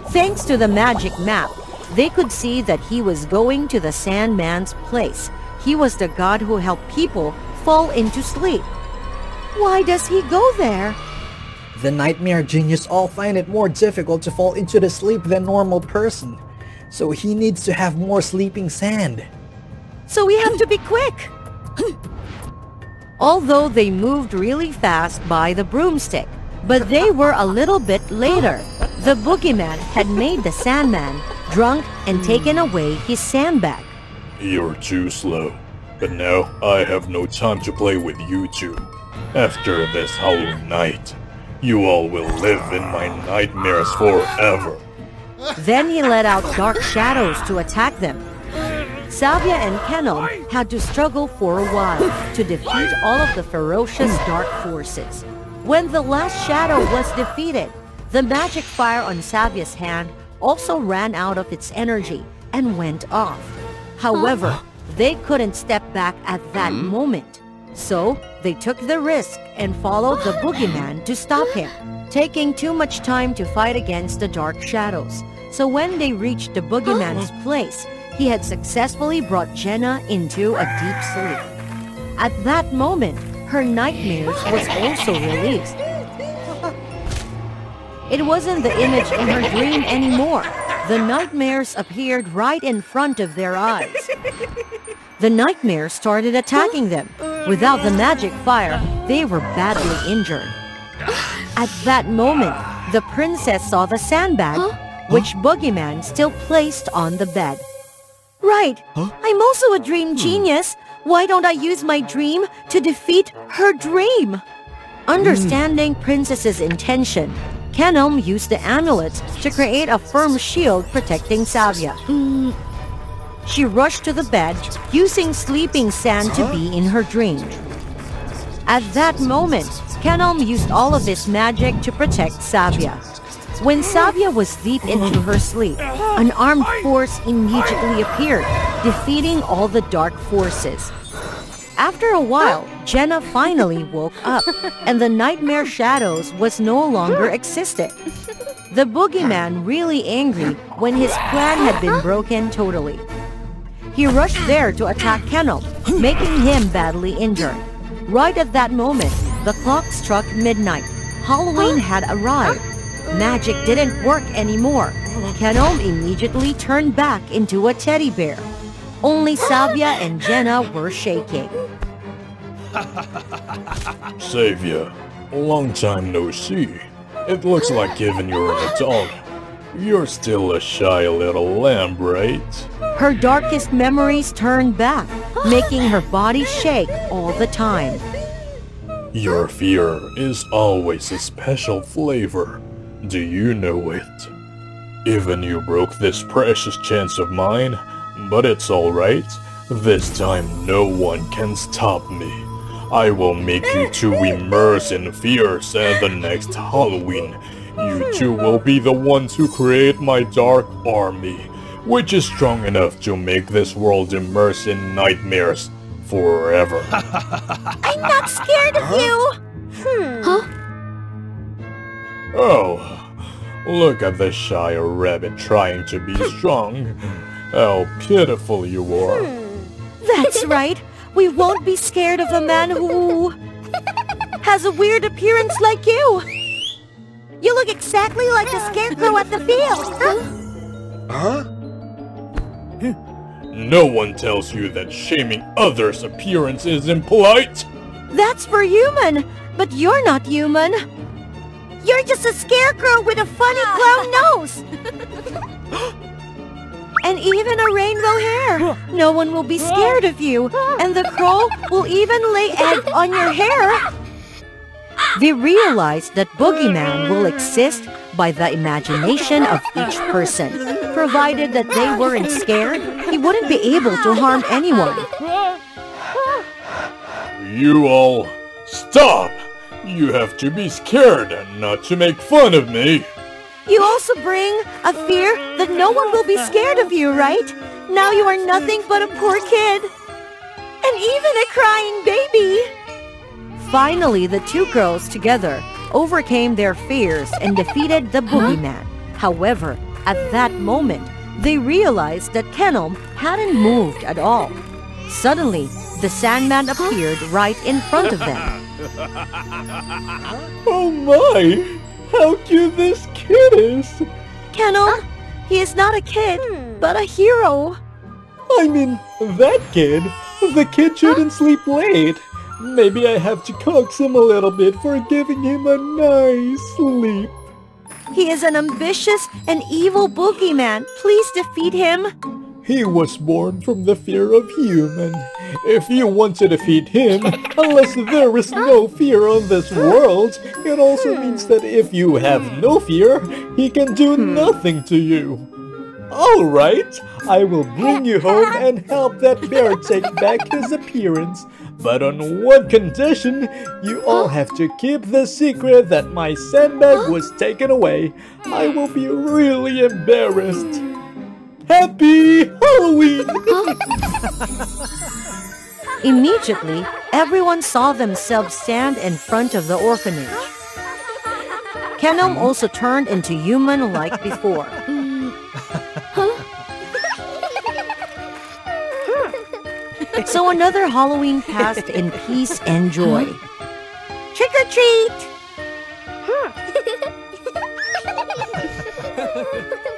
Thanks to the magic map, they could see that he was going to the Sandman's place. He was the god who helped people fall into sleep. Why does he go there? The nightmare genius all find it more difficult to fall into the sleep than normal person. So he needs to have more sleeping sand. So we have to be quick. Although they moved really fast by the broomstick, but they were a little bit later. The boogeyman had made the Sandman drunk and taken away his sandbag. You're too slow. But now I have no time to play with you two. After this Halloween night, you all will live in my nightmares forever. Then he let out dark shadows to attack them. Savia and Kenom had to struggle for a while to defeat all of the ferocious dark forces. When the last shadow was defeated, the magic fire on Savia's hand also ran out of its energy and went off. However, they couldn't step back at that moment. So, they took the risk and followed the boogeyman to stop him, taking too much time to fight against the dark shadows. So when they reached the boogeyman's place, he had successfully brought Jenna into a deep sleep. At that moment, her nightmares was also released. It wasn't the image in her dream anymore. The nightmares appeared right in front of their eyes. The nightmares started attacking them. Without the magic fire, they were badly injured. At that moment, the princess saw the sandbag, which Boogeyman still placed on the bed. Right, I'm also a dream genius. Why don't I use my dream to defeat her dream? Understanding Princess's intention, Kenom used the amulet to create a firm shield protecting Savia. She rushed to the bed, using sleeping sand to be in her dream. At that moment, Kenom used all of this magic to protect Savia. When Savia was deep into her sleep, an armed force immediately appeared, defeating all the dark forces. After a while, Jenna finally woke up, and the nightmare shadows was no longer existed. The boogeyman really angry when his plan had been broken totally. He rushed there to attack Kenom, making him badly injured. Right at that moment, the clock struck midnight. Halloween had arrived. Magic didn't work anymore. Kenom immediately turned back into a teddy bear. Only Savia and Jenna were shaking. Savia, long time no see. It looks like even you're an adult, you're still a shy little lamb, right? Her darkest memories turned back, making her body shake all the time. Your fear is always a special flavor. Do you know it? Even you broke this precious chance of mine, but it's alright. This time no one can stop me. I will make you two immerse in fears, and the next Halloween, you two will be the ones who create my dark army, which is strong enough to make this world immerse in nightmares forever. I'm not scared of you! Oh, look at the shy rabbit trying to be strong. How pitiful you are. That's right. We won't be scared of a man who has a weird appearance like you. You look exactly like the scarecrow at the field. Huh? No one tells you that shaming others' appearance is impolite. That's for human, but you're not human. You're just a scarecrow with a funny clown nose. And even a rainbow hair. No one will be scared of you. And the crow will even lay egg on your hair. They realized that Boogeyman will exist by the imagination of each person. Provided that they weren't scared, he wouldn't be able to harm anyone. You all, stop! You have to be scared and not to make fun of me. You also bring a fear that no one will be scared of you, right? Now you are nothing but a poor kid. And even a crying baby. Finally, the two girls together overcame their fears and defeated the boogeyman. However, at that moment, they realized that Kenom hadn't moved at all. Suddenly, the Sandman appeared right in front of them. Oh my! How cute this kid is! Kenom, he is not a kid, but a hero. I mean, that kid. The kid shouldn't sleep late. Maybe I have to coax him a little bit for giving him a nice sleep. He is an ambitious and evil boogeyman. Please defeat him. He was born from the fear of human. If you want to defeat him, unless there is no fear on this world, it also means that if you have no fear, he can do nothing to you. Alright, I will bring you home and help that bear take back his appearance. But on one condition, you all have to keep the secret that my sandbag was taken away. I will be really embarrassed. Happy Halloween! Immediately, everyone saw themselves stand in front of the orphanage. Kenom also turned into human like before. So another Halloween passed in peace and joy. Trick or treat!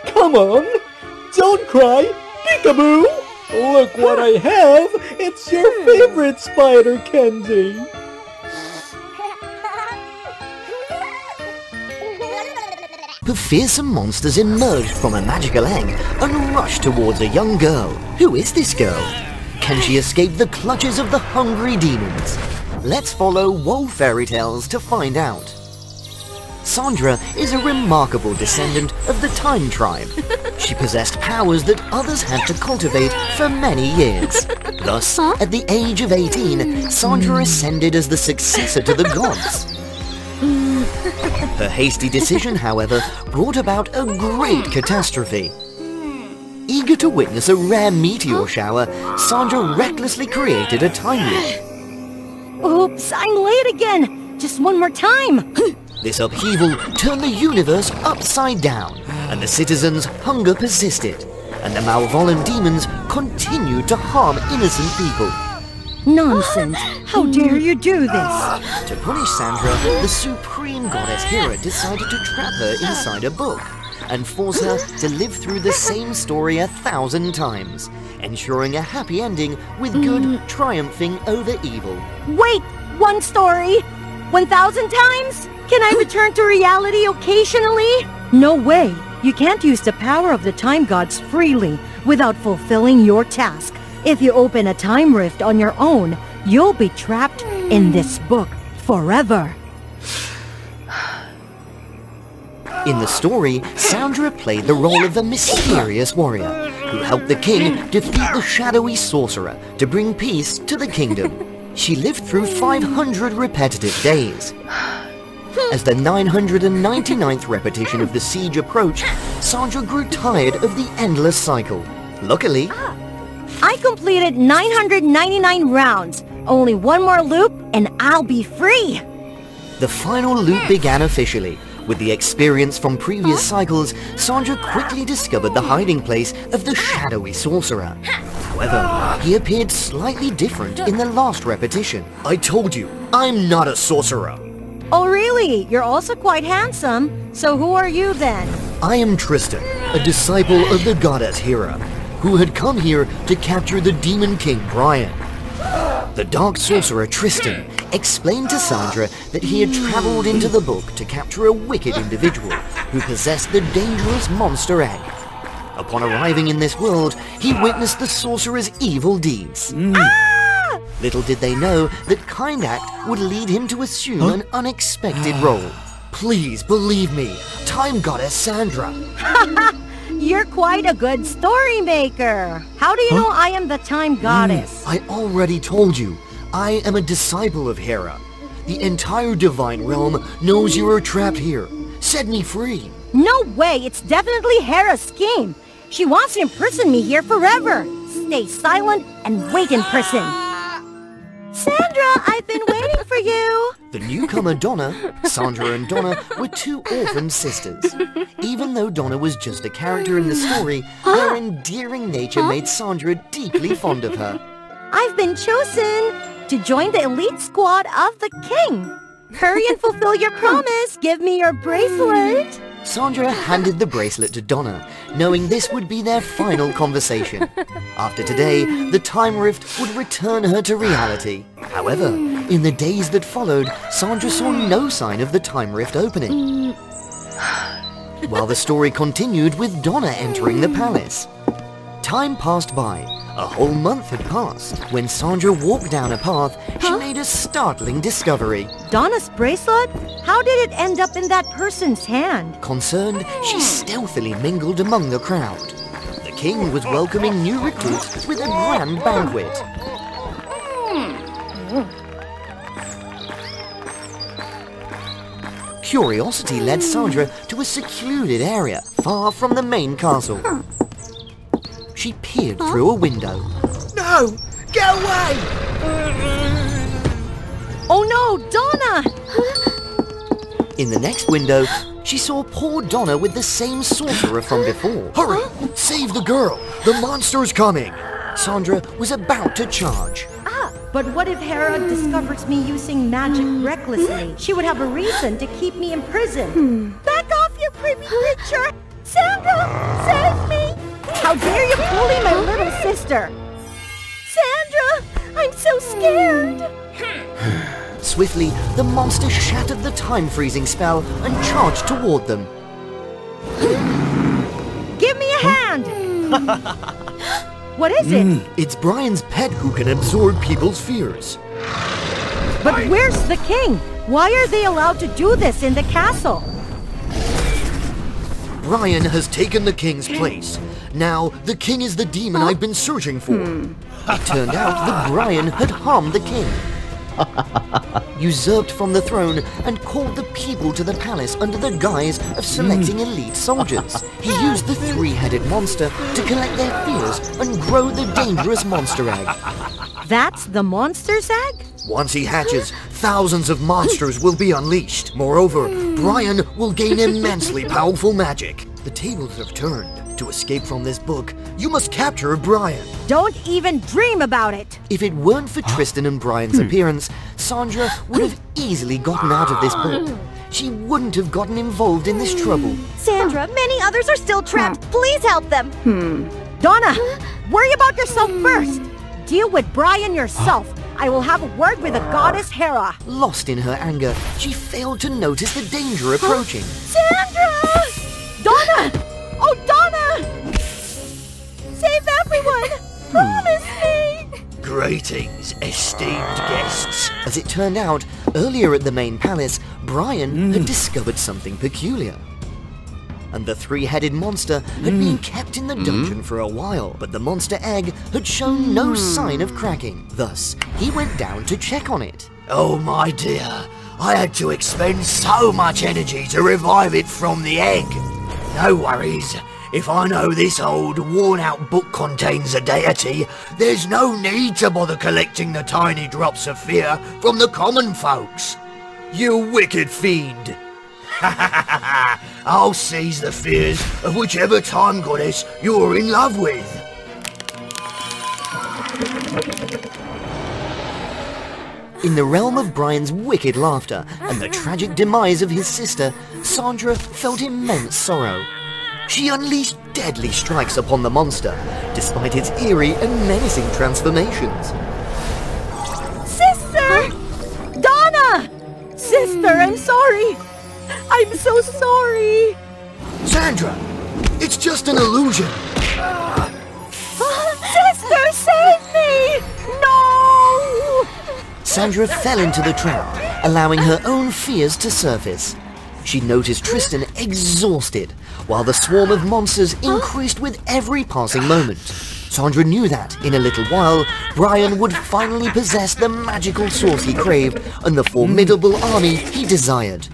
Come on! Don't cry! Peekaboo! Look what I have! It's your favorite spider candy! The fearsome monsters emerged from a magical egg and rushed towards a young girl. Who is this girl? Can she escape the clutches of the hungry demons? Let's follow WOA Fairy Tales to find out. Sandra is a remarkable descendant of the Time Tribe. She possessed powers that others had to cultivate for many years. Thus, at the age of 18, Sandra ascended as the successor to the gods. Her hasty decision, however, brought about a great catastrophe. Eager to witness a rare meteor shower, Sandra recklessly created a time loop. Oops, I'm late again! Just one more time! This upheaval turned the universe upside down, and the citizens' hunger persisted, and the malevolent demons continued to harm innocent people. Nonsense! How dare you do this? To punish Sandra, the supreme goddess Hera decided to trap her inside a book and force her to live through the same story 1,000 times, ensuring a happy ending with good triumphing over evil. Wait! One story? 1,000 times? Can I return to reality occasionally? No way! You can't use the power of the time gods freely without fulfilling your task. If you open a time rift on your own, you'll be trapped in this book forever. In the story, Sandra played the role of a mysterious warrior who helped the king defeat the shadowy sorcerer to bring peace to the kingdom. She lived through 500 repetitive days. As the 999th repetition of the siege approached, Sandra grew tired of the endless cycle. Luckily, I completed 999 rounds. Only one more loop and I'll be free. the final loop began officially. With the experience from previous cycles, Sandra quickly discovered the hiding place of the shadowy sorcerer. However, he appeared slightly different in the last repetition. I told you, I'm not a sorcerer. Oh really? You're also quite handsome. So who are you then? I am Tristan, a disciple of the goddess Hera, who had come here to capture the Demon King Brian. The dark sorcerer Tristan explained to Sandra that he had traveled into the book to capture a wicked individual who possessed the dangerous monster egg. Upon arriving in this world, he witnessed the sorcerer's evil deeds. Little did they know that kind act would lead him to assume an unexpected role. Please believe me, time goddess Sandra. You're quite a good story maker. How do you know I am the time goddess? I already told you. I am a disciple of Hera. The entire divine realm knows you are trapped here. Set me free. No way, it's definitely Hera's scheme. She wants to imprison me here forever. Stay silent and wait in prison. Sandra, I've been waiting for you. The newcomer Donna, Sandra and Donna were two orphan sisters. Even though Donna was just a character in the story, her endearing nature made Sandra deeply fond of her. I've been chosen to join the elite squad of the king. Hurry and fulfill your promise. Give me your bracelet. Sandra handed the bracelet to Donna, knowing this would be their final conversation. After today, the time rift would return her to reality. However, in the days that followed, Sandra saw no sign of the time rift opening. While the story continued with Donna entering the palace. Time passed by. A whole month had passed. When Sandra walked down a path, she made a startling discovery. Donna's bracelet? How did it end up in that person's hand? Concerned, she stealthily mingled among the crowd. The king was welcoming new recruits with a grand banquet. Curiosity led Sandra to a secluded area, far from the main castle. She peered through a window. No! Get away! Oh no, Donna! In the next window, she saw poor Donna with the same sorcerer from before. Hurry! Save the girl! The monster's coming! Sandra was about to charge. But what if Hera discovers me using magic recklessly? She would have a reason to keep me in prison. Back off, you creepy creature! Sandra, save me! How dare you bully my little sister? Sandra, I'm so scared! Swiftly, the monster shattered the time-freezing spell and charged toward them. Give me a hand! What is it? It's Brian's pet who can absorb people's fears. But where's the king? Why are they allowed to do this in the castle? Brian has taken the king's place. Now, the king is the demon I've been searching for. It turned out that Brian had harmed the king. Usurped from the throne and called the people to the palace under the guise of selecting elite soldiers. He used the three-headed monster to collect their fears and grow the dangerous monster egg. That's the monster's egg? Once he hatches, thousands of monsters will be unleashed. Moreover, Brian will gain immensely powerful magic. The tables have turned. To escape from this book, you must capture Brian. Don't even dream about it! If it weren't for Tristan and Brian's appearance, Sandra would have easily gotten out of this book. She wouldn't have gotten involved in this trouble. Sandra, many others are still trapped. Please help them. Donna, worry about yourself first. Deal with Brian yourself. I will have a word with the goddess Hera. Lost in her anger, she failed to notice the danger approaching. Sandra! Donna! Oh, Donna! Save everyone! Promise me! Greetings, esteemed guests. As it turned out, earlier at the main palace, Brian had discovered something peculiar. And the three-headed monster had been kept in the dungeon for a while, but the monster egg had shown no sign of cracking. Thus, he went down to check on it. Oh my dear, I had to expend so much energy to revive it from the egg. No worries, if I know this old, worn-out book contains a deity, there's no need to bother collecting the tiny drops of fear from the common folks. You wicked fiend! I'll seize the fears of whichever time goddess you're in love with. In the realm of Brian's wicked laughter and the tragic demise of his sister, Sandra felt immense sorrow. She unleashed deadly strikes upon the monster, despite its eerie and menacing transformations. Sister! Donna! Sister, I'm sorry! I'm so sorry! Sandra! It's just an illusion! Sister, save me! No! Sandra fell into the trap, allowing her own fears to surface. She noticed Tristan exhausted, while the swarm of monsters increased with every passing moment. Sandra knew that, in a little while, Brian would finally possess the magical source he craved and the formidable army he desired.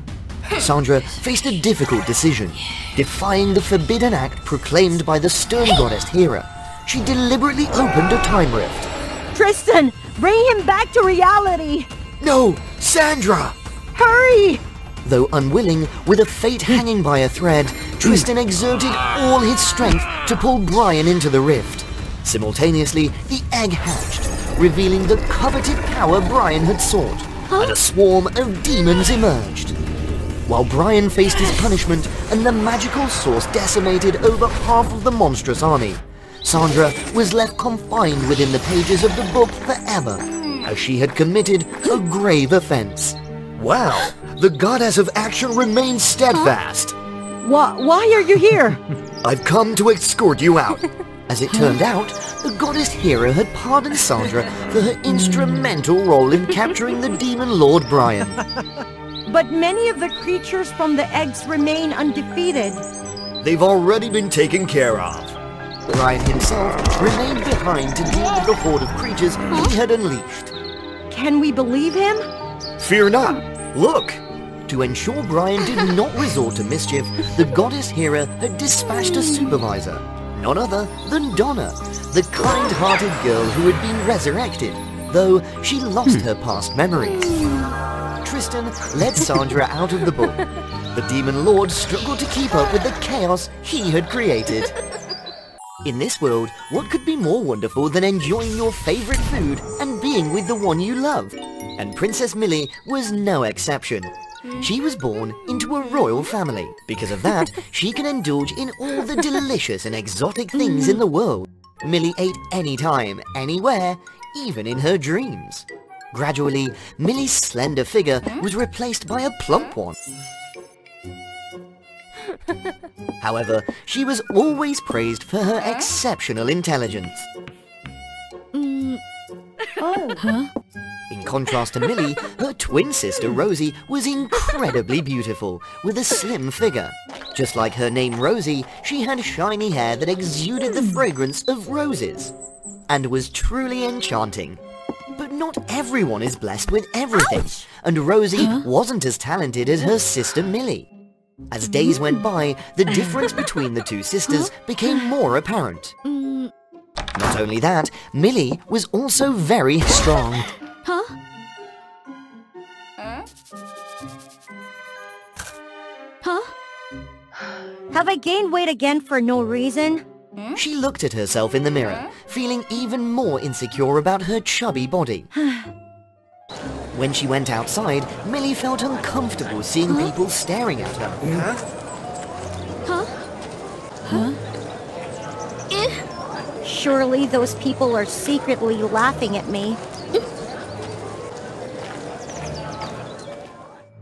Sandra faced a difficult decision. Defying the forbidden act proclaimed by the stern goddess Hera, she deliberately opened a time rift. Tristan, bring him back to reality! No, Sandra! Hurry! Though unwilling, with a fate hanging by a thread, Tristan exerted all his strength to pull Brian into the rift. Simultaneously, the egg hatched, revealing the coveted power Brian had sought, and a swarm of demons emerged. While Brian faced his punishment and the magical source decimated over half of the monstrous army, Sandra was left confined within the pages of the book forever, as she had committed a grave offense. Wow, the goddess of action remains steadfast. Why are you here? I've come to escort you out. As it turned out, the goddess Hera had pardoned Sandra for her instrumental role in capturing the demon lord Brian. But many of the creatures from the eggs remain undefeated. They've already been taken care of. Brian himself remained behind to deal with the horde of creatures he had unleashed. Can we believe him? Fear not. Look! To ensure Brian did not resort to mischief, the goddess Hera had dispatched a supervisor, none other than Donna, the kind-hearted girl who had been resurrected, though she lost her past memories. Tristan led Sandra out of the book. The demon lord struggled to keep up with the chaos he had created. In this world, what could be more wonderful than enjoying your favorite food and being with the one you love? And Princess Millie was no exception. She was born into a royal family. Because of that, she can indulge in all the delicious and exotic things in the world. Millie ate anytime, anywhere, even in her dreams. Gradually, Millie's slender figure was replaced by a plump one. However, she was always praised for her exceptional intelligence. In contrast to Millie, her twin sister Rosie was incredibly beautiful, with a slim figure. Just like her name Rosie, she had shiny hair that exuded the fragrance of roses, and was truly enchanting. But not everyone is blessed with everything, and Rosie wasn't as talented as her sister Millie. As days went by, the difference between the two sisters became more apparent. Not only that, Millie was also very strong. Have I gained weight again for no reason? She looked at herself in the mirror, feeling even more insecure about her chubby body. When she went outside, Millie felt uncomfortable seeing people staring at her. Surely those people are secretly laughing at me.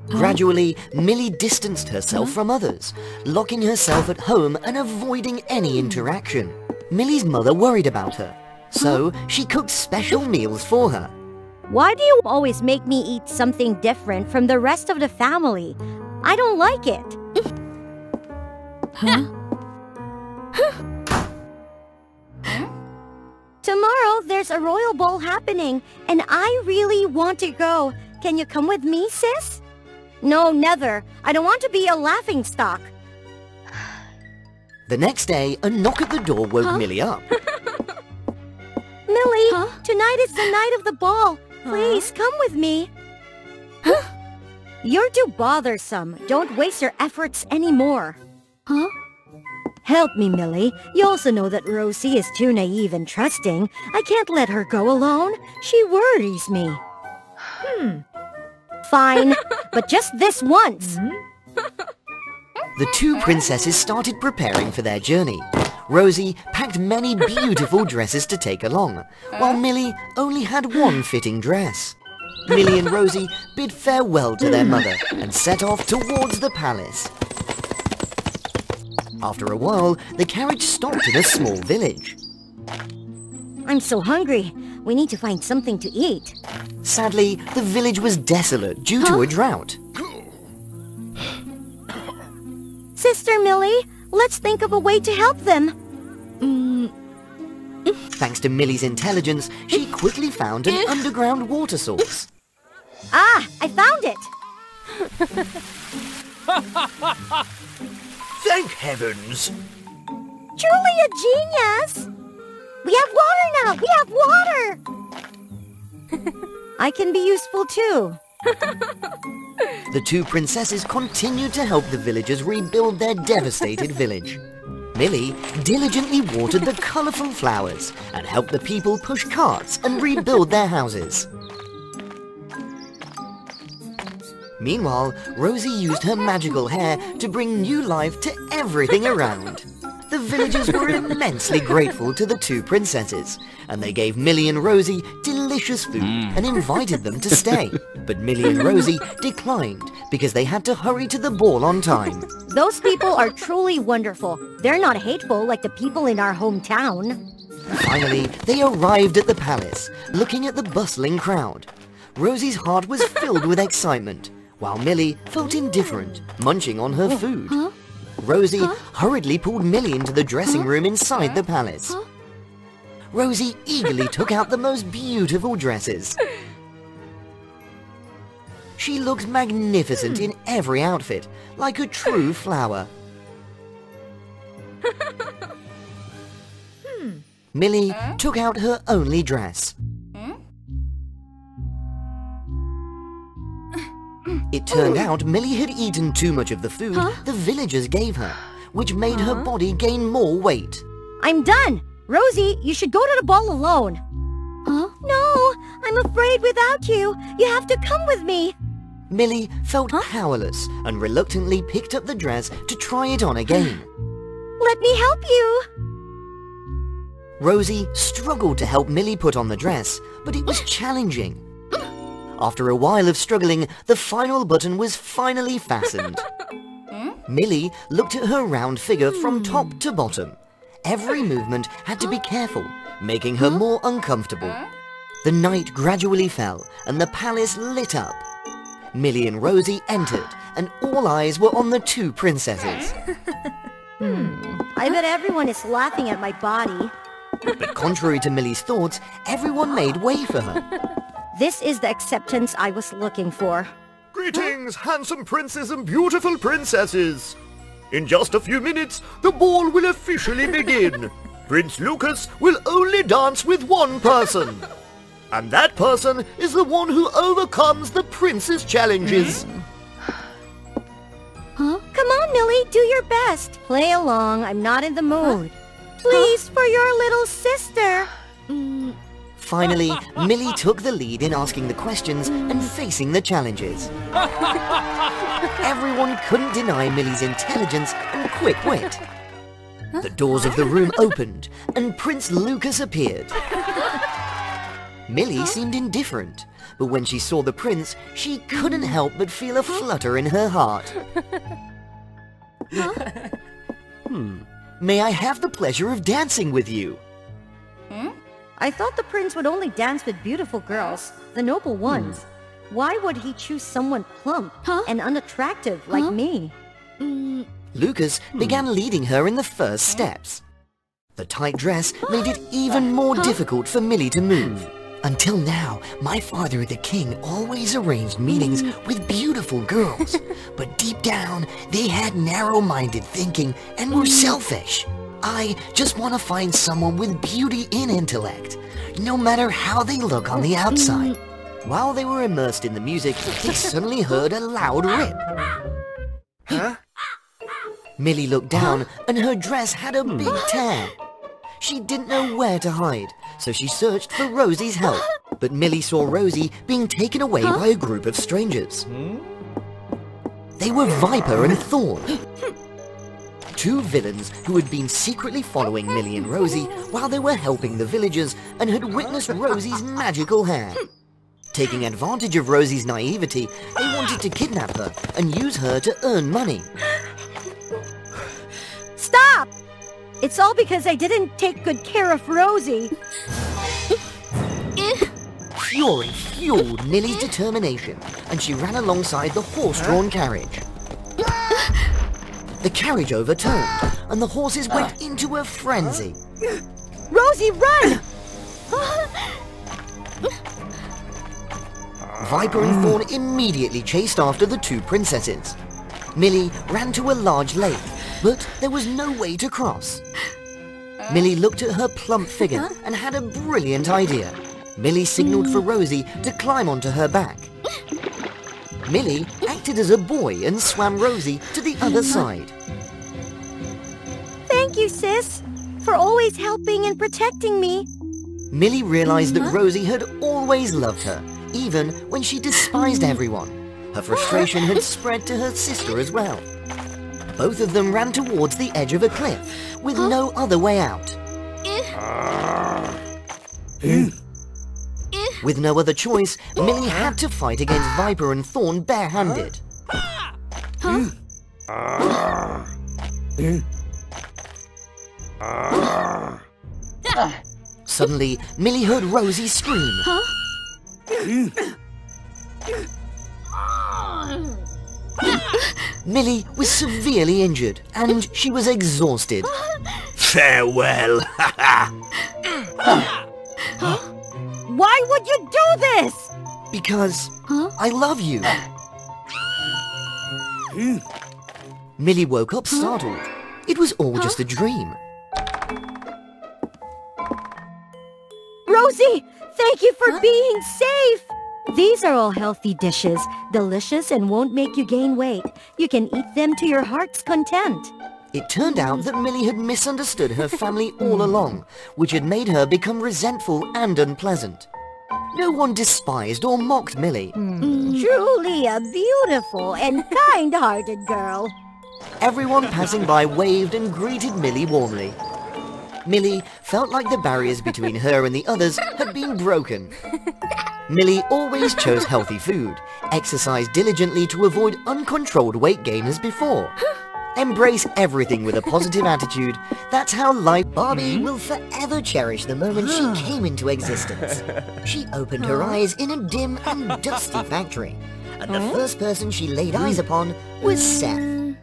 Gradually, Millie distanced herself from others, locking herself at home and avoiding any interaction. Millie's mother worried about her, so she cooked special meals for her. Why do you always make me eat something different from the rest of the family? I don't like it. Tomorrow there's a royal ball happening, and I really want to go. Can you come with me, sis? No, never. I don't want to be a laughingstock. The next day, a knock at the door woke Millie up. Millie, tonight is the night of the ball. Please, come with me. You're too bothersome. Don't waste your efforts anymore. Help me, Millie. You also know that Rosie is too naive and trusting. I can't let her go alone. She worries me. Fine, but just this once. The two princesses started preparing for their journey. Rosie packed many beautiful dresses to take along, while Millie only had one fitting dress. Millie and Rosie bid farewell to their mother and set off towards the palace. After a while, the carriage stopped in a small village. I'm so hungry. We need to find something to eat. Sadly, the village was desolate due to a drought. Sister Millie, let's think of a way to help them. Thanks to Millie's intelligence, she quickly found an underground water source. Ah, I found it! Thank heavens! Truly a genius! We have water now! We have water! I can be useful too. The two princesses continued to help the villagers rebuild their devastated village. Millie diligently watered the colourful flowers and helped the people push carts and rebuild their houses. Meanwhile, Rosie used her magical hair to bring new life to everything around. The villagers were immensely grateful to the two princesses, and they gave Millie and Rosie delicious food and invited them to stay. But Millie and Rosie declined because they had to hurry to the ball on time. Those people are truly wonderful. They're not hateful like the people in our hometown. Finally, they arrived at the palace, looking at the bustling crowd. Rosie's heart was filled with excitement, while Millie felt indifferent, munching on her food. Rosie hurriedly pulled Millie into the dressing room inside the palace. Rosie eagerly took out the most beautiful dresses. She looked magnificent in every outfit, like a true flower. Millie took out her only dress. It turned out Millie had eaten too much of the food the villagers gave her, which made her body gain more weight. I'm done! Rosie, you should go to the ball alone. No, I'm afraid without you. You have to come with me. Millie felt powerless and reluctantly picked up the dress to try it on again. Let me help you. Rosie struggled to help Millie put on the dress, but it was challenging. After a while of struggling, the final button was finally fastened. Millie looked at her round figure from top to bottom. Every movement had to be careful, making her more uncomfortable. The night gradually fell, and the palace lit up. Millie and Rosie entered, and all eyes were on the two princesses. I bet everyone is laughing at my body. But contrary to Millie's thoughts, everyone made way for her. This is the acceptance I was looking for. Greetings, handsome princes and beautiful princesses! In just a few minutes, the ball will officially begin. Prince Lucas will only dance with one person. And that person is the one who overcomes the prince's challenges. Come on, Millie, do your best. Play along, I'm not in the mood. Please, for your little sister. Finally, Millie took the lead in asking the questions and facing the challenges. Everyone couldn't deny Millie's intelligence and quick wit. The doors of the room opened, and Prince Lucas appeared. Millie seemed indifferent, but when she saw the prince, she couldn't help but feel a flutter in her heart. May I have the pleasure of dancing with you? I thought the prince would only dance with beautiful girls, the noble ones. Why would he choose someone plump and unattractive like me? Lucas began leading her in the first steps. The tight dress made it even more difficult for Millie to move. Until now, my father, the king, always arranged meetings with beautiful girls. But deep down, they had narrow-minded thinking and were selfish. I just want to find someone with beauty and intellect, no matter how they look on the outside. While they were immersed in the music, they suddenly heard a loud rip. Millie looked down, and her dress had a big tear. She didn't know where to hide, so she searched for Rosie's help. But Millie saw Rosie being taken away by a group of strangers. They were Viper and Thorn, two villains who had been secretly following Millie and Rosie while they were helping the villagers and had witnessed Rosie's magical hair. Taking advantage of Rosie's naivety, they wanted to kidnap her and use her to earn money. Stop! It's all because I didn't take good care of Rosie. Fury fueled Millie's determination, and she ran alongside the horse-drawn carriage. The carriage overturned, and the horses went into a frenzy. Rosie, run! Viper and Thorn immediately chased after the two princesses. Millie ran to a large lake, but there was no way to cross. Millie looked at her plump figure and had a brilliant idea. Millie signaled for Rosie to climb onto her back. Millie acted as a buoy and swam Rosie to the other side. Thank you, sis, for always helping and protecting me. Millie realized that Rosie had always loved her, even when she despised everyone. Her frustration had spread to her sister as well. Both of them ran towards the edge of a cliff, with no other way out. With no other choice, Millie had to fight against Viper and Thorn barehanded. Suddenly, Millie heard Rosie scream. Millie was severely injured, and she was exhausted. Farewell. Why would you do this? Because I love you. Millie woke up startled. It was all just a dream. Rosie, thank you for being safe. These are all healthy dishes, delicious and won't make you gain weight. You can eat them to your heart's content. It turned out that Millie had misunderstood her family all along, which had made her become resentful and unpleasant. No one despised or mocked Millie. Truly a beautiful and kind-hearted girl. Everyone passing by waved and greeted Millie warmly. Millie felt like the barriers between her and the others had been broken. Millie always chose healthy food, exercised diligently to avoid uncontrolled weight gain as before. Embrace everything with a positive attitude. That's how life... Barbie will forever cherish the moment she came into existence. She opened her eyes in a dim and dusty factory, and the first person she laid eyes upon was Seth.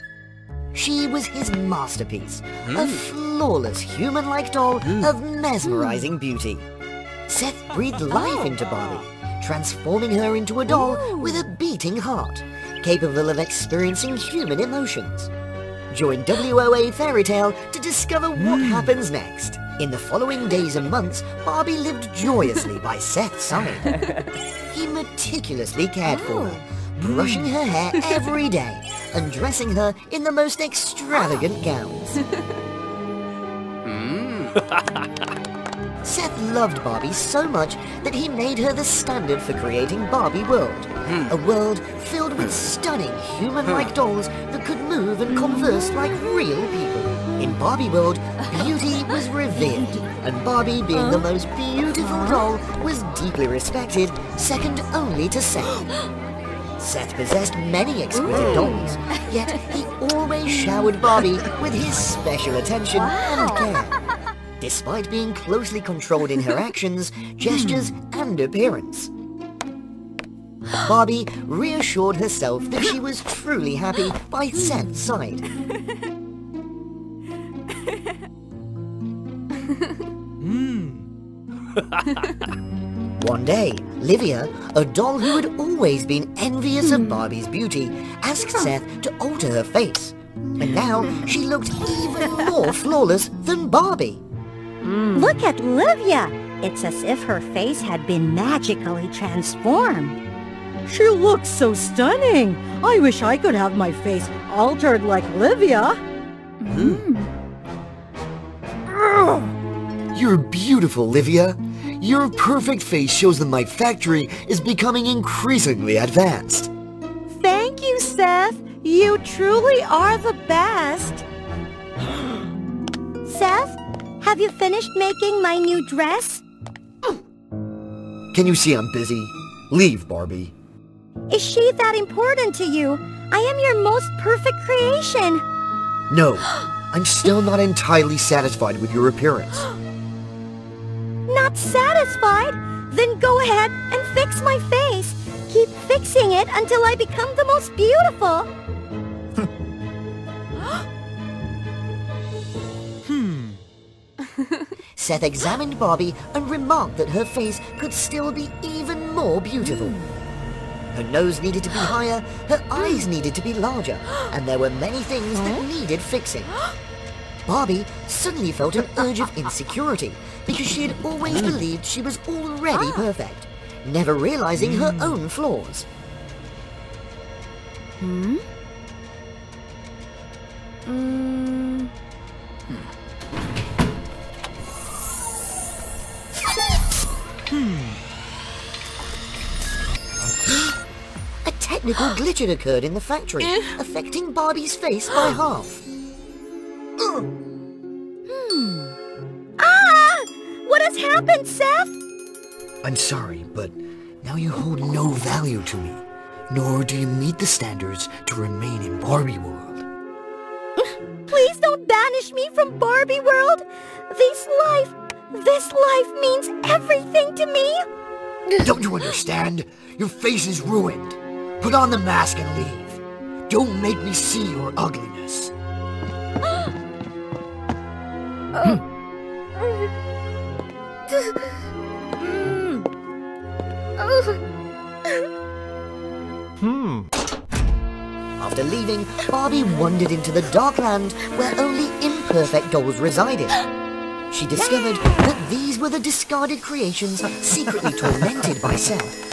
She was his masterpiece, a flawless human-like doll of mesmerizing beauty. Seth breathed life into Barbie, transforming her into a doll with a beating heart, capable of experiencing human emotions. Join WOA Fairy Tale to discover what happens next. In the following days and months, Barbie lived joyously by Seth's side. He meticulously cared for her, brushing her hair every day and dressing her in the most extravagant gowns. Seth loved Barbie so much that he made her the standard for creating Barbie World. A world filled with stunning human-like dolls that could move and converse like real people. In Barbie World, beauty was revered, and Barbie, being the most beautiful doll, was deeply respected, second only to Seth. Seth possessed many exquisite dolls, yet he always showered Barbie with his special attention and care. Despite being closely controlled in her actions, gestures, and appearance. Barbie reassured herself that she was truly happy by Seth's side. One day, Livia, a doll who had always been envious of Barbie's beauty, asked Seth to alter her face. And now she looked even more flawless than Barbie. Look at Livia! It's as if her face had been magically transformed. She looks so stunning! I wish I could have my face altered like Livia. You're beautiful, Livia. Your perfect face shows that my factory is becoming increasingly advanced. Thank you, Seth. You truly are the best. Seth, have you finished making my new dress? Can you see I'm busy? Leave, Barbie. Is she that important to you? I am your most perfect creation. No, I'm still not entirely satisfied with your appearance. Not satisfied? Then go ahead and fix my face. Keep fixing it until I become the most beautiful. Seth examined Barbie and remarked that her face could still be even more beautiful. Her nose needed to be higher, her eyes needed to be larger, and there were many things that needed fixing. Barbie suddenly felt an urge of insecurity because she had always believed she was already perfect, never realizing her own flaws. A technical glitch had occurred in the factory, affecting Barbie's face by half. Ah! What has happened, Seth? I'm sorry, but now you hold no value to me, nor do you meet the standards to remain in Barbie World. Please don't banish me from Barbie World. This life means everything to me. Don't you understand? Your face is ruined. Put on the mask and leave. Don't make me see your ugliness. After leaving, Barbie wandered into the dark land where only imperfect dolls resided. She discovered that these were the discarded creations secretly tormented by Seth.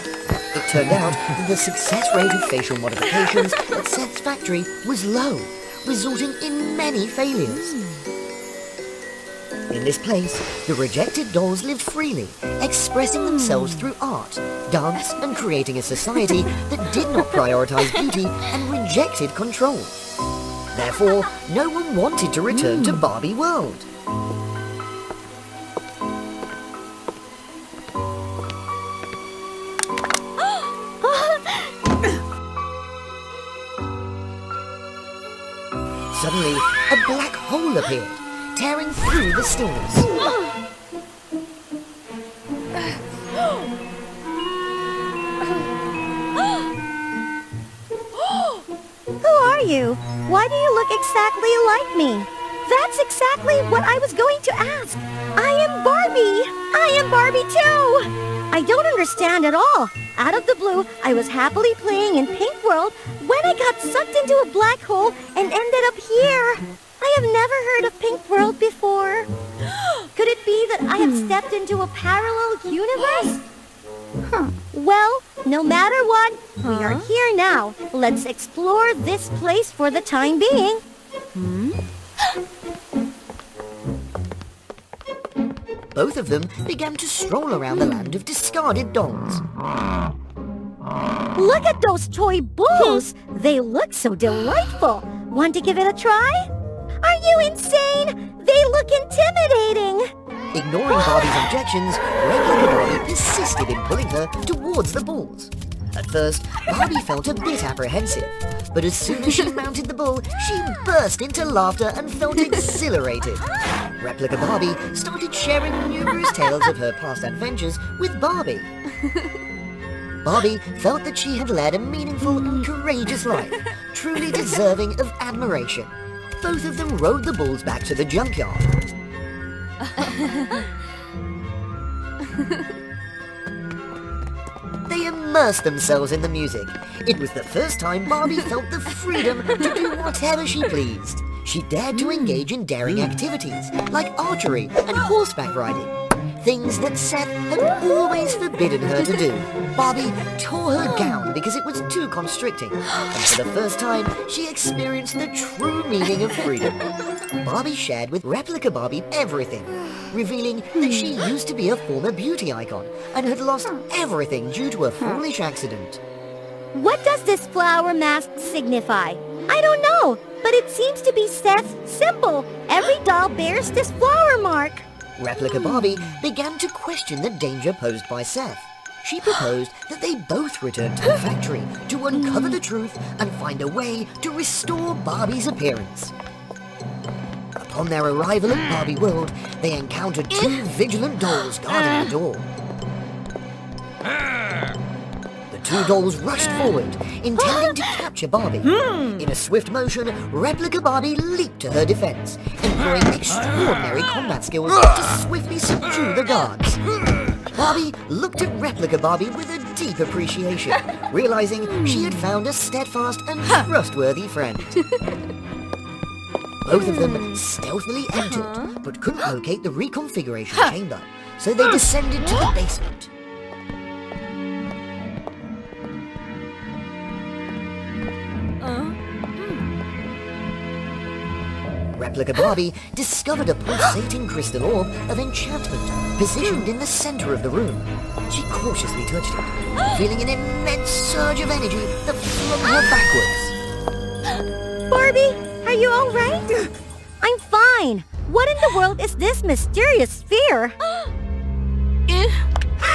It turned out that the success rate of facial modifications at Seth's factory was low, resulting in many failures. In this place, the rejected dolls lived freely, expressing themselves through art, dance, and creating a society that did not prioritize beauty and rejected control. Therefore, no one wanted to return to Barbie World. Suddenly, a black hole appeared, tearing through the stillness. Who are you? Why do you look exactly like me? That's exactly what I was going to ask. I am Barbie. I am Barbie too. I don't understand at all. Out of the blue, I was happily playing in Pink World when I got sucked into a black hole and ended up here. I have never heard of Pink World before. Could it be that I have stepped into a parallel universe? Well, no matter what, we are here now. Let's explore this place for the time being. Both of them began to stroll around the land of discarded dolls. Look at those toy bulls! They look so delightful. Want to give it a try? Are you insane? They look intimidating. Ignoring Barbie's objections, Replica Barbie persisted in pulling her towards the bulls. At first, Barbie felt a bit apprehensive, but as soon as she mounted the bull, she burst into laughter and felt exhilarated. Replica Barbie started sharing numerous tales of her past adventures with Barbie. Barbie felt that she had led a meaningful and courageous life, truly deserving of admiration. Both of them rode the bulls back to the junkyard. They immersed themselves in the music. It was the first time Barbie felt the freedom to do whatever she pleased. She dared to engage in daring activities, like archery and horseback riding. Things that Seth had always forbidden her to do. Barbie tore her gown because it was too constricting. And for the first time, she experienced the true meaning of freedom. Barbie shared with Replica Barbie everything, revealing that she used to be a former beauty icon and had lost everything due to a foolish accident. What does this flower mask signify? I don't know, but it seems to be Seth's symbol. Every doll bears this flower mark. Replica Barbie began to question the danger posed by Seth. She proposed that they both return to the factory to uncover the truth and find a way to restore Barbie's appearance. Upon their arrival at Barbie World, they encountered two vigilant dolls guarding the door. The two dolls rushed forward, intending to capture Barbie. In a swift motion, Replica Barbie leaped to her defense, employing extraordinary combat skills to swiftly subdue the guards. Barbie looked at Replica Barbie with a deep appreciation, realizing she had found a steadfast and trustworthy friend. Both of them stealthily entered, but couldn't locate the reconfiguration chamber, so they descended to the basement. Replica Barbie discovered a pulsating crystal orb of enchantment positioned in the center of the room. She cautiously touched it, feeling an immense surge of energy that flung her backwards. Barbie, are you all right? I'm fine. What in the world is this mysterious sphere?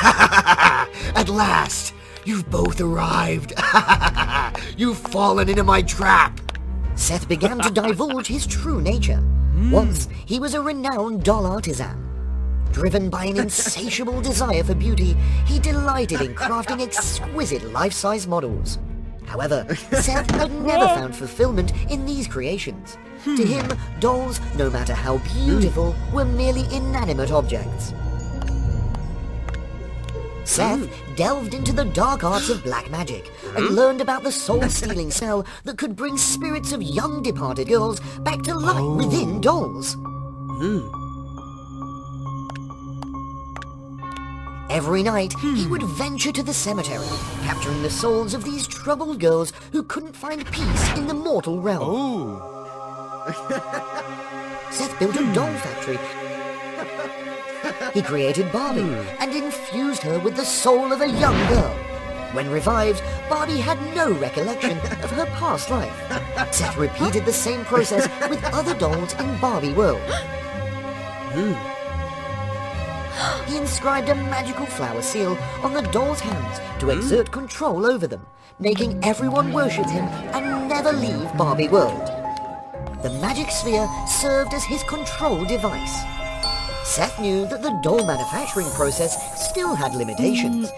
At last, you've both arrived. You've fallen into my trap. Seth began to divulge his true nature. Once, he was a renowned doll artisan. Driven by an insatiable desire for beauty, he delighted in crafting exquisite life-size models. However, Seth had never found fulfillment in these creations. To him, dolls, no matter how beautiful, were merely inanimate objects. Seth delved into the dark arts of black magic and learned about the soul-stealing spell that could bring spirits of young departed girls back to life within dolls. Every night, he would venture to the cemetery, capturing the souls of these troubled girls who couldn't find peace in the mortal realm. Seth built a doll factory. He created Barbie and infused her with the soul of a young girl. When revived, Barbie had no recollection of her past life. Seth repeated the same process with other dolls in Barbie World. He inscribed a magical flower seal on the dolls' hands to exert control over them, making everyone worship him and never leave Barbie World. The magic sphere served as his control device. Seth knew that the doll manufacturing process still had limitations,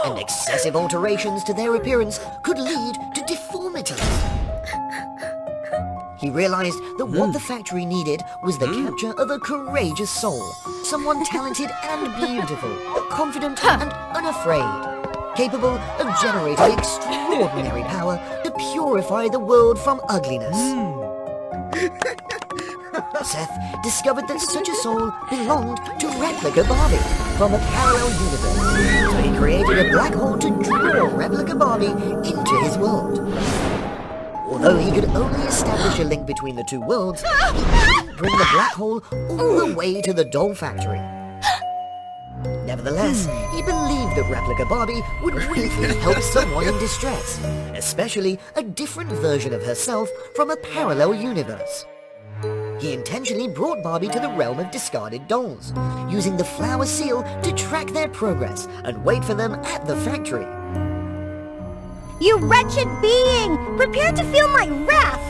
and excessive alterations to their appearance could lead to deformities. He realized that what the factory needed was the capture of a courageous soul, someone talented and beautiful, confident and unafraid, capable of generating extraordinary power to purify the world from ugliness. Seth discovered that such a soul belonged to Replica Barbie from a parallel universe, so he created a black hole to draw Replica Barbie into his world. Although he could only establish a link between the two worlds, he couldn't bring the black hole all the way to the doll factory. Nevertheless, he believed that Replica Barbie would really help someone in distress, especially a different version of herself from a parallel universe. He intentionally brought Barbie to the realm of discarded dolls, using the flower seal to track their progress and wait for them at the factory. You wretched being! Prepare to feel my wrath!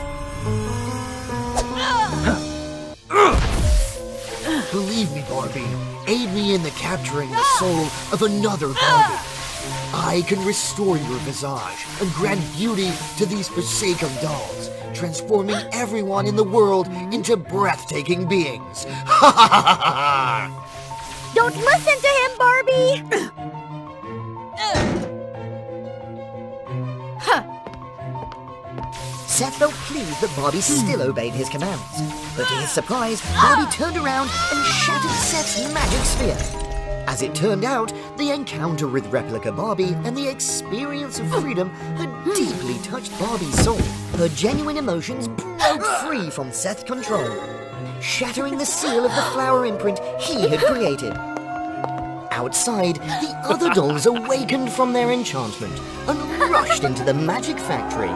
Believe me, Barbie, aid me in the capturing the soul of another Barbie. I can restore your visage and grant beauty to these forsaken dolls, transforming everyone in the world into breathtaking beings. Don't listen to him, Barbie! Seth felt pleased that Barbie still obeyed his commands, but to his surprise, Barbie turned around and shattered Seth's magic sphere. As it turned out, the encounter with Replica Barbie and the experience of freedom had deeply touched Barbie's soul. Her genuine emotions broke free from Seth's control, shattering the seal of the flower imprint he had created. Outside, the other dolls awakened from their enchantment and rushed into the magic factory.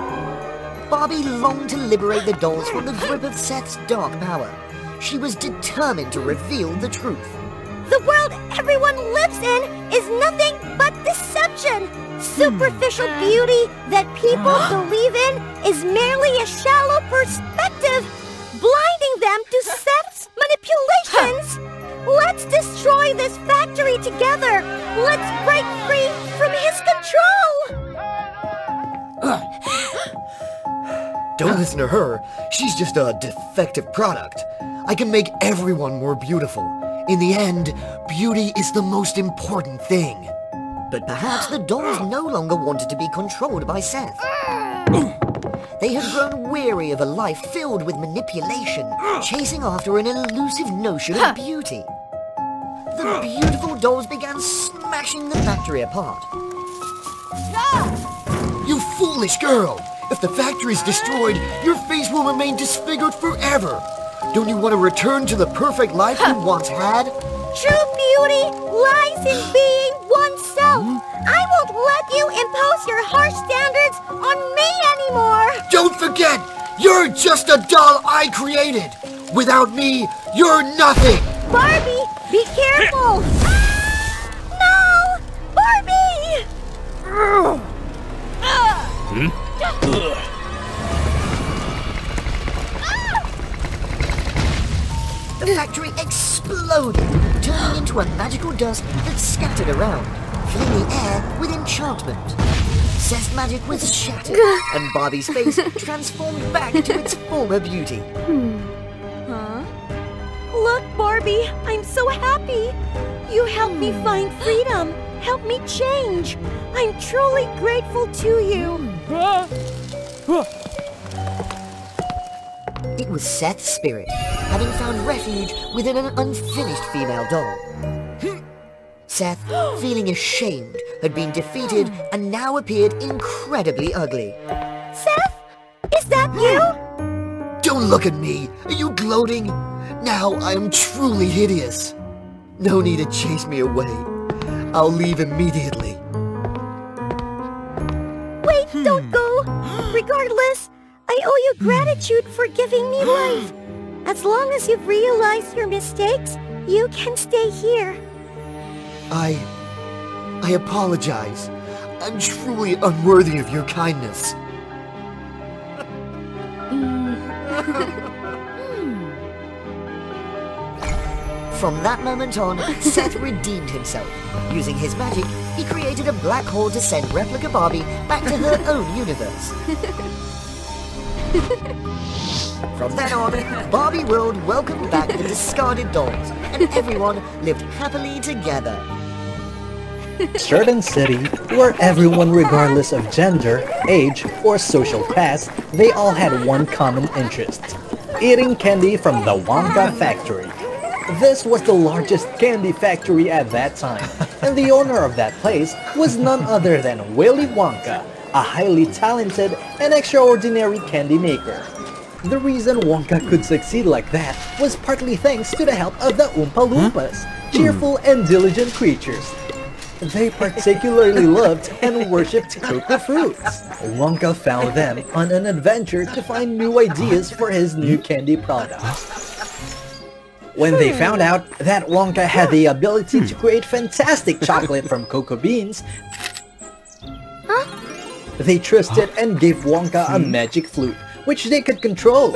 Barbie longed to liberate the dolls from the grip of Seth's dark power. She was determined to reveal the truth. The world everyone lives in is nothing but deception! Superficial beauty that people believe in is merely a shallow perspective, blinding them to Seth's manipulations! Let's destroy this factory together! Let's break free from his control! Don't listen to her. She's just a defective product. I can make everyone more beautiful. In the end, beauty is the most important thing. But perhaps the dolls no longer wanted to be controlled by Seth. They had grown weary of a life filled with manipulation, chasing after an elusive notion of beauty. The beautiful dolls began smashing the factory apart. You foolish girl! If the factory's destroyed, your face will remain disfigured forever! Don't you want to return to the perfect life you once had? True beauty lies in being oneself. I won't let you impose your harsh standards on me anymore. Don't forget, you're just a doll I created. Without me, you're nothing. Barbie, be careful. No! Barbie! The factory exploded, turning into a magical dust that scattered around, filling the air with enchantment. Seth's magic was shattered, and Barbie's face transformed back to its former beauty. Huh? Look, Barbie, I'm so happy. You helped me find freedom, helped me change. I'm truly grateful to you. It was Seth's spirit, having found refuge within an unfinished female doll. Seth, feeling ashamed, had been defeated and now appeared incredibly ugly. Seth? Is that you? Don't look at me! Are you gloating? Now I am truly hideous. No need to chase me away. I'll leave immediately. Wait, don't go! Regardless, I owe you gratitude for giving me life. As long as you've realized your mistakes, you can stay here. I apologize. I'm truly unworthy of your kindness. From that moment on, Seth redeemed himself. Using his magic, he created a black hole to send replica Barbie back to her own universe. From then on, Barbie World welcomed back the discarded dolls, and everyone lived happily together. Certain city where everyone, regardless of gender, age, or social class, they all had one common interest: eating candy from the Wonka factory. This was the largest candy factory at that time, and the owner of that place was none other than Willy Wonka, a highly talented and extraordinary candy maker. The reason Wonka could succeed like that was partly thanks to the help of the Oompa Loompas, cheerful and diligent creatures. They particularly loved and worshipped cocoa fruits. Wonka found them on an adventure to find new ideas for his new candy products. When they found out that Wonka had the ability to create fantastic chocolate from cocoa beans, they trusted and gave Wonka a magic flute, which they could control.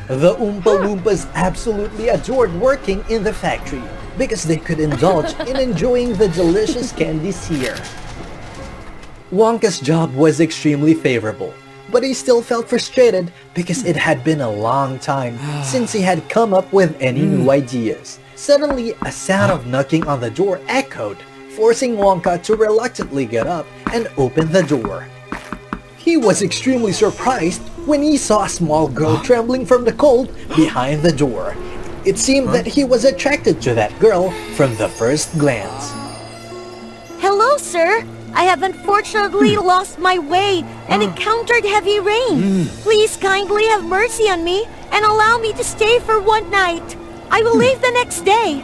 The Oompa Loompas absolutely adored working in the factory, because they could indulge in enjoying the delicious candies here. Wonka's job was extremely favorable, but he still felt frustrated because it had been a long time since he had come up with any new ideas. Suddenly, a sound of knocking on the door echoed, forcing Wonka to reluctantly get up and open the door. He was extremely surprised when he saw a small girl trembling from the cold behind the door. It seemed that he was attracted to that girl from the first glance. Hello, sir. I have unfortunately lost my way and encountered heavy rain. Please kindly have mercy on me and allow me to stay for one night. I will leave the next day.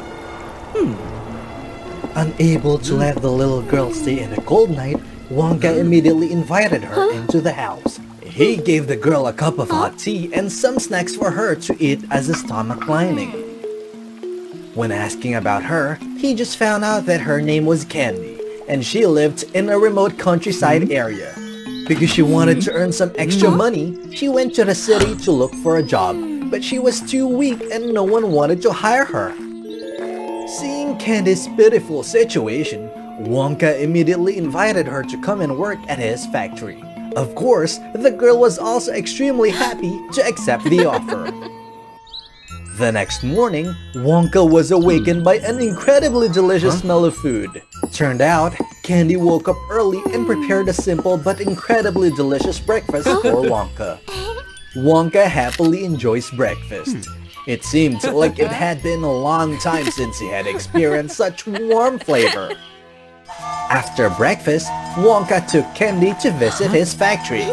Unable to let the little girl stay in the cold night, Wonka immediately invited her into the house. He gave the girl a cup of hot tea and some snacks for her to eat as a stomach lining. When asking about her, he just found out that her name was Candy, and she lived in a remote countryside area. Because she wanted to earn some extra money, she went to the city to look for a job, but she was too weak and no one wanted to hire her. Seeing Candy's pitiful situation, Wonka immediately invited her to come and work at his factory. Of course, the girl was also extremely happy to accept the offer. The next morning, Wonka was awakened by an incredibly delicious smell of food. Turned out, Candy woke up early and prepared a simple but incredibly delicious breakfast for Wonka. Wonka happily enjoys breakfast. It seemed like it had been a long time since he had experienced such warm flavor. After breakfast, Wonka took Candy to visit his factory.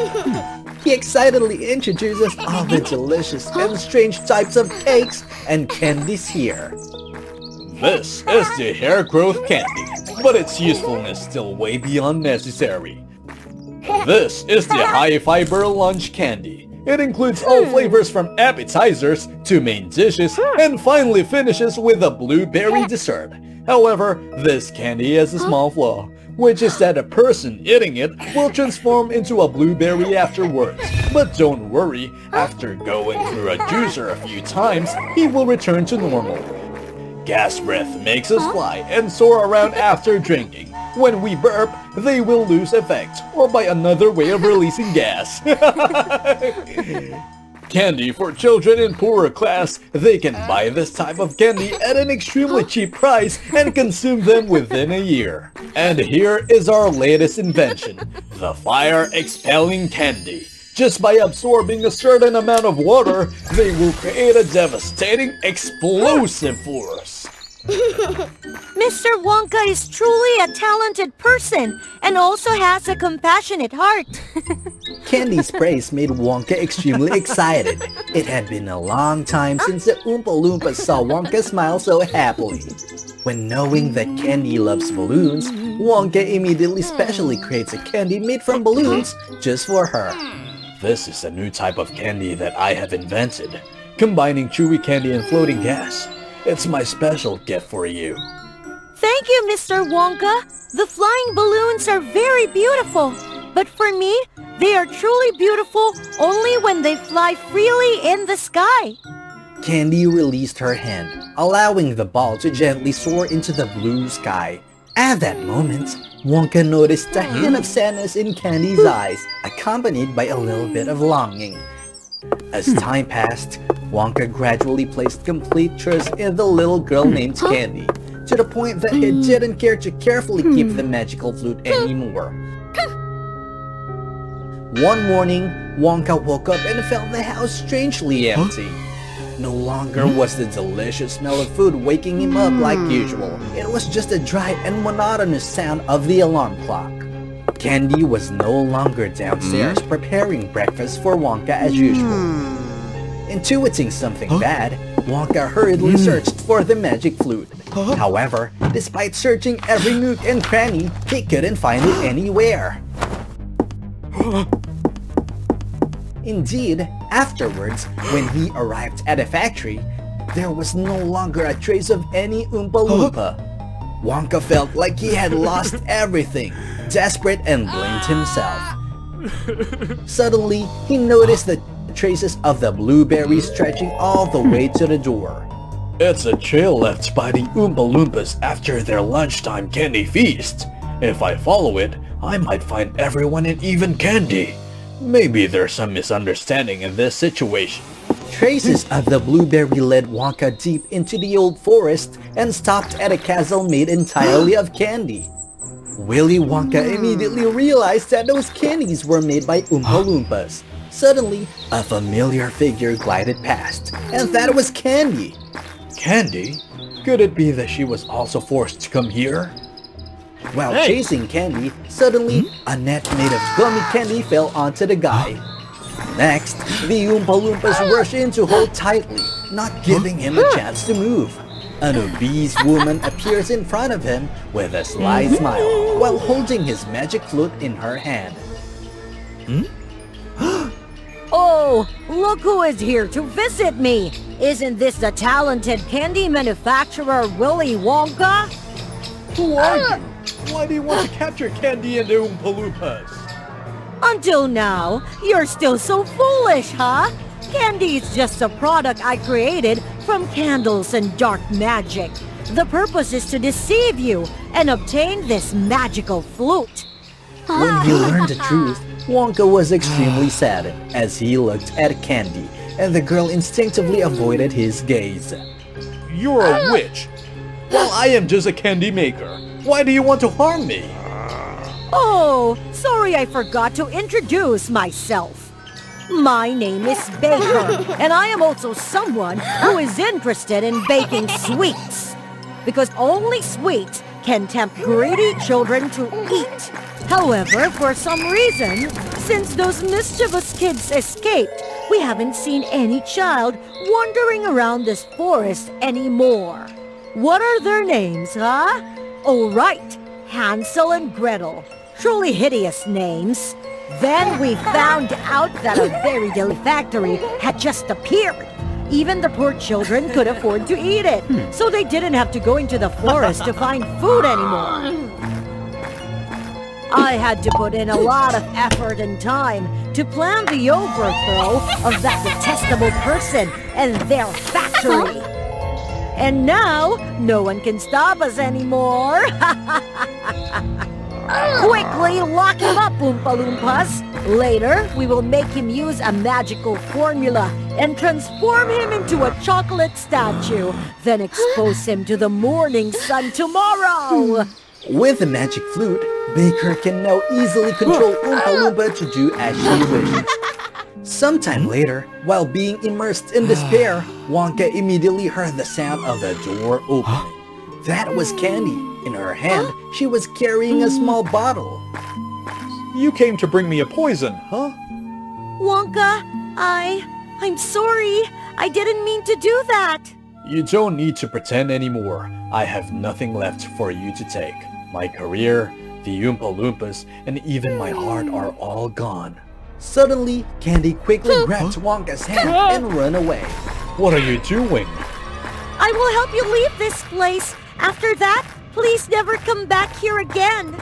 He excitedly introduces all the delicious and strange types of cakes and candies here. This is the hair growth candy, but its usefulness still way beyond necessary. This is the high fiber lunch candy. It includes all flavors from appetizers to main dishes and finally finishes with a blueberry dessert. However, this candy has a small flaw, which is that a person eating it will transform into a blueberry afterwards. But don't worry, after going through a juicer a few times, he will return to normal. Gas breath makes us fly and soar around after drinking. When we burp, they will lose effect, or by another way of releasing gas. Candy for children in poorer class, they can buy this type of candy at an extremely cheap price and consume them within a year. And here is our latest invention, the fire-expelling candy. Just by absorbing a certain amount of water, they will create a devastating explosive force. Mr. Wonka is truly a talented person and also has a compassionate heart. Candy's praise made Wonka extremely excited. It had been a long time since the Oompa Loompas saw Wonka smile so happily. When knowing that Candy loves balloons, Wonka immediately specially creates a candy made from balloons just for her. This is a new type of candy that I have invented, combining chewy candy and floating gas. It's my special gift for you. Thank you, Mr. Wonka. The flying balloons are very beautiful. But for me, they are truly beautiful only when they fly freely in the sky. Candy released her hand, allowing the ball to gently soar into the blue sky. At that moment, Wonka noticed a hint of sadness in Candy's eyes, accompanied by a little bit of longing. As time passed, Wonka gradually placed complete trust in the little girl named Candy, to the point that he didn't care to carefully keep the magical flute anymore. One morning, Wonka woke up and felt the house strangely empty. No longer was the delicious smell of food waking him up like usual. It was just the dry and monotonous sound of the alarm clock. Candy was no longer downstairs preparing breakfast for Wonka as usual. Intuiting something bad, Wonka hurriedly searched for the magic flute. However, despite searching every nook and cranny, he couldn't find it anywhere. Indeed, afterwards, when he arrived at the factory, there was no longer a trace of any Oompa Loompa. Wonka felt like he had lost everything, desperate and blamed himself. Suddenly, he noticed the traces of the blueberry stretching all the way to the door. It's a trail left by the Oompa Loompas after their lunchtime candy feast. If I follow it, I might find everyone in even candy. Maybe there's some misunderstanding in this situation. Traces of the blueberry led Wonka deep into the old forest and stopped at a castle made entirely of candy. Willy Wonka immediately realized that those candies were made by Oompa Loompas. Suddenly, a familiar figure glided past, and that was Candy. Candy? Could it be that she was also forced to come here? While chasing Candy, suddenly, a net made of gummy candy fell onto the guy. Next, the Oompa Loompas rushed in to hold tightly, not giving him a chance to move. An obese woman appears in front of him with a sly smile, while holding his magic flute in her hand. Oh, look who is here to visit me! Isn't this the talented candy manufacturer Willy Wonka? Who are you? Why do you want to capture Candy and the Oompa Loompas? Until now, you're still so foolish, huh? Candy is just a product I created from candles and dark magic. The purpose is to deceive you and obtain this magical flute. When he learned the truth, Wonka was extremely saddened as he looked at Candy, and the girl instinctively avoided his gaze. You're a witch. Well, I am just a candy maker. Why do you want to harm me? Oh, sorry I forgot to introduce myself. My name is Baker, and I am also someone who is interested in baking sweets. Because only sweets can tempt greedy children to eat. However, for some reason, since those mischievous kids escaped, we haven't seen any child wandering around this forest anymore. What are their names, huh? Oh, right, Hansel and Gretel. Truly hideous names. Then we found out that a very deli factory had just appeared. Even the poor children could afford to eat it, so they didn't have to go into the forest to find food anymore. I had to put in a lot of effort and time to plan the overthrow of that detestable person and their factory. And now, no one can stop us anymore. Quickly lock him up, Oompa Loompas. Later, we will make him use a magical formula and transform him into a chocolate statue, then expose him to the morning sun tomorrow. With the magic flute, Baker can now easily control Oompa Loompa to do as she wishes. Sometime later, while being immersed in despair, Wonka immediately heard the sound of the door opening. That was Candy. In her hand, she was carrying a small bottle. You came to bring me a poison, huh? Wonka, I'm sorry. I didn't mean to do that. You don't need to pretend anymore. I have nothing left for you to take. My career, the Oompa Loompas, and even my heart are all gone. Suddenly, Candy quickly grabbed Wonka's hand and ran away. What are you doing? I will help you leave this place. After that, please never come back here again.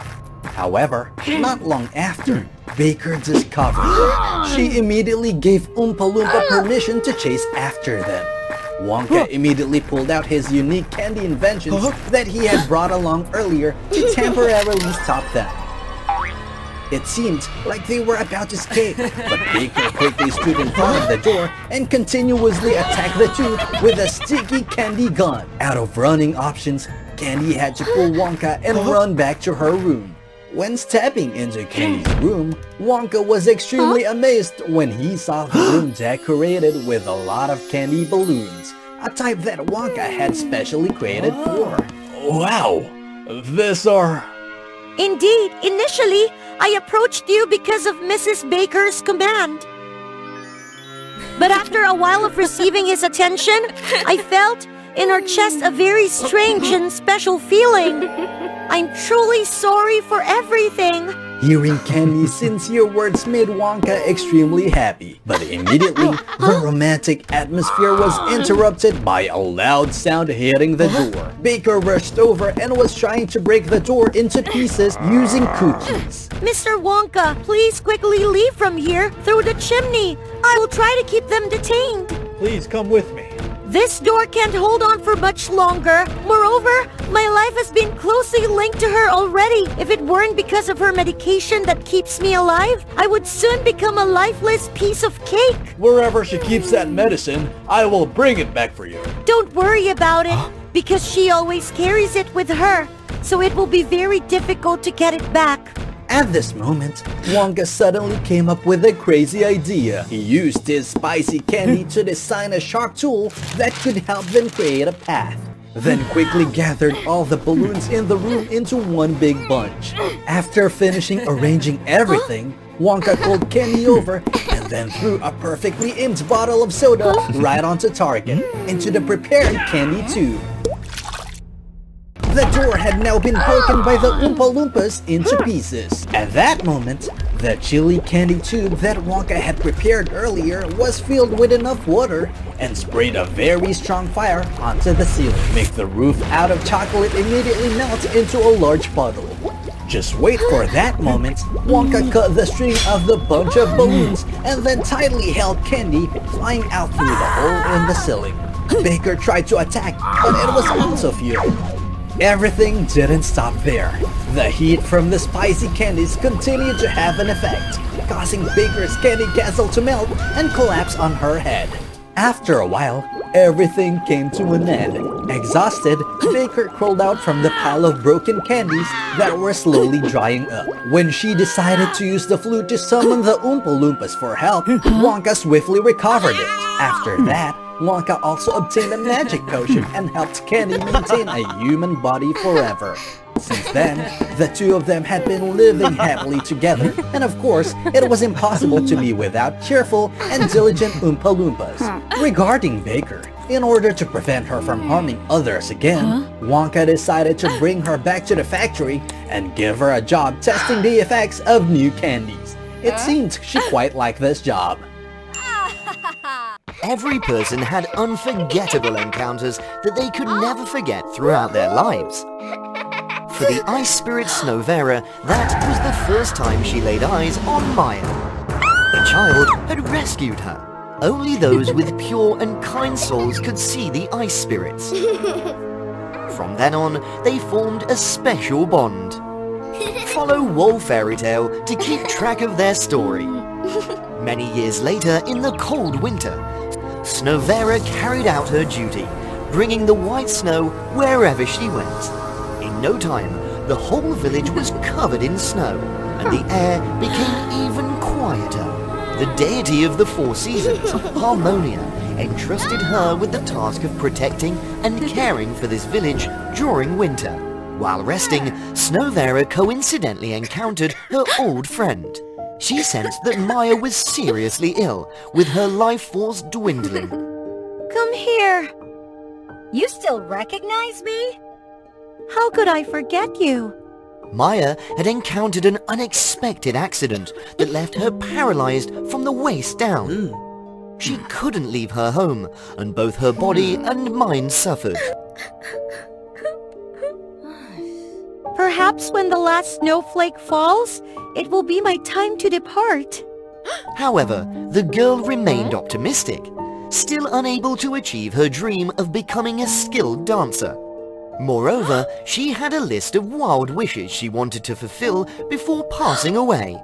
However, not long after, Baker discovered her. She immediately gave Oompa Loompa permission to chase after them. Wonka immediately pulled out his unique candy inventions that he had brought along earlier to temporarily stop them. It seemed like they were about to escape, but Baker quickly stood in front of the door and continuously attacked the two with a sticky candy gun. Out of running options, Candy had to pull Wonka and run back to her room. When stepping into Candy's room, Wonka was extremely amazed when he saw the room decorated with a lot of candy balloons, a type that Wonka had specially created for. Wow! These are... Indeed, initially, I approached you because of Mrs. Baker's command. But after a while of receiving his attention, I felt in our chest a very strange and special feeling. I'm truly sorry for everything. Hearing Candy's sincere words made Wonka extremely happy, but immediately the romantic atmosphere was interrupted by a loud sound hitting the door. Baker rushed over and was trying to break the door into pieces using cookies. Mr. Wonka, please quickly leave from here through the chimney. I will try to keep them detained. Please come with me. This door can't hold on for much longer. Moreover, my life has been closely linked to her already. If it weren't because of her medication that keeps me alive, I would soon become a lifeless piece of cake. Wherever she keeps that medicine, I will bring it back for you. Don't worry about it, because she always carries it with her, so it will be very difficult to get it back. At this moment, Wonka suddenly came up with a crazy idea. He used his spicy candy to design a sharp tool that could help them create a path. Then quickly gathered all the balloons in the room into one big bunch. After finishing arranging everything, Wonka called Candy over and then threw a perfectly aimed bottle of soda right onto target, into the prepared candy tube. The door had now been broken by the Oompa Loompas into pieces. At that moment, the chili candy tube that Wonka had prepared earlier was filled with enough water and sprayed a very strong fire onto the ceiling. Make the roof out of chocolate immediately melt into a large puddle. Just wait for that moment, Wonka cut the string of the bunch of balloons and then tightly held Candy flying out through the hole in the ceiling. Baker tried to attack, but it was also futile. Everything didn't stop there. The heat from the spicy candies continued to have an effect. causing Baker's candy castle to melt and collapse on her head. After a while, everything came to an end. Exhausted, Baker crawled out from the pile of broken candies that were slowly drying up. When she decided to use the flute to summon the Oompa Loompas for help, Wonka swiftly recovered it. After that, Wonka also obtained a magic potion and helped Candy maintain a human body forever. Since then, the two of them had been living happily together, and of course, it was impossible to be without cheerful and diligent Oompa Loompas. Regarding Baker, in order to prevent her from harming others again, Wonka decided to bring her back to the factory and give her a job testing the effects of new candies. It seems she quite liked this job. Every person had unforgettable encounters that they could never forget throughout their lives. For the ice spirit Snowvera, that was the first time she laid eyes on Maya. The child had rescued her. Only those with pure and kind souls could see the ice spirits. From then on, they formed a special bond. Follow WOA Fairy Tale to keep track of their story. Many years later, in the cold winter, Snowvera carried out her duty, bringing the white snow wherever she went. In no time, the whole village was covered in snow, and the air became even quieter. The deity of the four seasons, Harmonia, entrusted her with the task of protecting and caring for this village during winter. While resting, Snowvera coincidentally encountered her old friend. She sensed that Maya was seriously ill, with her life force dwindling. Come here. You still recognize me? How could I forget you? Maya had encountered an unexpected accident that left her paralyzed from the waist down. She couldn't leave her home, and both her body and mind suffered. Perhaps when the last snowflake falls, it will be my time to depart. However, the girl remained optimistic, still unable to achieve her dream of becoming a skilled dancer. Moreover, she had a list of wild wishes she wanted to fulfill before passing away.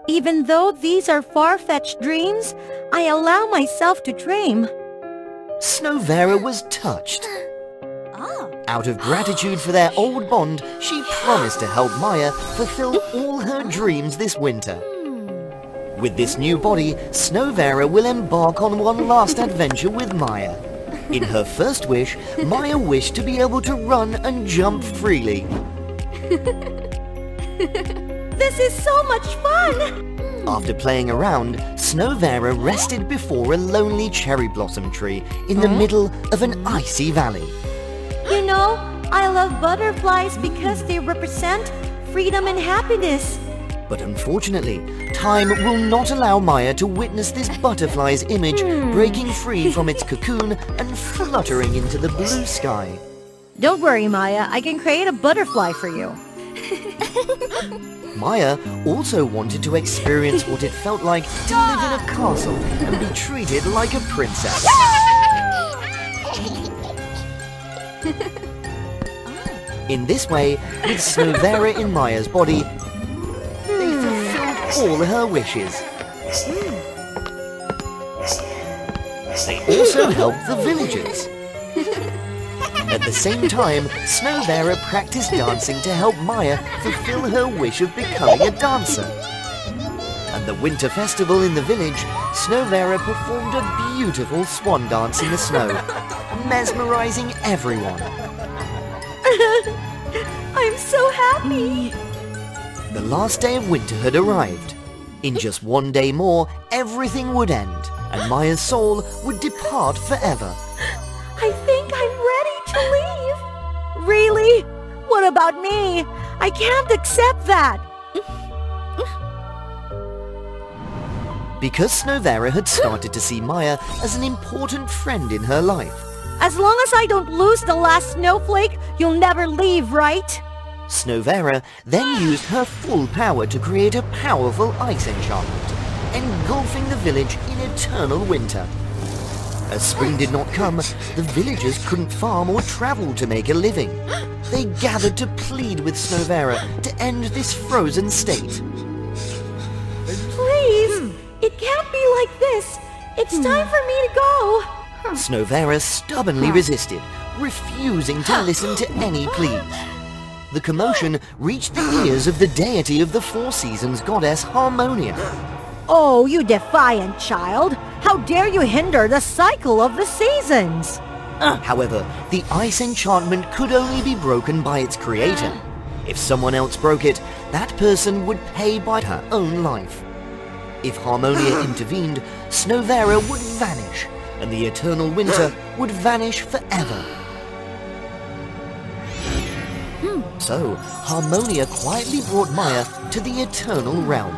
Even though these are far-fetched dreams, I allow myself to dream. Snowvera was touched. Out of gratitude for their old bond, she promised to help Maya fulfill all her dreams this winter. With this new body, Snowvera will embark on one last adventure with Maya. In her first wish, Maya wished to be able to run and jump freely. This is so much fun! After playing around, Snowvera rested before a lonely cherry blossom tree in the middle of an icy valley. You know, I love butterflies because they represent freedom and happiness. But unfortunately, time will not allow Maya to witness this butterfly's image breaking free from its cocoon and fluttering into the blue sky. Don't worry, Maya. I can create a butterfly for you. Maya also wanted to experience what it felt like to live in a castle and be treated like a princess. In this way, with Snowvera in Maya's body, they fulfilled all her wishes. They also helped the villagers. At the same time, Snowvera practiced dancing to help Maya fulfill her wish of becoming a dancer. At the winter festival in the village, Snowvera performed a beautiful swan dance in the snow, mesmerizing everyone. I'm so happy! The last day of winter had arrived. In just one day more, everything would end, and Maya's soul would depart forever. I think I'm ready to leave. Really? What about me? I can't accept that. Because Snowvera had started to see Maya as an important friend in her life. As long as I don't lose the last snowflake, you'll never leave, right? Snowvera then used her full power to create a powerful ice enchantment, engulfing the village in eternal winter. As spring did not come, the villagers couldn't farm or travel to make a living. They gathered to plead with Snowvera to end this frozen state. can't be like this. It's time for me to go. Snowvera stubbornly resisted, refusing to listen to any pleas. The commotion reached the ears of the deity of the Four Seasons goddess Harmonia. Oh, you defiant child! How dare you hinder the cycle of the seasons! However, the ice enchantment could only be broken by its creator. If someone else broke it, that person would pay by her own life. If Harmonia intervened, Snowvera would vanish, and the eternal winter would vanish forever. So, Harmonia quietly brought Maya to the Eternal Realm.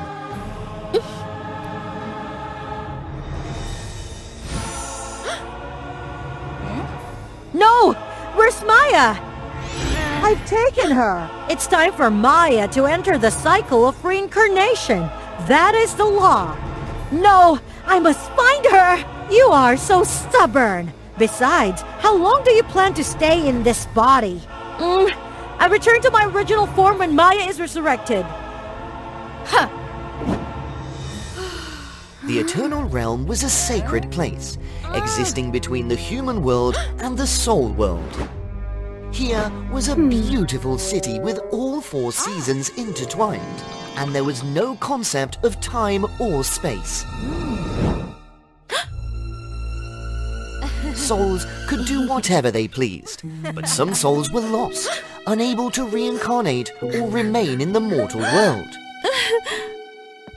No! Where's Maya? I've taken her! It's time for Maya to enter the cycle of reincarnation. That is the law. No! I must find her! You are so stubborn! Besides, how long do you plan to stay in this body? I return to my original form when Maya is resurrected. Huh. The Eternal Realm was a sacred place, existing between the human world and the soul world. Here was a beautiful city with all four seasons intertwined, and there was no concept of time or space. Souls could do whatever they pleased, but some souls were lost, unable to reincarnate or remain in the mortal world.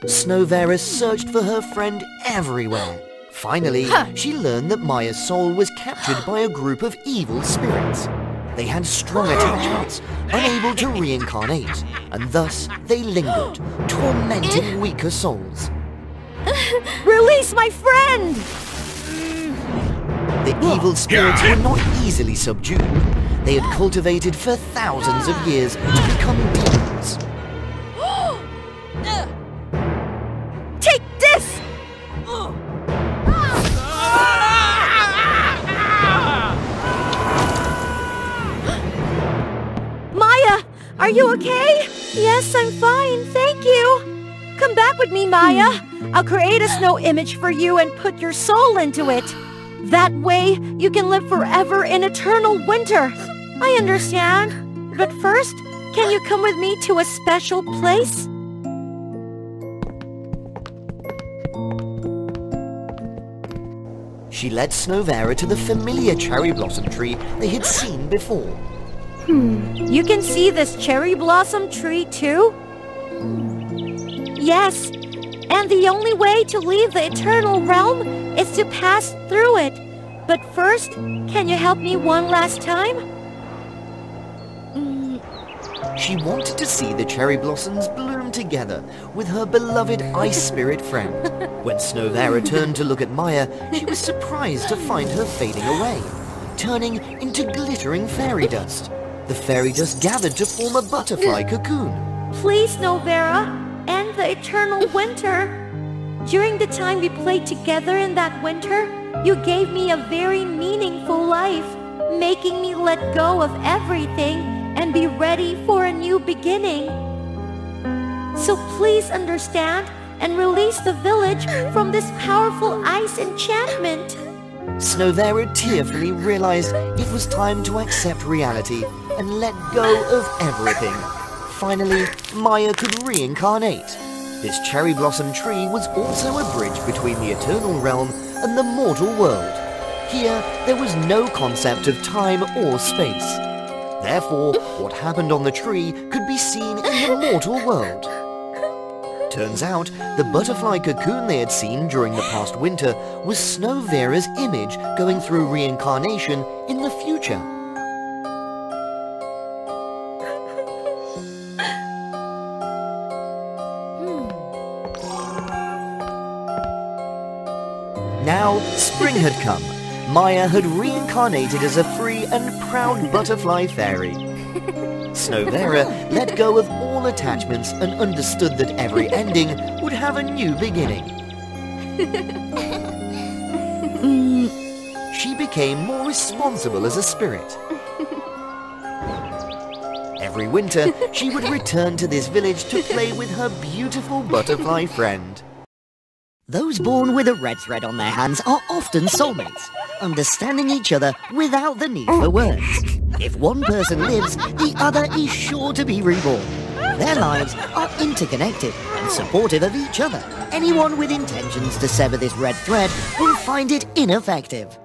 Snowvera searched for her friend everywhere. Finally, she learned that Maya's soul was captured by a group of evil spirits. They had strong attachments, unable to reincarnate, and thus they lingered, tormenting weaker souls. Release my friend! The evil spirits were not easily subdued. They had cultivated for thousands of years to become demons. Take this! Maya, are you okay? Yes, I'm fine, thank you. Come back with me, Maya. I'll create a snow image for you and put your soul into it. That way, you can live forever in eternal winter. I understand. But first, can you come with me to a special place? She led Snowvera to the familiar cherry blossom tree they had seen before. You can see this cherry blossom tree too? Yes, and the only way to leave the Eternal Realm is to pass through it. But first, can you help me one last time? She wanted to see the cherry blossoms bloom together with her beloved ice spirit friend. When Snowvera turned to look at Maya, she was surprised to find her fading away, turning into glittering fairy dust. The fairy dust gathered to form a butterfly cocoon. Please, Snowvera, end the eternal winter. During the time we played together in that winter, you gave me a very meaningful life, making me let go of everything and be ready for a new beginning. So please understand and release the village from this powerful ice enchantment. Snowvera tearfully realized it was time to accept reality and let go of everything. Finally, Maya could reincarnate. This cherry blossom tree was also a bridge between the Eternal Realm and the mortal world. Here, there was no concept of time or space. Therefore, what happened on the tree could be seen in the mortal world. Turns out, the butterfly cocoon they had seen during the past winter was Snowvera's image going through reincarnation in the future. Now, spring had come. Maya had reincarnated as a free and proud butterfly fairy. Snowvera let go of all attachments and understood that every ending would have a new beginning. She became more responsible as a spirit. Every winter, she would return to this village to play with her beautiful butterfly friend. Those born with a red thread on their hands are often soulmates, understanding each other without the need for words. If one person lives, the other is sure to be reborn. Their lives are interconnected and supportive of each other. Anyone with intentions to sever this red thread will find it ineffective.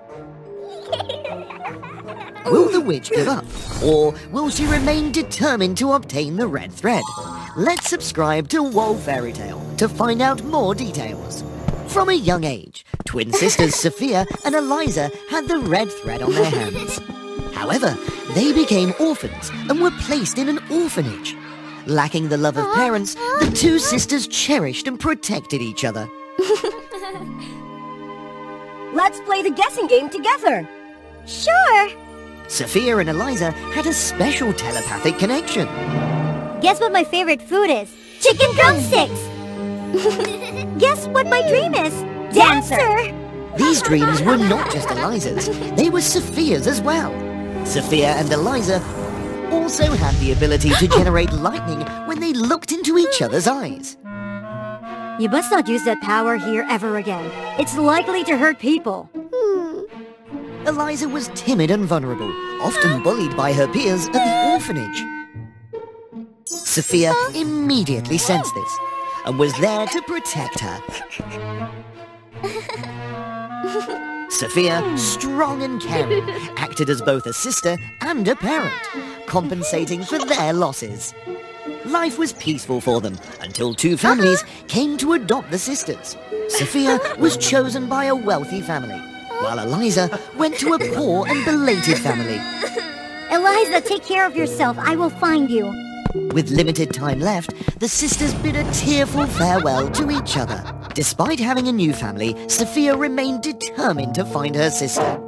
Will the witch give up, or will she remain determined to obtain the red thread? Let's subscribe to WOA Fairy Tale to find out more details. From a young age, twin sisters Sophia and Eliza had the red thread on their hands. However, they became orphans and were placed in an orphanage. Lacking the love of parents, the two sisters cherished and protected each other. Let's play the guessing game together. Sure. Sophia and Eliza had a special telepathic connection. Guess what my favorite food is? Chicken drumsticks! Guess what my dream is? Dancer! These dreams were not just Eliza's, they were Sophia's as well. Sophia and Eliza also had the ability to generate lightning when they looked into each other's eyes. You must not use that power here ever again. It's likely to hurt people. Eliza was timid and vulnerable, often bullied by her peers at the orphanage. Sophia immediately sensed this and was there to protect her. Sophia, strong and caring, acted as both a sister and a parent, compensating for their losses. Life was peaceful for them until two families came to adopt the sisters. Sophia was chosen by a wealthy family, while Eliza went to a poor and belated family. Eliza, take care of yourself. I will find you. With limited time left, the sisters bid a tearful farewell to each other. Despite having a new family, Sophia remained determined to find her sister.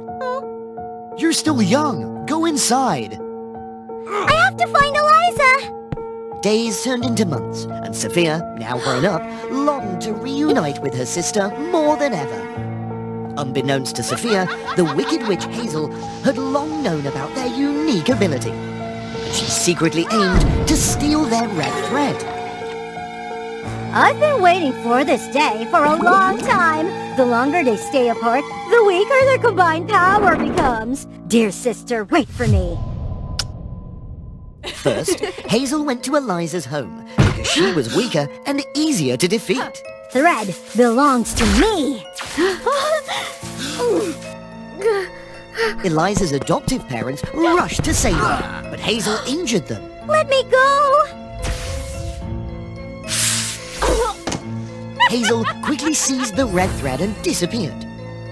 You're still young. Go inside. I have to find Eliza! Days turned into months, and Sophia, now grown up, longed to reunite with her sister more than ever. Unbeknownst to Sophia, the Wicked Witch Hazel had long known about their unique ability. She secretly aimed to steal their red thread. I've been waiting for this day for a long time. The longer they stay apart, the weaker their combined power becomes. Dear sister, wait for me. First, Hazel went to Eliza's home because she was weaker and easier to defeat. Thread belongs to me. Eliza's adoptive parents rushed to save her, but Hazel injured them. Let me go! Hazel quickly seized the red thread and disappeared.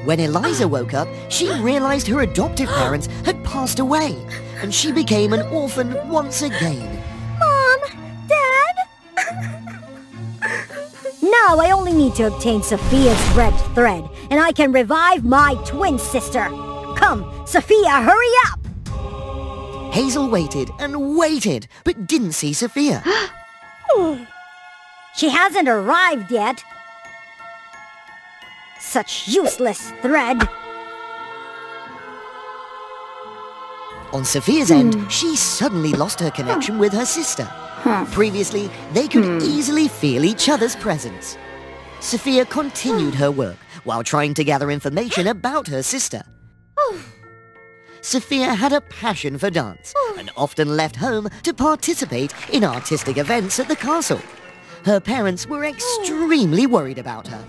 When Eliza woke up, she realized her adoptive parents had passed away, and she became an orphan once again. Mom! Dad! Now I only need to obtain Sophia's red thread, and I can revive my twin sister. Come, Sophia, hurry up! Hazel waited and waited, but didn't see Sophia. She hasn't arrived yet. Such useless thread. On Sophia's end, she suddenly lost her connection with her sister. Previously, they could easily feel each other's presence. Sophia continued her work while trying to gather information about her sister. Sophia had a passion for dance and often left home to participate in artistic events at the castle. Her parents were extremely worried about her.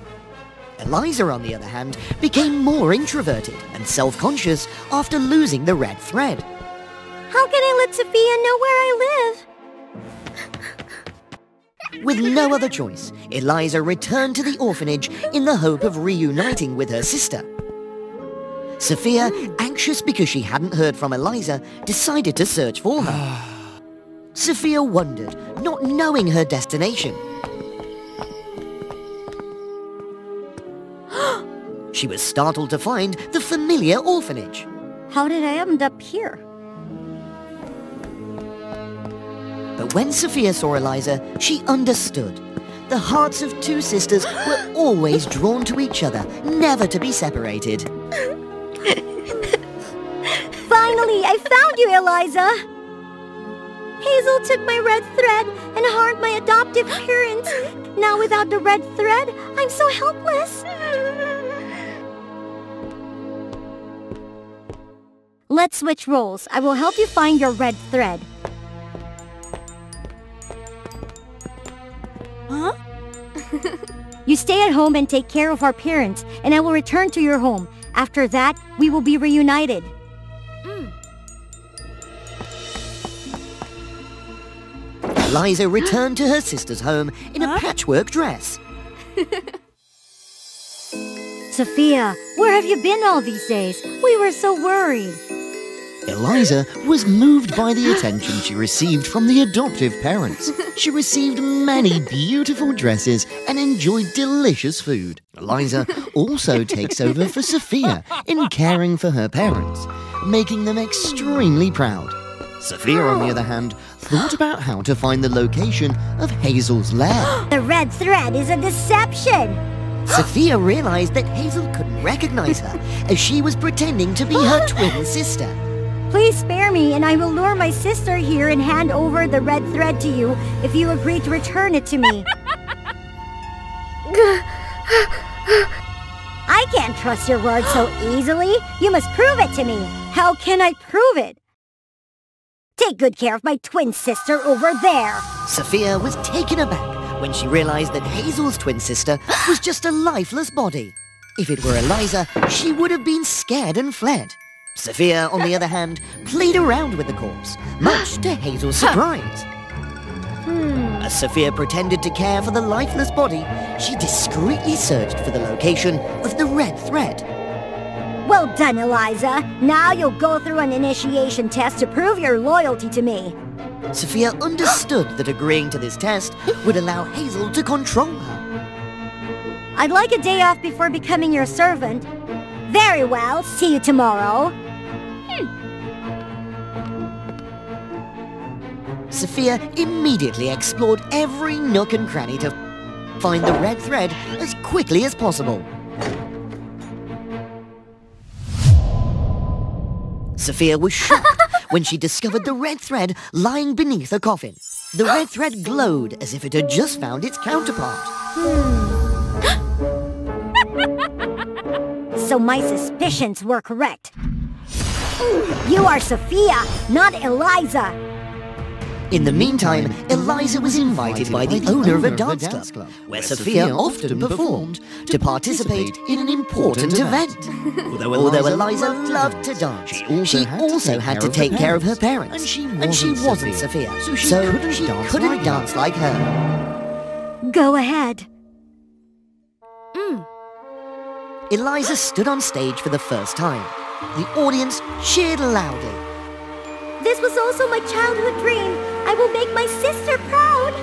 Eliza, on the other hand, became more introverted and self-conscious after losing the red thread. How can I let Sophia know where I live? With no other choice, Eliza returned to the orphanage in the hope of reuniting with her sister. Sophia, anxious because she hadn't heard from Eliza, decided to search for her. Sophia wondered, not knowing her destination. She was startled to find the familiar orphanage. How did I end up here? But when Sophia saw Eliza, she understood. The hearts of two sisters were always drawn to each other, never to be separated. Finally, I found you, Eliza! Hazel took my red thread and harmed my adoptive parents. Now without the red thread, I'm so helpless. Let's switch roles. I will help you find your red thread. Huh? You stay at home and take care of our parents, and I will return to your home. After that, we will be reunited. Eliza returned to her sister's home in a patchwork dress. Sophia, where have you been all these days? We were so worried. Eliza was moved by the attention she received from the adoptive parents. She received many beautiful dresses and enjoyed delicious food. Eliza also takes over for Sophia in caring for her parents, making them extremely proud. Sophia, on the other hand, thought about how to find the location of Hazel's lair. The red thread is a deception! Sophia realized that Hazel couldn't recognize her, as she was pretending to be her twin sister. Please spare me, and I will lure my sister here and hand over the red thread to you if you agree to return it to me. I can't trust your word so easily. You must prove it to me. How can I prove it? Take good care of my twin sister over there. Sophia was taken aback when she realized that Hazel's twin sister was just a lifeless body. If it were Eliza, she would have been scared and fled. Sophia, on the other hand, played around with the corpse, much to Hazel's surprise. As Sophia pretended to care for the lifeless body, she discreetly searched for the location of the red thread. Well done, Eliza. Now you'll go through an initiation test to prove your loyalty to me. Sophia understood that agreeing to this test would allow Hazel to control her. I'd like a day off before becoming your servant. Very well. See you tomorrow. Sophia immediately explored every nook and cranny to find the red thread as quickly as possible. Sophia was shocked when she discovered the red thread lying beneath a coffin. The red thread glowed as if it had just found its counterpart. So my suspicions were correct. You are Sophia, not Eliza. In the meantime, Eliza was invited by the owner of a dance club, where Sophia often performed, to participate in an important event. Although Eliza loved to dance, she also had to take care of her parents, and she wasn't Sophia, so she couldn't dance like her. Go ahead. Eliza stood on stage for the first time. The audience cheered loudly. This was also my childhood dream. I will make my sister proud.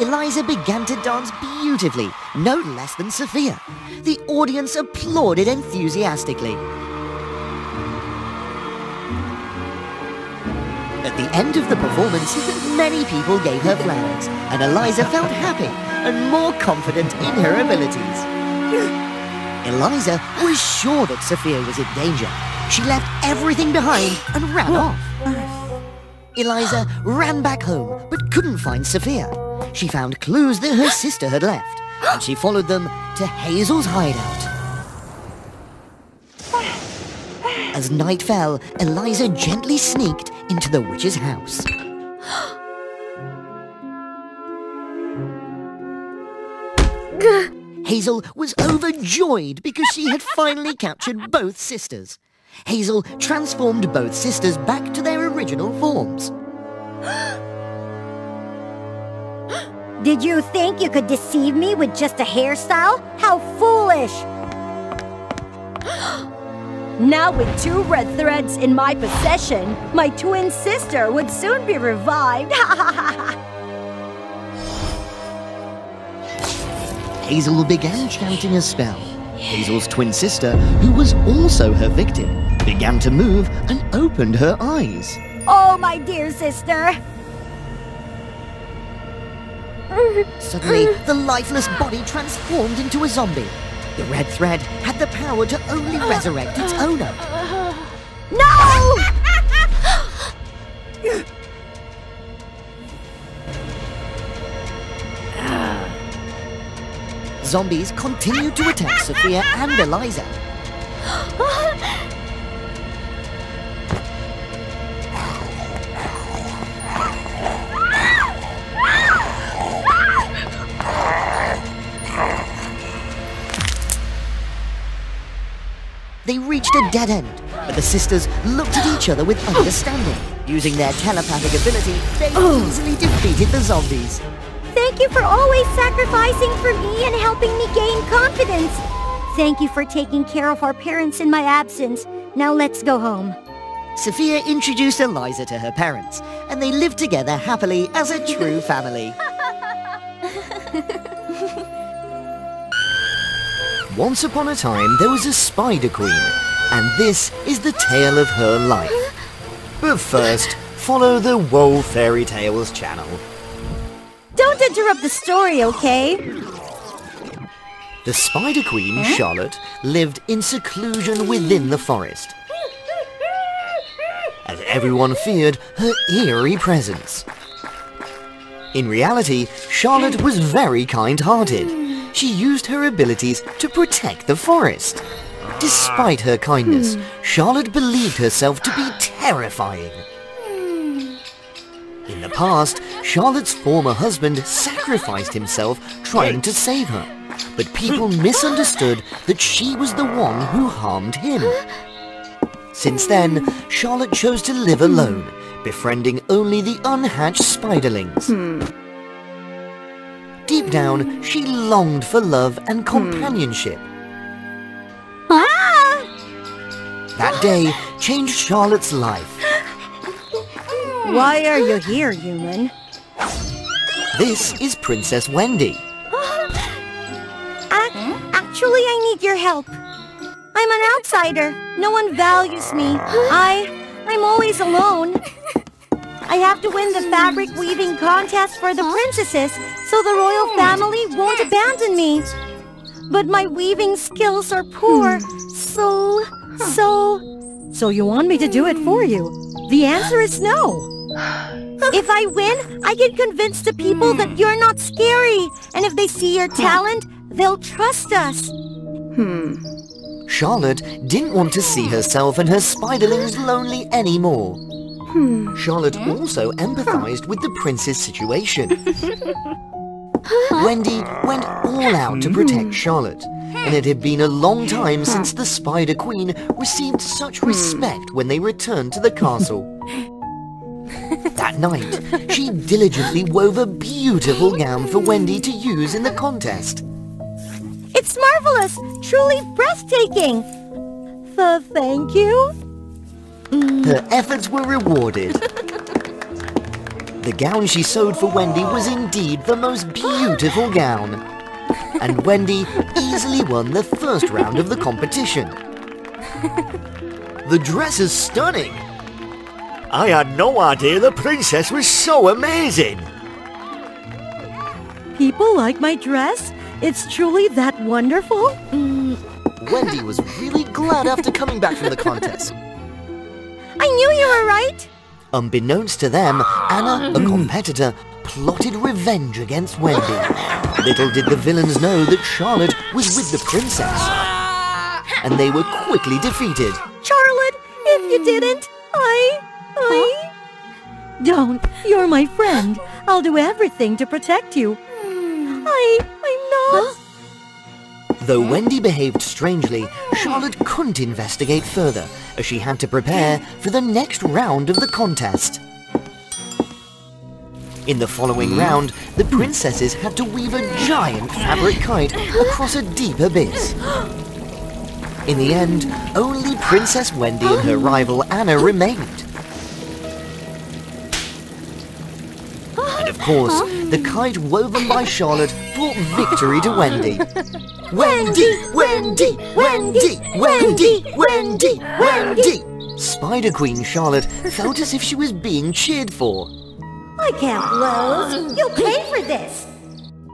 Eliza began to dance beautifully, no less than Sophia. The audience applauded enthusiastically. At the end of the performance, many people gave her flowers, and Eliza felt happy and more confident in her abilities. Eliza was sure that Sophia was in danger. She left everything behind and ran off. Eliza ran back home, but couldn't find Sophia. She found clues that her sister had left, and she followed them to Hazel's hideout. As night fell, Eliza gently sneaked into the witch's house. Hazel was overjoyed because she had finally captured both sisters. Hazel transformed both sisters back to their original forms. Did you think you could deceive me with just a hairstyle? How foolish! Now with 2 red threads in my possession, my twin sister would soon be revived. Hazel began chanting a spell. Hazel's twin sister, who was also her victim, began to move and opened her eyes. Oh, my dear sister! Suddenly, the lifeless body transformed into a zombie. The red thread had the power to only resurrect its owner. No! zombies continued to attack Sophia and Eliza. They reached a dead end, but the sisters looked at each other with understanding. Using their telepathic ability, they easily defeated the zombies. Thank you for always sacrificing for me and helping me gain confidence. Thank you for taking care of our parents in my absence. Now let's go home. Sophia introduced Eliza to her parents, and they lived together happily as a true family. Once upon a time, there was a spider queen, and this is the tale of her life. But first, follow the WOA Fairy Tales channel. Don't interrupt the story, okay? The Spider Queen, Charlotte, lived in seclusion within the forest, as everyone feared her eerie presence. In reality, Charlotte was very kind-hearted. She used her abilities to protect the forest. Despite her kindness, Charlotte believed herself to be terrifying. In the past, Charlotte's former husband sacrificed himself trying to save her, but people misunderstood that she was the one who harmed him. Since then, Charlotte chose to live alone, befriending only the unhatched spiderlings. Deep down, she longed for love and companionship. That day changed Charlotte's life. Why are you here, human? This is Princess Wendy. Actually, I need your help. I'm an outsider. No one values me. I'm always alone. I have to win the fabric weaving contest for the princesses, so the royal family won't abandon me. But my weaving skills are poor, so you want me to do it for you? The answer is no. If I win, I can convince the people that you're not scary, and if they see your talent, they'll trust us. Charlotte didn't want to see herself and her spiderlings lonely anymore. Charlotte also empathized with the prince's situation. Wendy went all out to protect Charlotte, and it had been a long time since the Spider Queen received such respect when they returned to the castle. That night, she diligently wove a beautiful gown for Wendy to use in the contest. It's marvelous! Truly breathtaking! Thank you? Her efforts were rewarded. The gown she sewed for Wendy was indeed the most beautiful gown. And Wendy easily won the first round of the competition. The dress is stunning. I had no idea the princess was so amazing. People like my dress? It's truly that wonderful? Wendy was really glad after coming back from the contest. I knew you were right! Unbeknownst to them, Anna, a competitor, plotted revenge against Wendy. Little did the villains know that Charlotte was with the princess. And they were quickly defeated. Charlotte, if you didn't, Don't. You're my friend. I'll do everything to protect you. I'm not... Though Wendy behaved strangely, Charlotte couldn't investigate further, as she had to prepare for the next round of the contest. In the following round, the princesses had to weave a giant fabric kite across a deep abyss. In the end, only Princess Wendy and her rival Anna remained. And of course, the kite woven by Charlotte brought victory to Wendy. Wendy! Wendy! Wendy! Wendy! Wendy! Wendy! Spider Queen Charlotte felt as if she was being cheered for. I can't lose. You'll pay for this.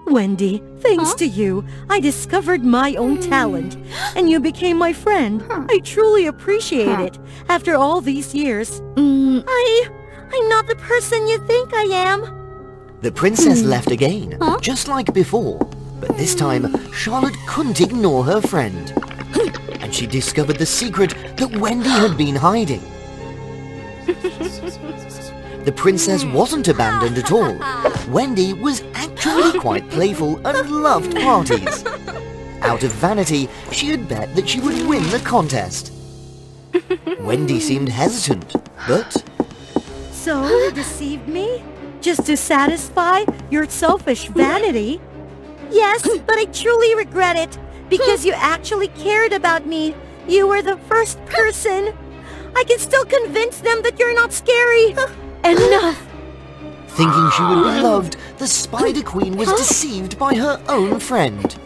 Wendy, thanks to you, I discovered my own talent, and you became my friend. I truly appreciate it, after all these years. I'm not the person you think I am. The princess left again, just like before. But this time, Charlotte couldn't ignore her friend. And she discovered the secret that Wendy had been hiding. The princess wasn't abandoned at all. Wendy was actually quite playful and loved parties. Out of vanity, she had bet that she would win the contest. Wendy seemed hesitant, but... So, you deceived me? Just to satisfy your selfish vanity? Yes, but I truly regret it, because you actually cared about me. You were the first person. I can still convince them that you're not scary. Enough! Thinking she would be loved, the Spider Queen was deceived by her own friend.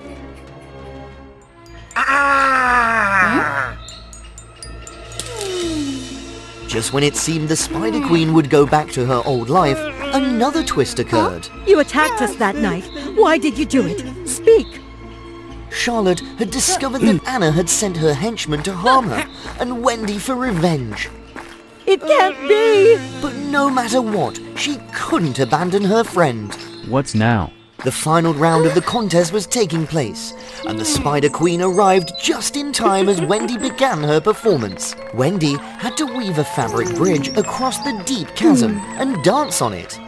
Just when it seemed the Spider Queen would go back to her old life, another twist occurred. You attacked us that night. Why did you do it? Speak! Charlotte had discovered that Anna had sent her henchmen to harm her, and Wendy for revenge. It can't be! But no matter what, she couldn't abandon her friend. What's now? The final round of the contest was taking place, and the Spider Queen arrived just in time as Wendy began her performance. Wendy had to weave a fabric bridge across the deep chasm and dance on it.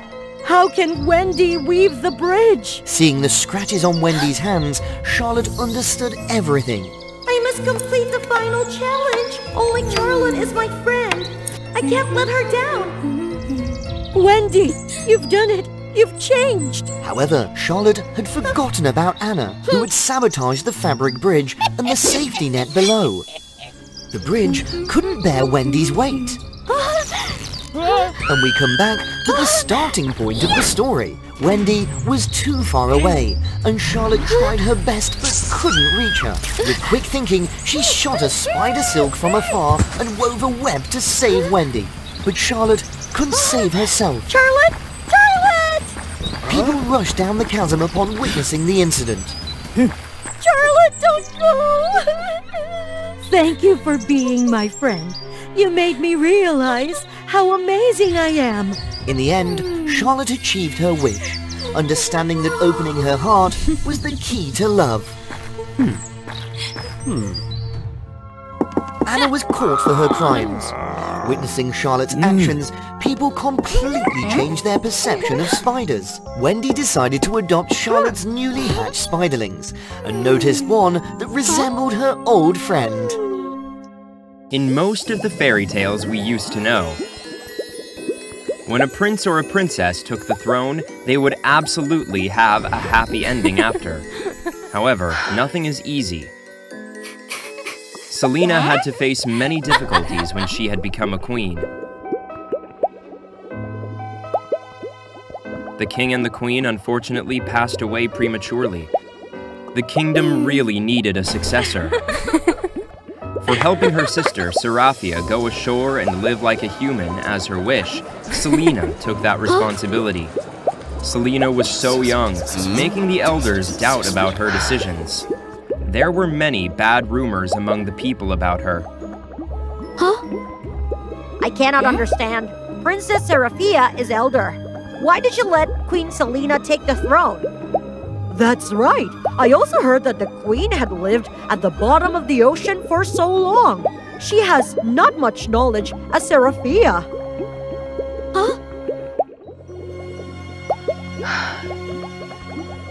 How can Wendy weave the bridge? Seeing the scratches on Wendy's hands, Charlotte understood everything. I must complete the final challenge. Only Charlotte is my friend. I can't let her down. Wendy, you've done it. You've changed. However, Charlotte had forgotten about Anna, who had sabotaged the fabric bridge and the safety net below. The bridge couldn't bear Wendy's weight. And we come back to the starting point of the story. Wendy was too far away, and Charlotte tried her best but couldn't reach her. With quick thinking, she shot a spider silk from afar and wove a web to save Wendy. But Charlotte couldn't save herself. Charlotte! Charlotte! People rushed down the chasm upon witnessing the incident. Charlotte, don't go! Thank you for being my friend. You made me realize how amazing I am. In the end, Charlotte achieved her wish, understanding that opening her heart was the key to love. Anna was caught for her crimes. Witnessing Charlotte's actions, people completely changed their perception of spiders. Wendy decided to adopt Charlotte's newly hatched spiderlings, and noticed one that resembled her old friend. In most of the fairy tales we used to know, when a prince or a princess took the throne, they would absolutely have a happy ending after. However, nothing is easy. Selena had to face many difficulties when she had become a queen. The king and the queen unfortunately passed away prematurely. The kingdom really needed a successor. For helping her sister, Seraphia, go ashore and live like a human as her wish, Selena took that responsibility. Selena was so young, making the elders doubt about her decisions. There were many bad rumors among the people about her. I cannot understand. Princess Seraphia is elder. Why did you let Queen Selena take the throne? That's right. I also heard that the queen had lived at the bottom of the ocean for so long. She has not much knowledge as Seraphia.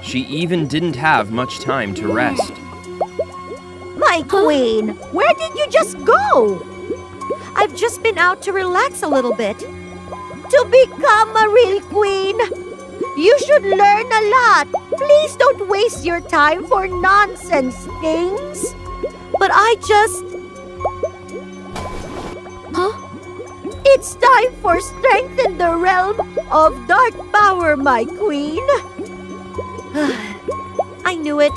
She even didn't have much time to rest. My queen, where did you just go? I've just been out to relax a little bit. To become a real queen, you should learn a lot. Please don't waste your time for nonsense things. But I just... It's time for strength in the realm of dark power, my queen. I knew it.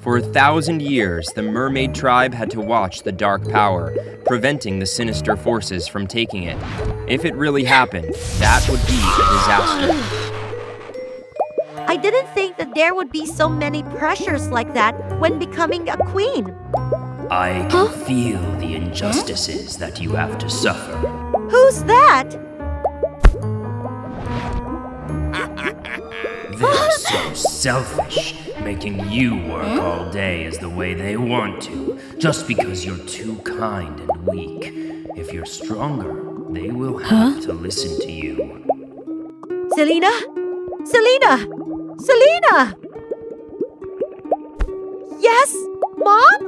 For 1,000 years, the mermaid tribe had to watch the dark power, preventing the sinister forces from taking it. If it really happened, that would be a disaster. I didn't think that there would be so many pressures like that when becoming a queen. I can feel the injustices that you have to suffer. Who's that? They're so selfish. making you work all day is the way they want to, just because you're too kind and weak. If you're stronger, they will have to listen to you. Selena? Selena! Selena! Yes? Mom?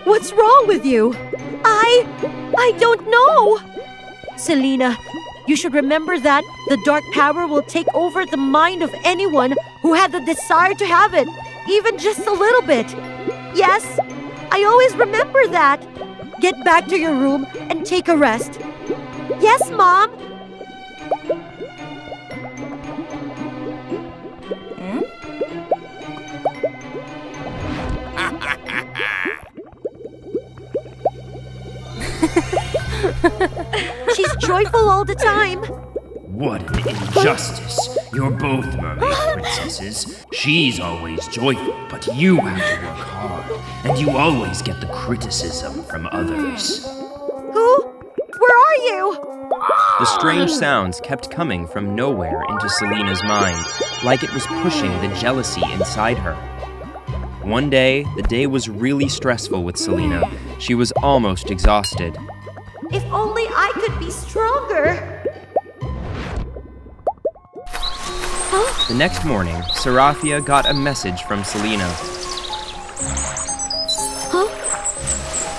What's wrong with you? I don't know. Selena, you should remember that the dark power will take over the mind of anyone who had the desire to have it, even just a little bit. Yes, I always remember that. Get back to your room and take a rest. Yes, Mom. She's joyful all the time. What an injustice. You're both mermaid princesses. She's always joyful, but you have to work hard, and you always get the criticism from others. Who? Where are you? The strange sounds kept coming from nowhere into Selena's mind, like it was pushing the jealousy inside her. One day, the day was really stressful with Selena. She was almost exhausted. If only I could be stronger. The next morning, Seraphia got a message from Selena.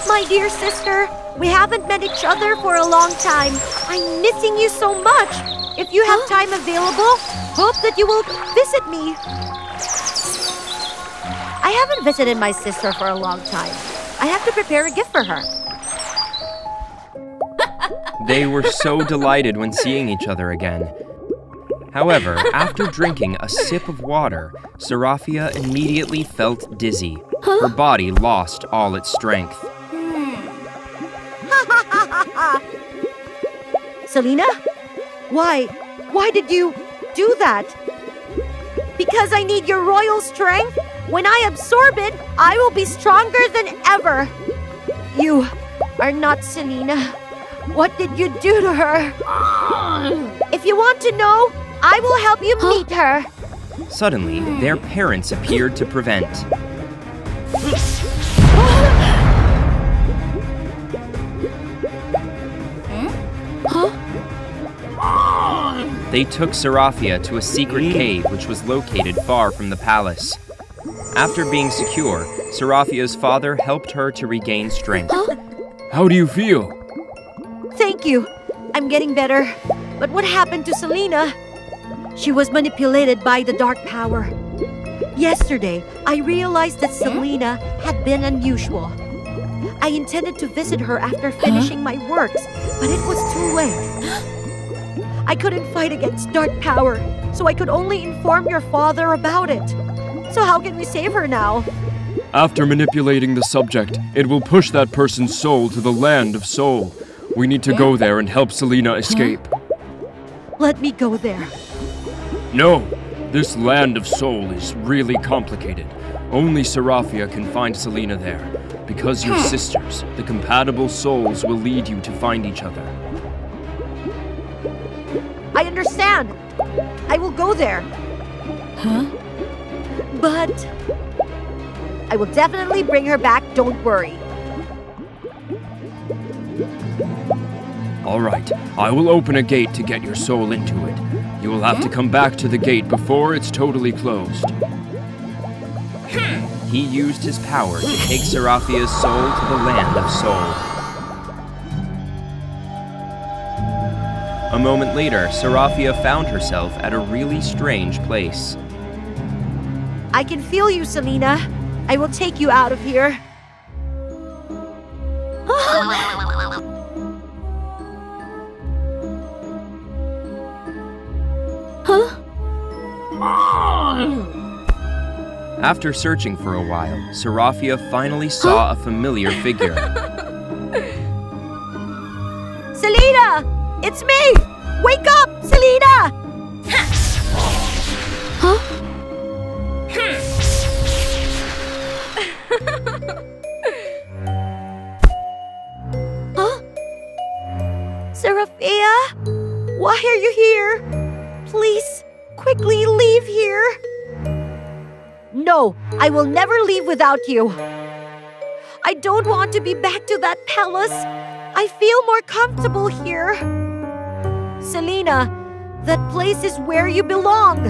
My dear sister, we haven't met each other for a long time. I'm missing you so much. If you have time available, hope that you will visit me. I haven't visited my sister for a long time. I have to prepare a gift for her. They were so delighted when seeing each other again. However, after drinking a sip of water, Seraphia immediately felt dizzy. Her body lost all its strength. Selena? Why did you do that? Because I need your royal strength. When I absorb it, I will be stronger than ever. You are not Selena. What did you do to her? If you want to know, I will help you meet her. Suddenly, their parents appeared to prevent. They took Seraphia to a secret cave which was located far from the palace. After being secure, Seraphia's father helped her to regain strength. How do you feel? Thank you. I'm getting better. But what happened to Selena? She was manipulated by the dark power. Yesterday, I realized that Selena had been unusual. I intended to visit her after finishing my works, but it was too late. I couldn't fight against dark power, so I could only inform your father about it. So how can we save her now? After manipulating the subject, it will push that person's soul to the land of soul. We need to go there and help Selena escape. Let me go there. No, this land of soul is really complicated. Only Seraphia can find Selena there. Because you're sisters, the compatible souls will lead you to find each other. I understand. I will go there. But I will definitely bring her back, don't worry. All right, I will open a gate to get your soul into it. You will have to come back to the gate before it's totally closed. He used his power to take Seraphia's soul to the land of soul. A moment later, Seraphia found herself at a really strange place. I can feel you, Selena. I will take you out of here. After searching for a while, Seraphia finally saw a familiar figure. Selena! It's me! Wake up, Selena! Seraphia? Why are you here? Please, quickly leave here. No, I will never leave without you. I don't want to be back to that palace. I feel more comfortable here. Selena, that place is where you belong.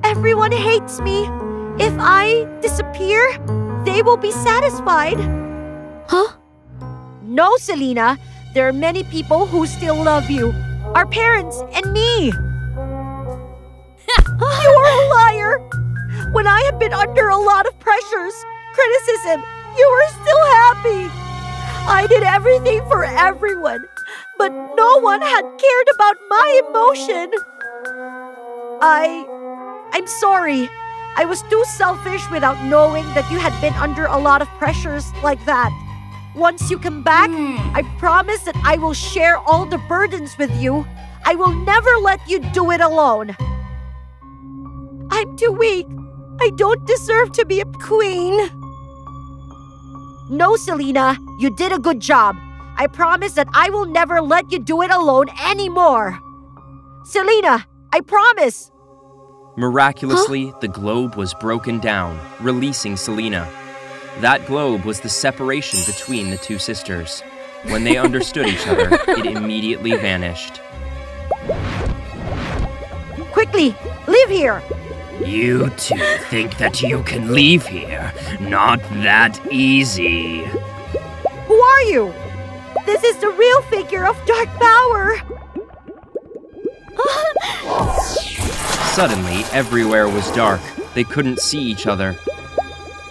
Everyone hates me. If I disappear, they will be satisfied. Huh? No, Selena. There are many people who still love you. Our parents and me. You're a liar. When I have been under a lot of pressures, criticism, you were still happy. I did everything for everyone, but no one had cared about my emotion. I'm sorry. I was too selfish without knowing that you had been under a lot of pressures like that. Once you come back, I promise that I will share all the burdens with you. I will never let you do it alone. I'm too weak. I don't deserve to be a queen. No, Selena, you did a good job. I promise that I will never let you do it alone anymore. Selena, I promise. Miraculously, the globe was broken down, releasing Selena. That globe was the separation between the two sisters. When they understood each other, it immediately vanished. Quickly, leave here. You two think that you can leave here? Not that easy. Who are you? This is the real figure of dark power. Suddenly, everywhere was dark. They couldn't see each other.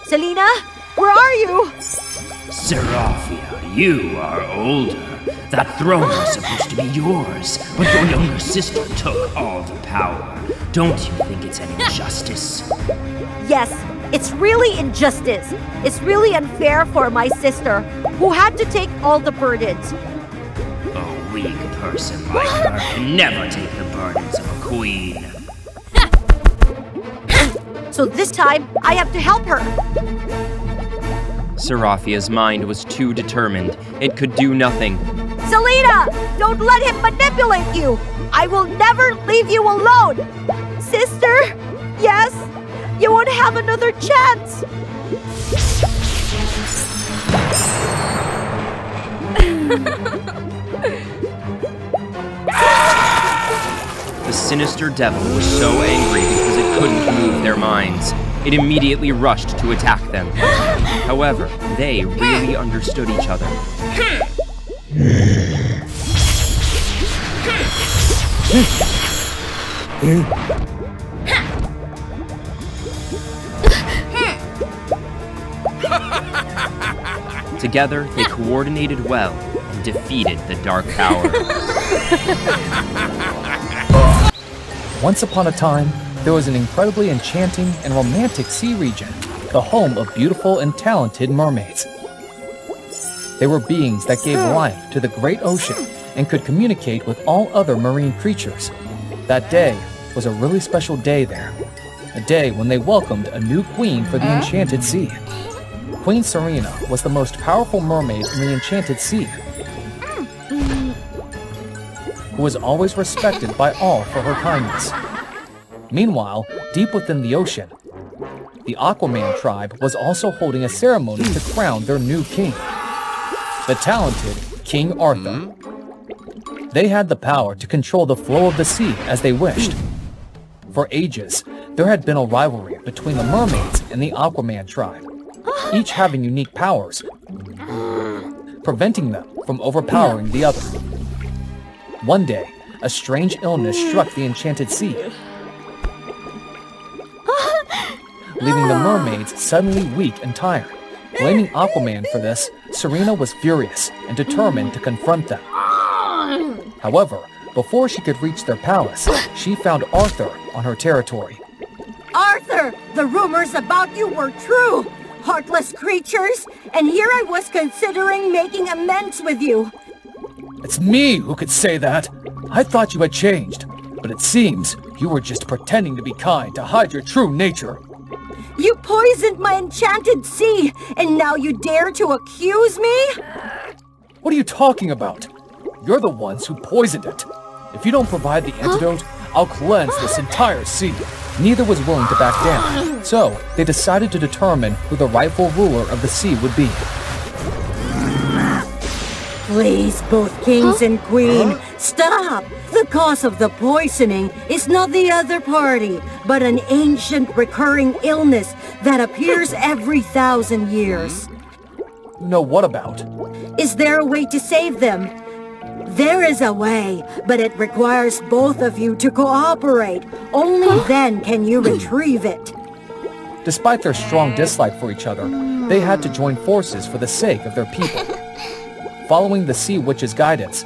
Selena, where are you? Seraphia, you are older. That throne was supposed to be yours, but your younger sister took all the power. Don't you think it's an injustice? Yes, it's really injustice. It's really unfair for my sister, who had to take all the burdens. A weak person like her can never take the burdens of a queen. So this time, I have to help her. Seraphia's mind was too determined. It could do nothing. Selena, don't let him manipulate you. I will never leave you alone. Sister, yes, you won't have another chance. The sinister devil was so angry because it couldn't move their minds. It immediately rushed to attack them. However, they really understood each other. Together, they coordinated well and defeated the Dark Power. Once upon a time, there was an incredibly enchanting and romantic sea region, the home of beautiful and talented mermaids. They were beings that gave life to the great ocean and could communicate with all other marine creatures. That day was a really special day there, a day when they welcomed a new queen for the Enchanted Sea. Queen Serena was the most powerful mermaid in the Enchanted Sea, who was always respected by all for her kindness. Meanwhile, deep within the ocean, the Aquaman tribe was also holding a ceremony to crown their new king, the talented King Arthur. They had the power to control the flow of the sea as they wished. For ages, there had been a rivalry between the mermaids and the Aquaman tribe, each having unique powers, preventing them from overpowering the other. One day, a strange illness struck the Enchanted Sea, leaving the mermaids suddenly weak and tired. Blaming Aquaman for this, Serena was furious and determined to confront them. However, before she could reach their palace, she found Arthur on her territory. Arthur, the rumors about you were true. Heartless creatures, and here I was considering making amends with you. It's me who could say that. I thought you had changed, but it seems you were just pretending to be kind to hide your true nature. You poisoned my enchanted sea, and now you dare to accuse me? What are you talking about? You're the ones who poisoned it. If you don't provide the antidote, I'll cleanse this entire sea. Neither was willing to back down, so they decided to determine who the rightful ruler of the sea would be. Please, both kings and queen, stop! The cause of the poisoning is not the other party, but an ancient recurring illness that appears every 1,000 years. No, what about? Is there a way to save them? There is a way, but it requires both of you to cooperate. Only then can you retrieve it. Despite their strong dislike for each other, they had to join forces for the sake of their people. Following the Sea Witch's guidance,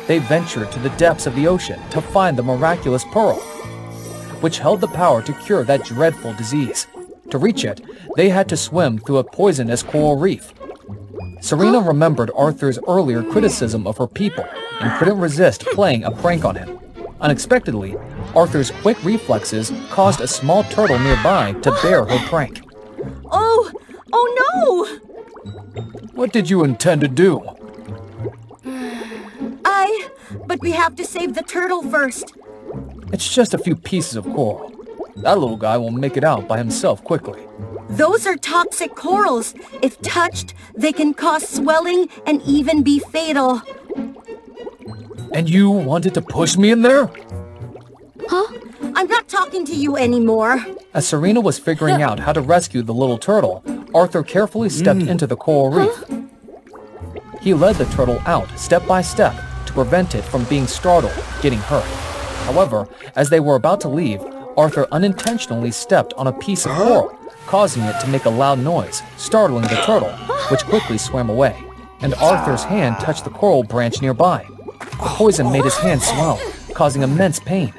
they ventured to the depths of the ocean to find the miraculous pearl, which held the power to cure that dreadful disease. To reach it, they had to swim through a poisonous coral reef. Serena remembered Arthur's earlier criticism of her people and couldn't resist playing a prank on him. Unexpectedly, Arthur's quick reflexes caused a small turtle nearby to bear her prank. Oh no! What did you intend to do? But we have to save the turtle first. It's just a few pieces of coral. That little guy will make it out by himself quickly. Those are toxic corals. If touched, they can cause swelling and even be fatal. And you wanted to push me in there? Huh? I'm not talking to you anymore. As Serena was figuring out how to rescue the little turtle, Arthur carefully stepped into the coral reef. He led the turtle out step by step to prevent it from being startled, getting hurt. However, as they were about to leave, Arthur unintentionally stepped on a piece of coral, causing it to make a loud noise, startling the turtle, which quickly swam away. And Arthur's hand touched the coral branch nearby. The poison made his hand swell, causing immense pain.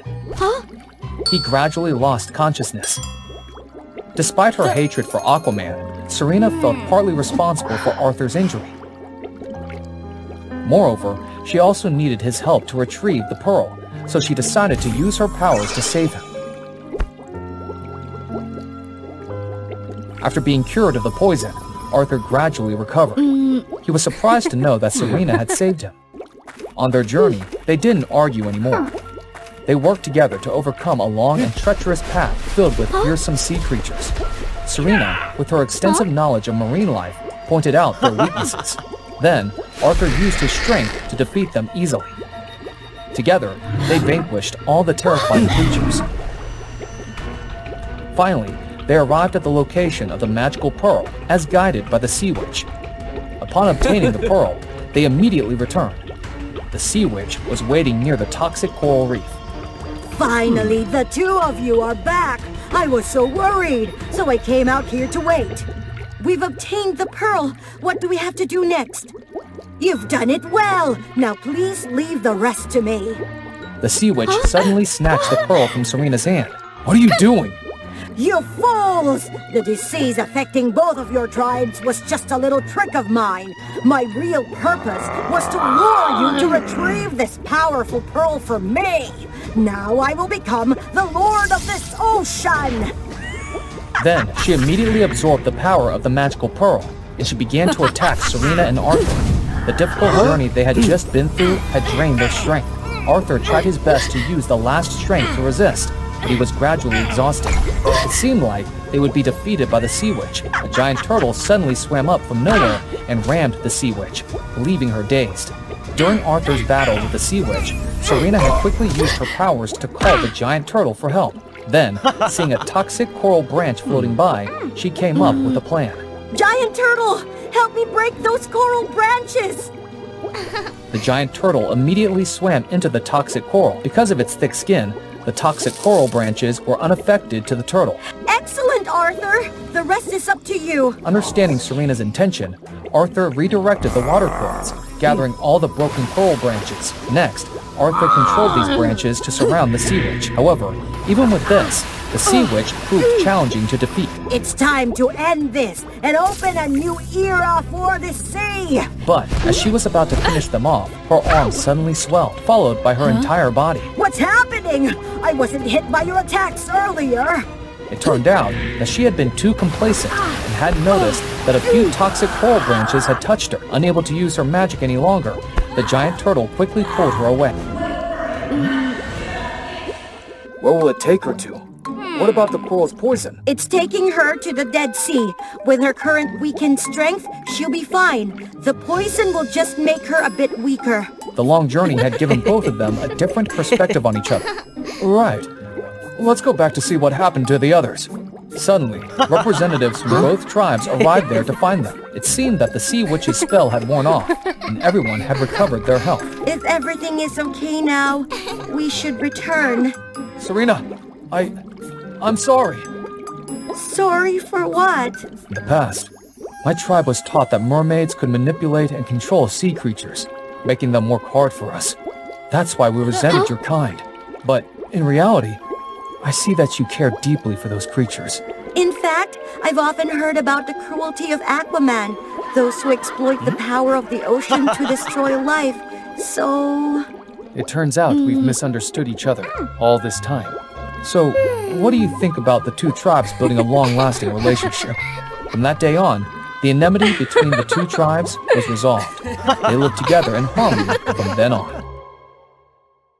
He gradually lost consciousness. Despite her hatred for Aquaman, Serena felt partly responsible for Arthur's injury. Moreover, she also needed his help to retrieve the pearl, so she decided to use her powers to save him. After being cured of the poison, Arthur gradually recovered. He was surprised to know that Serena had saved him. On their journey, they didn't argue anymore. They worked together to overcome a long and treacherous path filled with fearsome sea creatures. Serena, with her extensive knowledge of marine life, pointed out their weaknesses. Then, Arthur used his strength to defeat them easily. Together, they vanquished all the terrifying creatures. Finally, they arrived at the location of the magical pearl, as guided by the Sea Witch. Upon obtaining the pearl, they immediately returned. The Sea Witch was waiting near the toxic coral reef. Finally, the two of you are back! I was so worried, so I came out here to wait. We've obtained the pearl. What do we have to do next? You've done it well. Now please leave the rest to me. The Sea Witch suddenly snatched the pearl from Serena's hand. What are you doing? You fools! The disease affecting both of your tribes was just a little trick of mine. My real purpose was to lure you to retrieve this powerful pearl from me. Now I will become the lord of this ocean! Then, she immediately absorbed the power of the magical pearl, and she began to attack Serena and Arthur. The difficult journey they had just been through had drained their strength. Arthur tried his best to use the last strength to resist, but he was gradually exhausted. It seemed like they would be defeated by the Sea Witch. A giant turtle suddenly swam up from nowhere and rammed the Sea Witch, leaving her dazed. During Arthur's battle with the Sea Witch, Serena had quickly used her powers to call the giant turtle for help. Then, seeing a toxic coral branch floating by, she came up with a plan. Giant turtle! Help me break those coral branches! The giant turtle immediately swam into the toxic coral. Because of its thick skin, the toxic coral branches were unaffected to the turtle. Excellent, Arthur! The rest is up to you. Understanding Serena's intention, Arthur redirected the water currents, gathering all the broken coral branches. Next, Arthur controlled these branches to surround the Sea Witch. However, even with this, the Sea Witch proved challenging to defeat. It's time to end this and open a new era for the sea! But, as she was about to finish them off, her arm suddenly swelled, followed by her entire body. What's happening? I wasn't hit by your attacks earlier! It turned out that she had been too complacent and hadn't noticed that a few toxic coral branches had touched her. Unable to use her magic any longer, the giant turtle quickly pulled her away. Where will it take her to? What about the coral's poison? It's taking her to the Dead Sea. With her current weakened strength, she'll be fine. The poison will just make her a bit weaker. The long journey had given both of them a different perspective on each other. Right. Let's go back to see what happened to the others. Suddenly, representatives from both tribes arrived there to find them. It seemed that the Sea Witch's spell had worn off, and everyone had recovered their health. If everything is okay now, we should return. Serena, I'm sorry. Sorry for what? In the past, my tribe was taught that mermaids could manipulate and control sea creatures, making them work hard for us. That's why we resented your kind. But in reality, I see that you care deeply for those creatures. In fact, I've often heard about the cruelty of Aquaman, those who exploit the power of the ocean to destroy life. So... It turns out we've misunderstood each other all this time. So, what do you think about the two tribes building a long-lasting relationship? From that day on, the enmity between the two tribes was resolved. They lived together in harmony from then on.